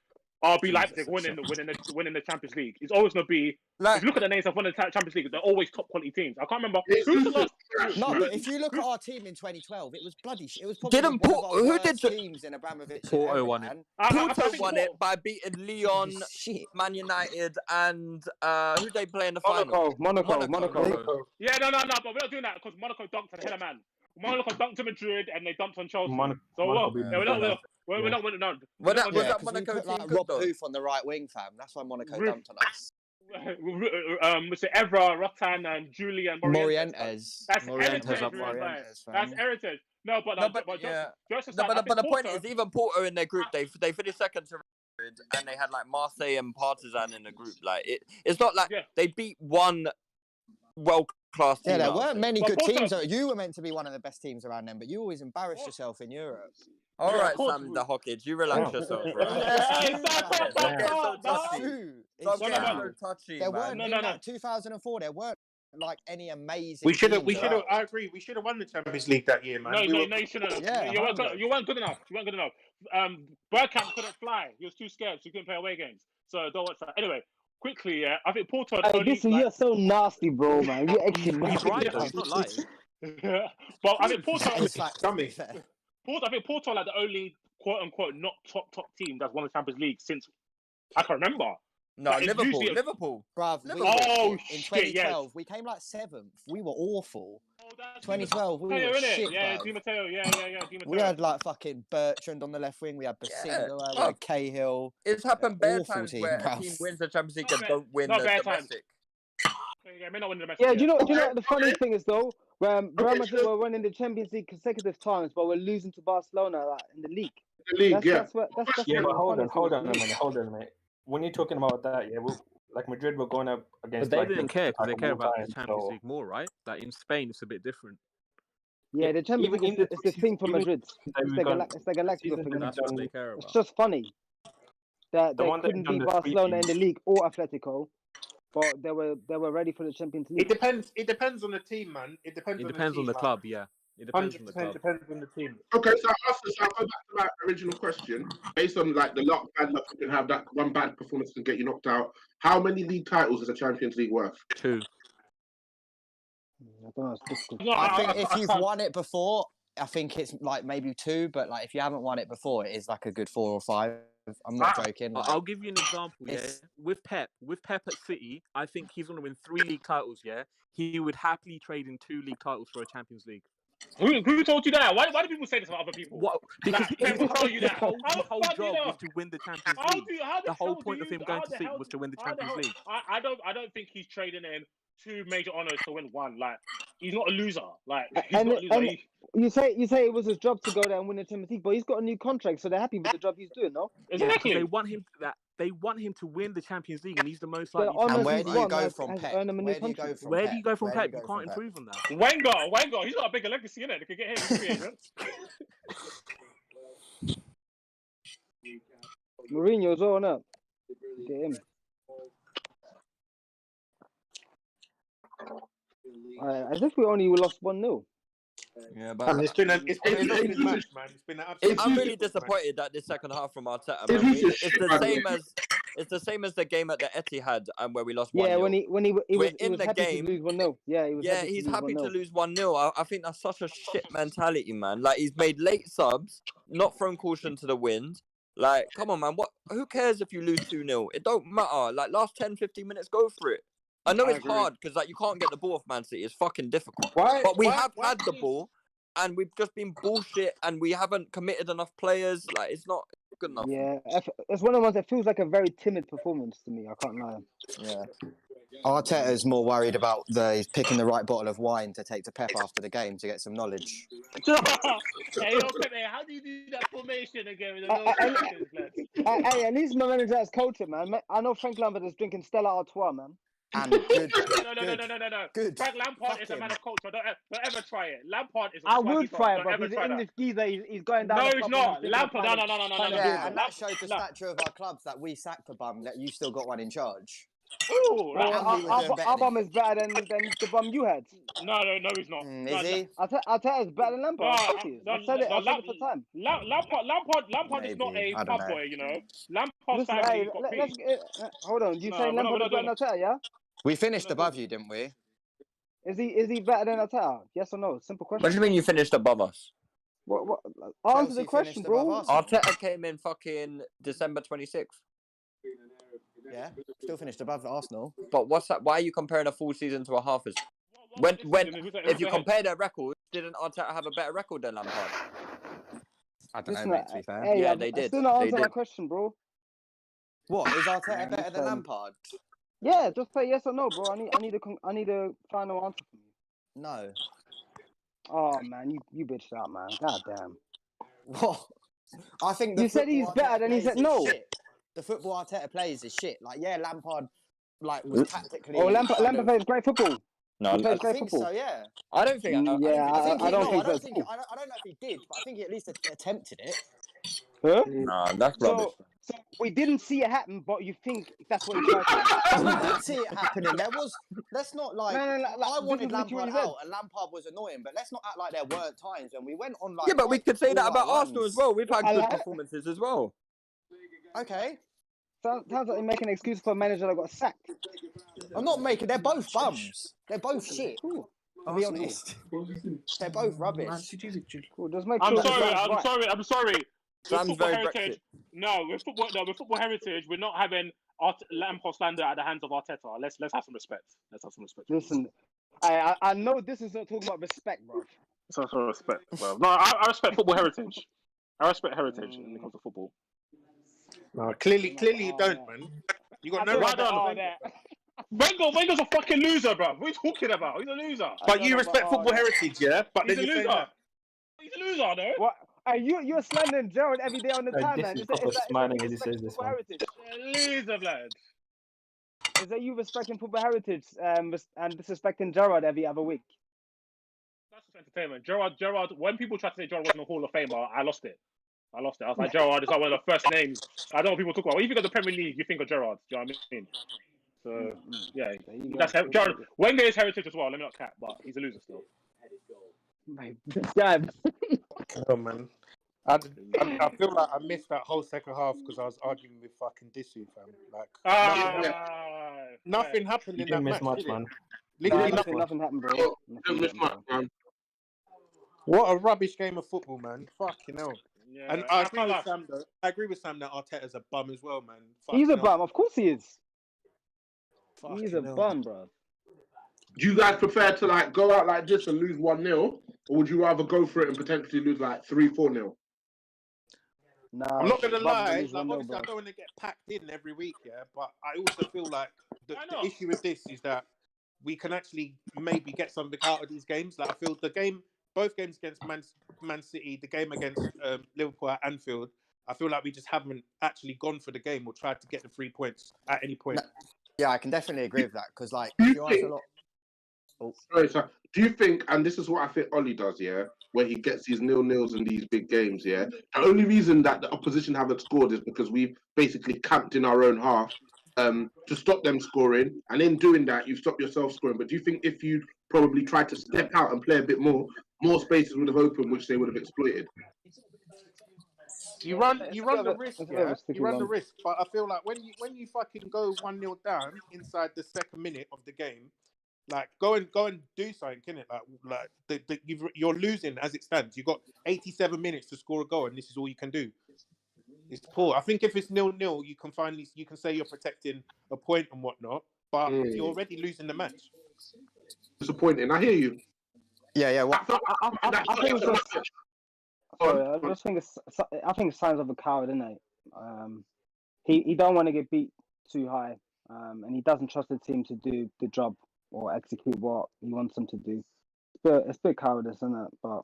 RB Leipzig winning the Champions League. It's always gonna be. Like, if you look at the names of winning the Champions League, they're always top quality teams. I can't remember who's the last. No, but if you look at our team in 2012, it was bloody. It was probably one of our worst teams in Abramovich. Porto won it. Porto won it by beating Lyon, Man United, and who they play in the final? Monaco. Yeah, no, but we're not doing that because Monaco dunked on the man. Monaco dunked to Madrid and they dunked on Chelsea. We're not winning none. Was that Monaco team like Rob Hoof on the right wing, fam? That's why Monaco dumped on us. Mr. Evra, Rotan, and Julian Morientes. That's heritage. No, but the point is, even Porto in their group, they finished second to Madrid, and they had like Marseille and Partizan in the group. Like it's not like they beat one world-class team. Yeah, there weren't many good teams. You were meant to be one of the best teams around them, but you always embarrassed yourself in Europe. All right, Sam the Hawkins, you relax yourself, bro. It's touchy. There weren't in 2004. There weren't like any amazing. We should have. I agree. We should have won the Champions League that year, man. No, you shouldn't have. Yeah, you weren't good enough. Bergkamp couldn't fly. He was too scared, so he couldn't play away games. So don't watch that. Anyway, quickly, I think Porto. You're so nasty, bro, man. You're actually he's right. He's not lying. But I think Porto. I think Porto are like the only quote unquote not top team that's won the Champions League since I can remember. No, Liverpool. Bruv, in 2012, we came like 7th. We were awful. 2012, we were shit, yeah, Di Matteo, yeah. Di Matteo. We had like fucking Bertrand on the left wing. We had Basinga, we had Cahill. It's happened bare times where a team wins the Champions League and don't win the domestic. Yeah, do you know what the funny thing is though? Real Madrid were winning the Champions League consecutive times, but we're losing to Barcelona in the league. That's but hold on a minute. When you're talking about that, like Madrid were going up against. But they didn't care because they care about the Champions League more, right? Like in Spain, it's a bit different. Yeah, the Champions League is the thing for Madrid. It's like a Galactica thing. That's what they care about. It's just funny that they couldn't beat Barcelona in the league or Atletico. But they were ready for the Champions League. It depends on the team, man. It depends on the club, yeah. It depends on the club. Depends on the team. Okay, so I'll go back to my original question. Based on like the bad luck, you can have that one bad performance can get you knocked out. How many league titles is a Champions League worth? 2. I think if you've won it before, I think it's like maybe 2. But like if you haven't won it before, it is like a good 4 or 5. I'm not joking. Like, I'll give you an example. Yeah, with Pep at City, I think he's going to win 3 league titles. Yeah, he would happily trade in 2 league titles for a Champions League. Who told you that? Why do people say this about other people? What? Because people tell you that. The whole job was to win the Champions League. The whole point of him going to City was to win the Champions League. I don't think he's trading in 2 major honors to win 1. Like he's not a loser. Like he's not a loser. You say it was his job to go there and win the Champions League, but he's got a new contract, so they're happy with the job he's doing, no? Exactly. They want him to win the Champions League, and he's the most likely. And where do you go from Pep? Where do you go from Pep? You can't improve on that. Wenger, he's got a bigger legacy in it. They could get him. Mourinho as well, no? Get him. As if we only lost 1-0. Yeah, but it's been a match, man. It's been an absolute. I'm really disappointed that this second half from Arteta. Man. It's the same as It's the same as the game at the Etihad where we lost 1-0. Yeah, when he We're was in the happy game. to lose 1-0. Yeah, he was Yeah, happy to he's lose happy to 1-0. lose 1-0. I think that's such a shit mentality, man. Like, he's made late subs, not thrown caution to the wind. Like, come on, man. Who cares if you lose 2-0? It don't matter. Like, last 10, 15 minutes, go for it. I know it's hard because like you can't get the ball off Man City. It's fucking difficult. But we have had the ball, and we've just been bullshit, and we haven't committed enough players. Like, it's not good enough. Yeah, it's one of the ones that feels like a very timid performance to me. I can't lie. Yeah. Arteta's more worried about he's picking the right bottle of wine to take to Pep after the game to get some knowledge. Hey, yo, Pepe, how do you do that formation again with the no formations, lads? Hey, at least my manager has culture, man. I know Frank Lampard is drinking Stella Artois, man. And good. No. Good. Frank Lampard is a man of culture. Don't ever try it. Lampard is a I swaggy would dog. try it, Don't but ever he's try an that. English geezer. He's going down. No, the he's pub not. and he's Lampard, trying no. to Yeah, do and that showed the stature of our clubs that we sacked the bum, that you still got one in charge. Ooh, our bum is better than the bum you had. No, he's not. Is he? I'll tell you, it's better than Lampard. Of course he is. I said it for time. Lampard is not Maybe. a I don't pub know. boy, you know. Lampard's Listen, family hey, got peace. hold on. You No, saying we're not Lampard is better than Arteta, yeah? We finished above you, didn't we? Is he better than Arteta? Yes or no? Simple question. What do you mean you finished above us? What? Answer the question, bro. Arteta came in fucking December 26th. Yeah, still finished above Arsenal. But what's that? Why are you comparing a full season to a half? If you compare their records, didn't Arteta have a better record than Lampard? I don't Listen, know, mate, to be fair. hey, Yeah, I they did. Still not They answer my did. question, bro. What is Arteta better than Lampard? Yeah, just say yes or no, bro. I need a final answer from you. No. Oh man, you bitched out, man. God damn. What? I think the You said he's football better, then he Arteta said plays is no. shit. The football Arteta plays is shit. Like, yeah, Lampard, like, was tactically. Oh, Lampard plays great football. No, he plays I great think football. so. Yeah. I don't think. I don't think so. I don't know if he did, but I think he at least attempted it. Huh? Nah, that's rubbish. So we didn't see it happen, but you think that's what he tried to do. We did see it happening. There was. Let's not like. No, I wanted this is what you Lampard said. out, and Lampard was annoying. But let's not act like there weren't times when we went on like. Yeah, but we could say that all about our Arsenal runs. as well. We've had I good like- performances as well. Okay. Sounds like you're making an excuse for a manager that got sacked. I'm not making. They're both bums. They're both shit. I'll be honest. They're both rubbish. Cool, just make I'm sure sorry. Sam's With football very heritage, with football heritage, we're not having Lampard slander at the hands of Arteta. Let's have some respect. Listen, I know this is not talking about respect, bro. Let's have some respect, bro. No, I respect football heritage. I respect heritage when it comes to football. No, clearly you don't, man. You got no I right. don't. Wenger's a fucking loser, bro. What are you talking about? He's a loser. But you respect football heritage, yeah? But He's then a you're saying loser. that. He's a loser, though. What? You're slandering Gerald every day on the timeline. This is proper smiling as he says this football one. heritage? Loser, blood. Is that you respecting football heritage and disrespecting Gerard every other week? That's just entertainment. Gerard. When people try to say Gerard wasn't a Hall of Famer, I lost it. I was like, Gerard is like one of the first names. I don't know what people talk about. When you think of the Premier League, you think of Gerard. Do you know what I mean? So yeah, that's Gerard. Wenger is heritage as well. Let me not cap, but he's a loser still. Mate, this guy. Oh man, I feel like I missed that whole second half because I was arguing with fucking Disu, fam. Like nothing happened You in that didn't miss match. much, did it? man. Literally Nothing happened, bro. Don't miss much, man. What a rubbish game of football, man. Fucking hell. Yeah, And I agree with Sam that Arteta's a bum as well, man. He's a Fucking hell. bum. Of course he is. He's a Fucking hell. bum, bro. Do you guys prefer to like go out like this and lose 1-0, or would you rather go for it and potentially lose like 3-4-0? Nah, I'm not gonna bum lie. lose Like, 1-0, obviously, I bro. don't want to get packed in every week, yeah. But I also feel like the issue with this is that we can actually maybe get something out of these games. Like I feel both games against Man City, the game against Liverpool at Anfield, I feel like we just haven't actually gone for the game or tried to get the 3 points at any point. Yeah, I can definitely agree with that because, like, if you ask a lot. Oh. Sorry, so do you think, and this is what I think Ollie does, yeah, where he gets these 0-0s in these big games, yeah, the only reason that the opposition haven't scored is because we've basically camped in our own half to stop them scoring, and in doing that, you stop yourself scoring. But do you think if you probably tried to step out and play a bit more spaces would have opened, which they would have exploited? You run the risk, it's a bit of yeah. a sticky You run the one. risk, but I feel like when you fucking go 1-0 down inside the second minute of the game, like go and do something, innit? Like you're losing as it stands. You got 87 minutes to score a goal, and this is all you can do. It's poor. I think if it's 0-0, you can say you're protecting a point and whatnot, but you're already losing the match. Disappointing. I hear you. Yeah. What? I think it's just. Sorry, I think it's signs of a coward, isn't it? He don't want to get beat too high, and he doesn't trust the team to do the job or execute what he wants them to do. It's a bit cowardice, isn't it? But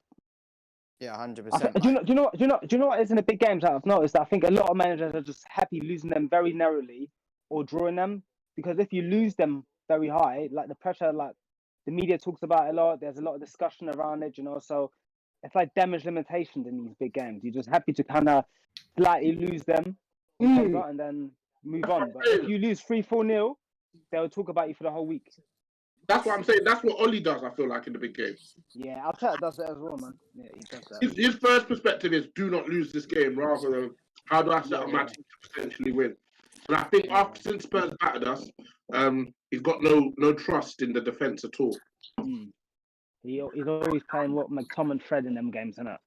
yeah, 100%. Do you know what is in the big games that I've noticed? That I think a lot of managers are just happy losing them very narrowly or drawing them, because if you lose them very high, like the pressure, like the media talks about it a lot. There's a lot of discussion around it, so it's like damage limitations in these big games. You're just happy to kind of slightly lose them and then move on. But if you lose 3-4-0, they'll talk about you for the whole week. That's what I'm saying. That's what Oli does, I feel like, in the big games. Yeah, Arteta does that as well, man. Yeah, he does that. His first perspective is do not lose this game, rather than how do I set up my team to potentially win. And I think since Spurs battered us, he's got no trust in the defence at all. He's always playing what McTominay and Fred in them games, isn't it?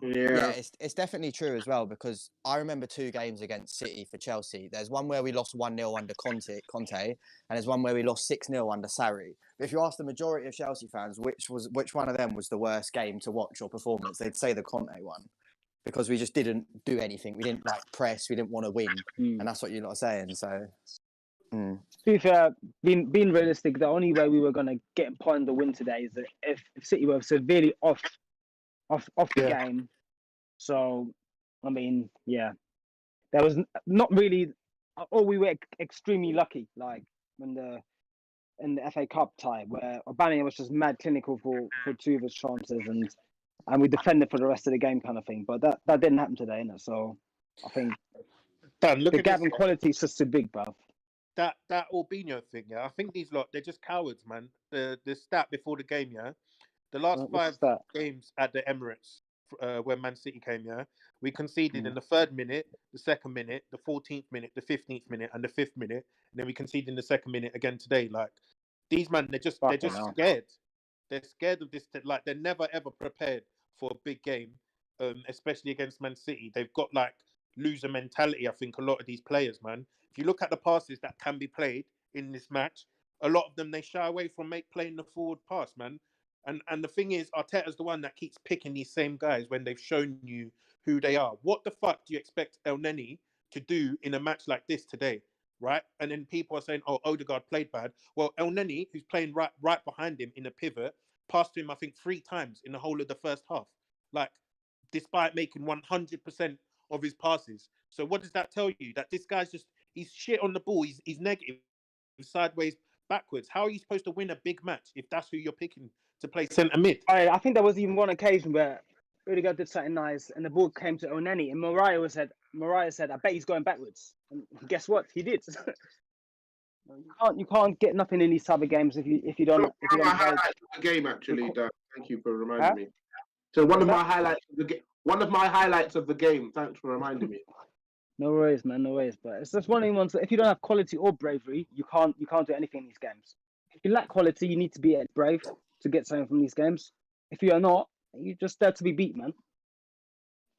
Yeah, it's definitely true as well, because I remember 2 games against City for Chelsea. There's one where we lost 1-0 under Conte, and there's one where we lost 6-0 under Sarri. But if you ask the majority of Chelsea fans which one of them was the worst game to watch or performance, they'd say the Conte one, because we just didn't do anything. We didn't press. We didn't want to win, and that's what you're not saying. So. To be fair, being realistic, the only way we were going to get upon the win today is that if City were severely off the game. So, I mean, yeah, there was not really, or we were extremely lucky, like in the FA Cup tie, where Aubameyang was just mad clinical for 2 of his chances, and we defended for the rest of the game, kind of thing. But that didn't happen today, innit? So I think the gap in quality is just too big, bruv. That Albino thing, yeah. I think these lot, they're just cowards, man. The stat before the game, yeah. The last 5 games at the Emirates, when Man City came, yeah, we conceded in the 3rd minute, the 2nd minute, the 14th minute, the 15th minute, and the 5th minute, and then we conceded in the 2nd minute again today. Like these man, they're just scared. They're scared of this. Like they're never ever prepared for a big game, especially against Man City. They've got like loser mentality. I think a lot of these players, man. If you look at the passes that can be played in this match, a lot of them they shy away from playing the forward pass, man. And the thing is, Arteta's the one that keeps picking these same guys when they've shown you who they are. What the fuck do you expect El Neni to do in a match like this today, right? And then people are saying, oh, Odegaard played bad. Well, El Neni, who's playing right behind him in a pivot, passed to him, I think, 3 times in the whole of the first half. Like, despite making 100% of his passes. So what does that tell you? That this guy's he's shit on the ball. He's negative, sideways, backwards. How are you supposed to win a big match if that's who you're picking to play centre mid? I think there was even one occasion where Odegaard did something nice and the ball came to Oneni, and Mariah said, I bet he's going backwards. And guess what? He did. You can't get nothing in these type of games if you don't. Highlights of the game, actually, Dan. Thank you for reminding me. So one of my highlights of the game. Thanks for reminding me. No worries, man. No worries. But it's just one of the ones that if you don't have quality or bravery, you can't do anything in these games. If you lack quality, you need to be brave to get something from these games. If you are not, you're just there to be beat, man.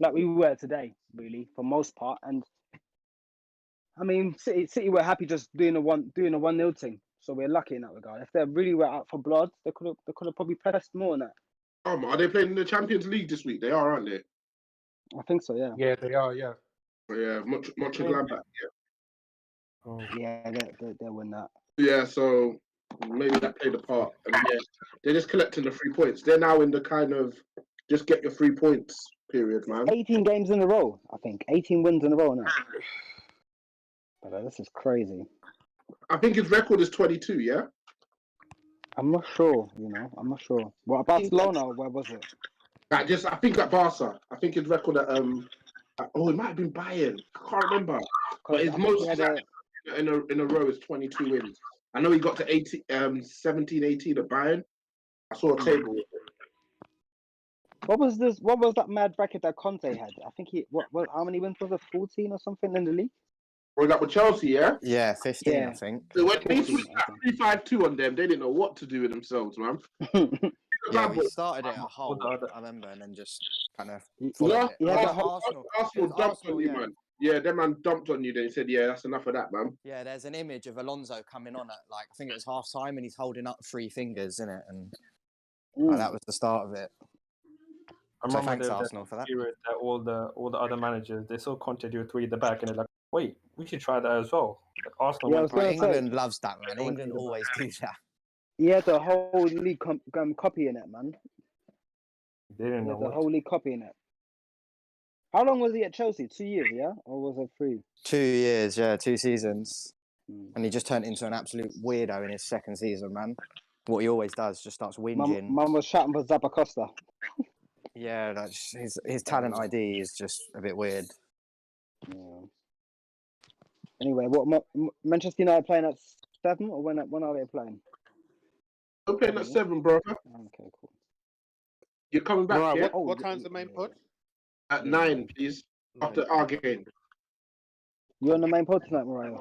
Like we were today, really, for most part. And I mean, City were happy just doing a 1-0 thing. So we're lucky in that regard. If they really were out for blood, they could have probably pressed more on that. Are they playing in the Champions League this week? They are, aren't they? I think so, yeah. Yeah, they are, yeah. Yeah, much Gladbach, yeah. Oh. Yeah, they win that. Yeah, so maybe that played a part. And yeah, they're just collecting the 3 points. They're now in the kind of just get your 3 points period, man. 18 games in a row, I think. 18 wins in a row now. But this is crazy. I think his record is 22, yeah? I'm not sure, I'm not sure. What about Barcelona? Where was it? I think at Barca. I think his record at it might have been Bayern. I can't remember. But his most in a row is 22 wins. I know he got to 17, 18 at Bayern. I saw a table. What was this? What was that mad bracket that Conte had? I think what? How many wins was it? 14 or something in the league? We got with Chelsea, yeah? Yeah, 15, Yeah. I think. So when they 15, switched that 3-5-2 on them, they didn't know what to do with themselves, man. Yeah, we started it at Hull, I remember, and then just kind of Yeah, followed it. Yeah, Arsenal dumped on you, yeah. man. Yeah, them man dumped on you. They said, yeah, that's enough of that, man. Yeah, there's an image of Alonso coming on at I think it was half time, and he's holding up 3 fingers, isn't it? And that was the start of it. I So remember thanks the Arsenal for that. period that all the other managers they saw Conte do 3 at the back, and they're like, wait, we should try that as well. Like Arsenal. Yeah, I was gonna say- England loves that, man. England always do that. Yeah, the whole league copying it, man. They didn't know The what. whole league copying it. How long was he at Chelsea? 2 years, yeah, or was it 3? 2 years, yeah, 2 seasons. And he just turned into an absolute weirdo in his second season, man. What he always does, just starts whinging. Mum was shouting for Zappacosta. Yeah, that's, his talent ID is just a bit weird. Yeah. Anyway, what Manchester United playing at 7 or when are they playing? We're playing at 7, bro. Okay, cool. You're coming back, Right, yeah? what time's the main pod? At 9, please. After our game. You on the main pod tonight, Mariah?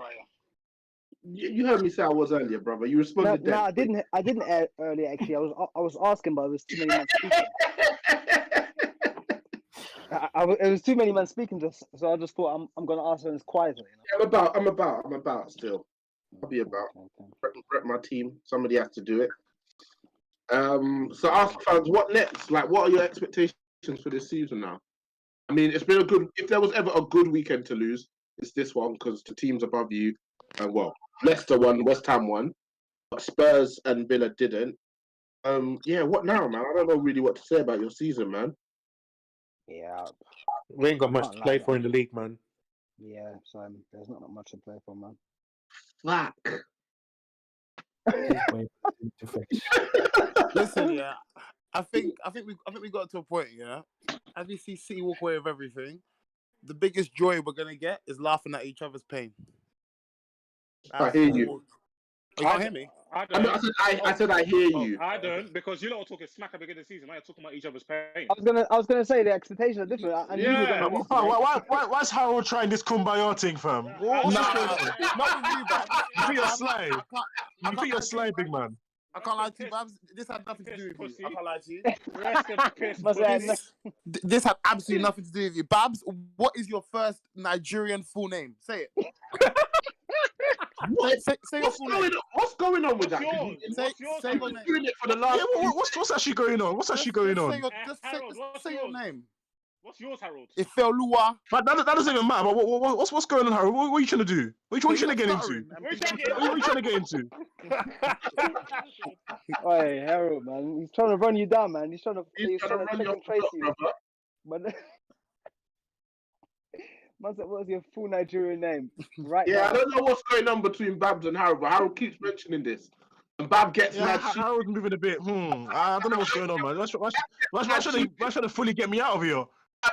You heard me say I was earlier, brother. You responded No, then. I didn't earlier. Actually, I was asking, but it was too many men speaking. It was too many men speaking, so I just thought I'm gonna ask her quietly. You know? I'm about still. I'll be about. Rep my team. Somebody has to do it. So Arsenal fans, what next? Like, what are your expectations for this season now? I mean, it's been a good. If there was ever a good weekend to lose, it's this one because the teams above you, and Leicester won, West Ham won, but Spurs and Villa didn't. Yeah, what now, man? I don't know really what to say about your season, man. Yeah, we ain't got much to play for in the league, man. Yeah, so there's not much to play for, man. Fuck. Listen, yeah, I think we got to a point, yeah. As we see City walk away with everything, the biggest joy we're gonna get is laughing at each other's pain. I hear you. You can't hear me? I said I hear you. I don't, because you lot are talking smack at the beginning of the season. Now you're talking about each other's pain. I was gonna say the expectations are different. I knew you were gonna lose. Why's Harold trying this kumbaya thing, fam? Not with you, man. You think you're sly? You think you're sly, big man? I can't lie to you, Babs. This had nothing to do with you. I can't lie to you. This had absolutely nothing to do with you. Babs, what is your first Nigerian full name? Say it. Say your full name. What's going on with that? Say your name. Doing it for the last. What's actually going on? What's actually going on? Just say your name. What's yours, Harold? Ifeoluwa. That doesn't even matter. But what's going on, Harold? What are you trying to do? What are you trying to get into? What are you trying to get into? Hey, Harold, man, he's trying to run you down, man. He's trying to run your trace you. But man said, what's your full Nigerian name? Right. Yeah, now. I don't know what's going on between Babs and Harold, but Harold keeps mentioning this. And Bab gets mad. Harold's moving a bit. I don't know what's going on, man. Why trying to fully get me out of here?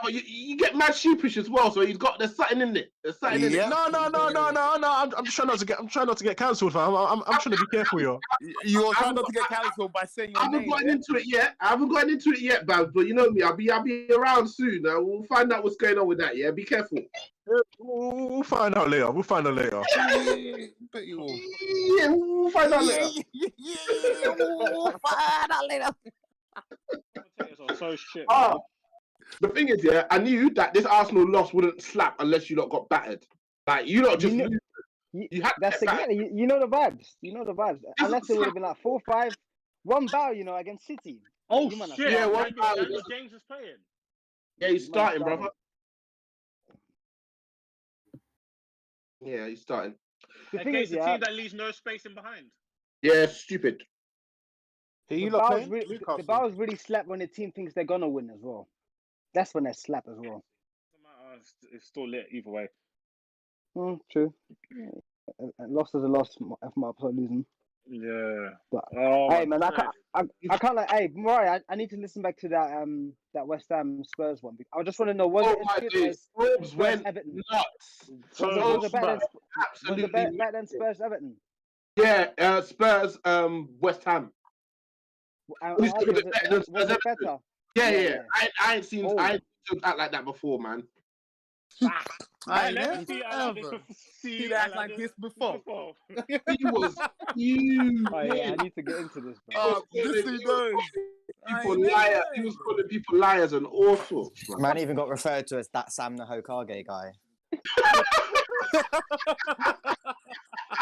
But you get mad sheepish as well, so there's something in it. There's something in it. No. I'm just trying not to get. I'm trying not to get cancelled, fam. I'm trying to be careful here. You're trying not to get cancelled by saying your name. I haven't gotten into it yet, Babs. But you know me, I'll be around soon. We'll find out what's going on with that. Yeah, be careful. We'll find out later. Bet you will. Yeah, we'll find out later. We'll find out later. So shit. The thing is, yeah, I knew that this Arsenal loss wouldn't slap unless you lot got battered. Like, you lot just lose. You had that's exactly. You know the vibes. You know the vibes. Unless it would have been like 4-5, one bow, against City. Oh shit! Yeah, one bow. James is playing. Yeah, he's starting, brother. Yeah, he's starting. The thing Against is, the team that leaves no space in behind. Yeah, stupid. The Bows really slap when the team thinks they're gonna win as well. That's when they slap as well. It's still lit either way. True. A loss is a loss. F my upside losing. Yeah. But hey man, I can't like. Hey, Mariah, I need to listen back to that West Ham Spurs one. I just want to know was it as good as Spurs Everton? Nuts. Was it better than Spurs Everton? Yeah, Spurs West Ham. Was it better? Yeah. I ain't seen I ain't seen act like that before, man. I never see that like this before. He was huge. Oh yeah, I need to get into this, bro. Oh, this he knows. People liars. He was calling people liars and all sorts. Man even got referred to as that Sam the Hokage guy.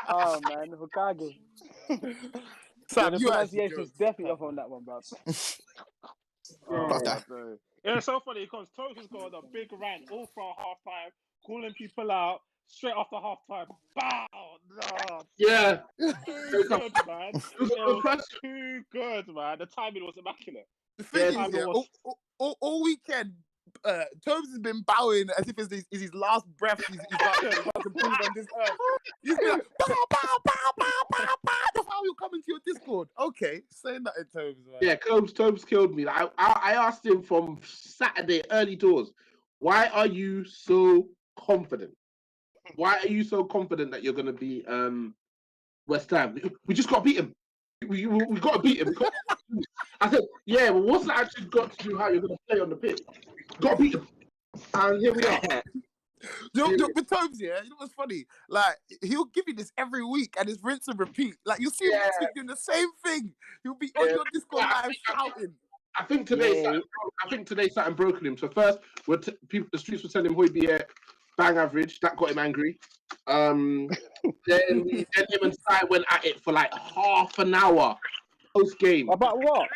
Oh man, Hokage. Sam, the you pronunciation's definitely off on that one, bro. Yeah, it's so funny because Tobes has got a big rant all throughout halftime, calling people out straight after halftime. Bow! No. Yeah. Too good, man. Too good, man. The timing was immaculate. The thing is, all weekend, Tobes has been bowing as if it's his last breath. He's about to breathe on this earth. He's been like, bow, bow, bow, bow, bow, bow. That's how you come into your Discord. Okay, saying that in Tobes, man. Yeah, Tobes killed me. I asked him from Saturday early doors, why are you so confident? Why are you so confident that you're going to be West Ham? We just got to beat him. We got to beat him. I said, yeah, well, what's that actually got to do how you're going to play on the pitch? Got to beat him. And here we are. With Tobes, yeah, you know what's funny? Like, he'll give you this every week and it's rinse and repeat. Like, you'll see him next week doing the same thing. He'll be on your Discord live shouting. I think today something broken him. So first, the streets were telling him Højbjerg bang average. That got him angry. Then him and Sai went at it for like half an hour post game. About what?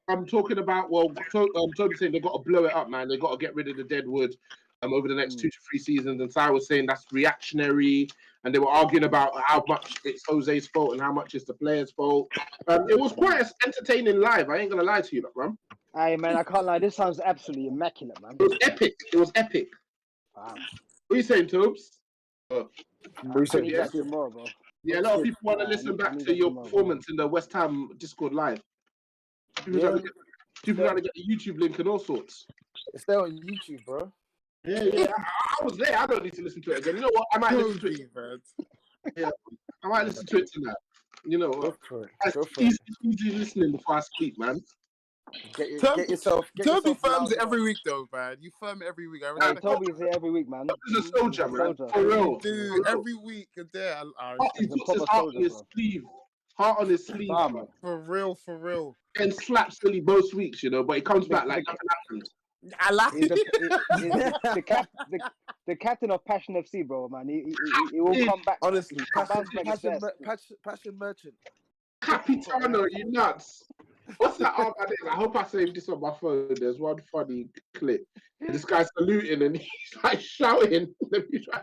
I'm talking about, Toby saying they've got to blow it up, man. They've got to get rid of the dead wood over the next 2 to 3 seasons. And Sai was saying that's reactionary. And they were arguing about how much it's Jose's fault and how much it's the players' fault. It was quite entertaining live. I ain't going to lie to you, bro. Hey, man, I can't lie. This sounds absolutely immaculate, man. It was epic. Wow. What are you saying, Tobes? More, bro. Yeah, a lot of people want to listen back to your performance in the West Ham Discord live. People trying to get the YouTube link and all sorts. It's there on YouTube, bro. Yeah. I was there. I don't need to listen to it again. You know what? I might listen to it. Yeah, I might listen to it tonight. You know what? Easy listening before I sleep, man. Get yourself. Toby firms it every week, though, man. You firm it every week. Toby's here every week, man. He's a soldier, man. For real. Dude, every week there. He puts his heart on his sleeve. Heart on his sleeve. For real. And slaps silly most weeks, you know, but he comes back like nothing happened. I like it. The captain of Passion FC, bro, man. He will come back. Honestly, Passion Merchant. Capitano, you nuts. What's that? I hope I saved this on my phone. There's one funny clip. This guy's saluting and he's like shouting. Let me try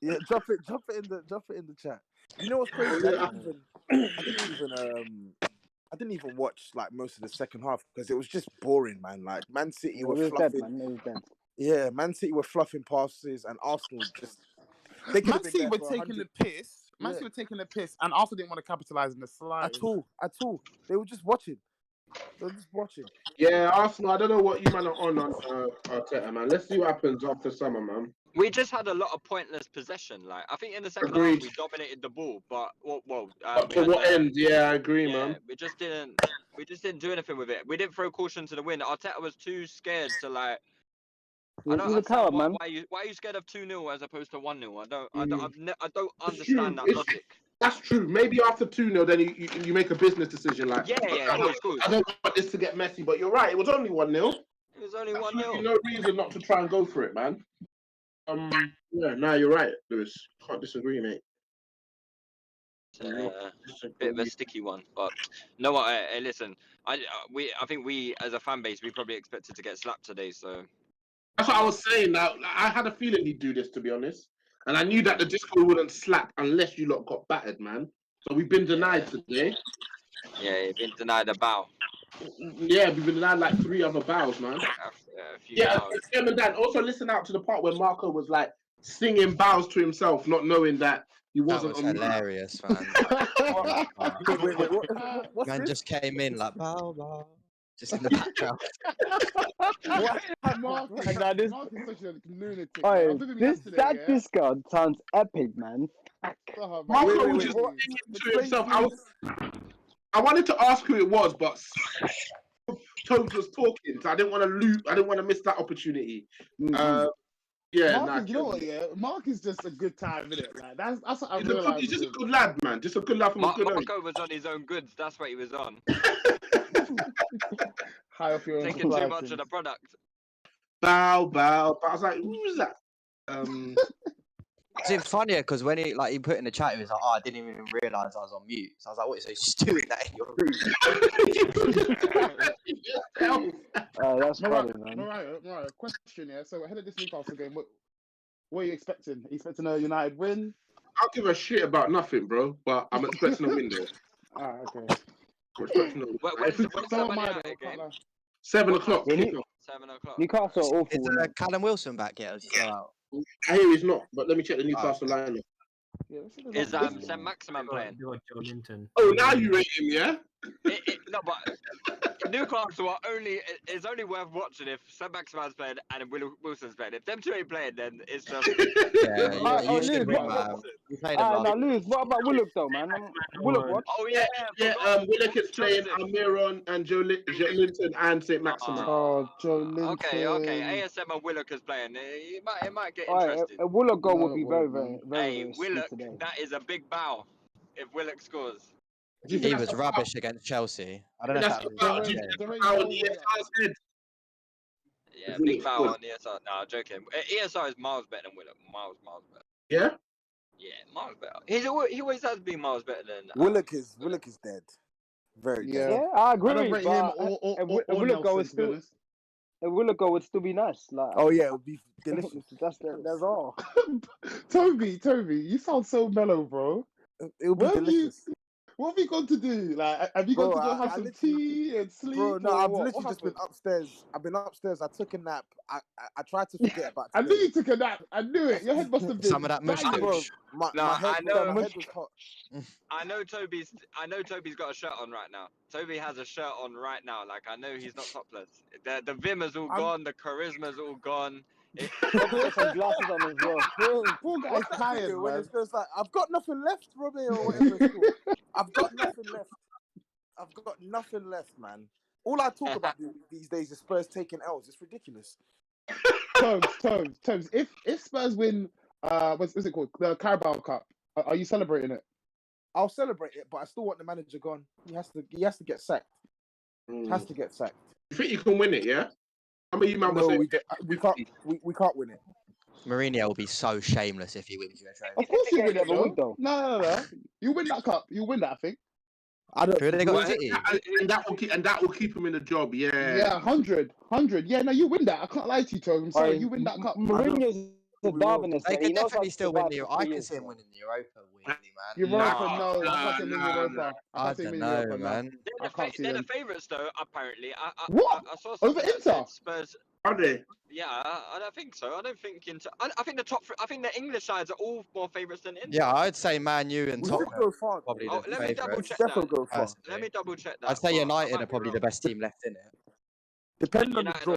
yeah, drop it in the chat. You know what's crazy? I didn't even watch like most of the second half because it was just boring, man. Like Man City were fluffing. Yeah, Man City were fluffing passes and Arsenal just. Man City were taking the piss. Man City were taking the piss, and Arsenal didn't want to capitalize in the slide at all. They were just watching. Yeah, Arsenal. I don't know what you man are on Arteta, man. Let's see what happens after summer, man. We just had a lot of pointless possession. Like I think in the second half we dominated the ball, but to what end? Yeah, I agree, man. We just didn't do anything with it. We didn't throw caution to the wind. Arteta was too scared to like. I don't understand why are you scared of 2-0 as opposed to 1-0? I don't understand that logic. That's true. Maybe after 2-0, then you make a business decision. Like, I don't want this to get messy, but you're right. It was only 1-0. It was only 1-0. No reason not to try and go for it, man. Yeah, no, you're right, Lewis. Can't disagree, mate. Bit of a sticky one, but no. Listen, I think we as a fan base we probably expected to get slapped today, so. That's what I was saying. Now I had a feeling he'd do this, to be honest, and I knew that the Discord wouldn't slap unless you lot got battered, man. So we've been denied today. Yeah, you've been denied a bow. Yeah, we've been denied like 3 other bows, man. And Dan, also listen out to the part where Marco was like singing bows to himself, not knowing that he wasn't. That was hilarious, man. Man just came in like bow bow. Just in the background. That Discord sounds epic, man. Marco was just singing to himself. I wanted to ask who it was, but Tobes was talking, so I didn't want to lose. I didn't want to miss that opportunity. Yeah, Mark, you know what? Yeah, Mark is just a good time, isn't it? Like that's what I he's realized. He's just a good lad, man. Just a good lad from a good home. Marco was on his own goods. That's what he was on. High off your own Taking too much of the product. Bow. I was like, who was that? It's funnier because when he put in the chat, he was like, "Oh, I didn't even realise I was on mute." So I was like, "What? So you're just doing that in your room?" That's funny, man. Right. Question, yeah. So ahead of this Newcastle game, what are you expecting? Are you expecting a United win? I'll give a shit about nothing, bro. But I'm expecting a win, though. Okay. I'm expecting a win. When's the Man United game? 7 o'clock. 7 o'clock. Newcastle are awful. Is Callum Wilson back yet? Or is he still out? I hear he's not, but let me check the Newcastle lineup. Is St. Maximin playing? Oh, now you rate him, yeah? No, but Newcastle is only worth watching if St. Maximin's playing and Wilson's playing. If them two ain't playing, then it's just. Lose. What about Willock though, man? Willock what? Oh yeah. Willock is playing Almiron and Joe Linton and St. Maximin. Oh, Joe Linton. Okay. ASM and Willock is playing. It might get interesting. A Willock goal would be very, very, very. Hey, Willock, that is a big bow if Willock scores. He was rubbish against Chelsea. I don't know if that was. Yeah, big foul on ESR. No, joking. ESR is miles better than Willock. Miles better. Yeah? Yeah, miles better. He always has been miles better than. Willock is dead. Very dead. Yeah, I agree. I don't rate him or Willock goal is still. A Willock goal would still be nice. Like, oh yeah, it would be delicious. That's all. Toby, you sound so mellow, bro. It would be delicious. What have you gone to do? Like, have you gone to go have some tea and sleep? Bro, no, I've literally just been upstairs. I've been upstairs. I took a nap. I tried to forget about. I knew you took a nap. I knew it. Your head must have been. Some of that mush. My head was hot. I know Toby's got a shirt on right now. Toby has a shirt on right now. Like I know he's not topless. The vim is all gone. The charisma's all gone. Put some glasses on as well. Poor guy's tired, man. When it's just like, I've got nothing left, Robbie, or whatever it's called. I've got nothing left, man. All I talk about these days is Spurs taking L's. It's ridiculous. Tomes. If Spurs win, what's it called? The Carabao Cup. Are you celebrating it? I'll celebrate it, but I still want the manager gone. He has to get sacked. Has to get sacked. You think you can win it? Yeah. How many man no, we can't win it. Mourinho will be so shameless if he wins you a trophy. Of course you win it, though. No. You win that cup. You win that, I think. I don't. Who they got City? And that will keep him in the job. Yeah. Yeah, 100. Yeah, no, you win that. I can't lie to you, Tom. I'm sorry, you win that cup. Mourinho's the Darwinist. They can definitely still win the. I can see him winning the Europa. Weirdly, man. Europa, no. I can't see him winning Europa. I don't know, man. They're the favourites, though. Apparently, what? I saw over Inter. Spurs. Are they? Yeah, I don't think so. I don't think Inter. I think the top. I think the English sides are all more favourites than Inter. Yeah, I'd say Man U and Tottenham probably the let me double check that. Let me double check that. I'd say United are probably the best team left in it. Depending on the draw.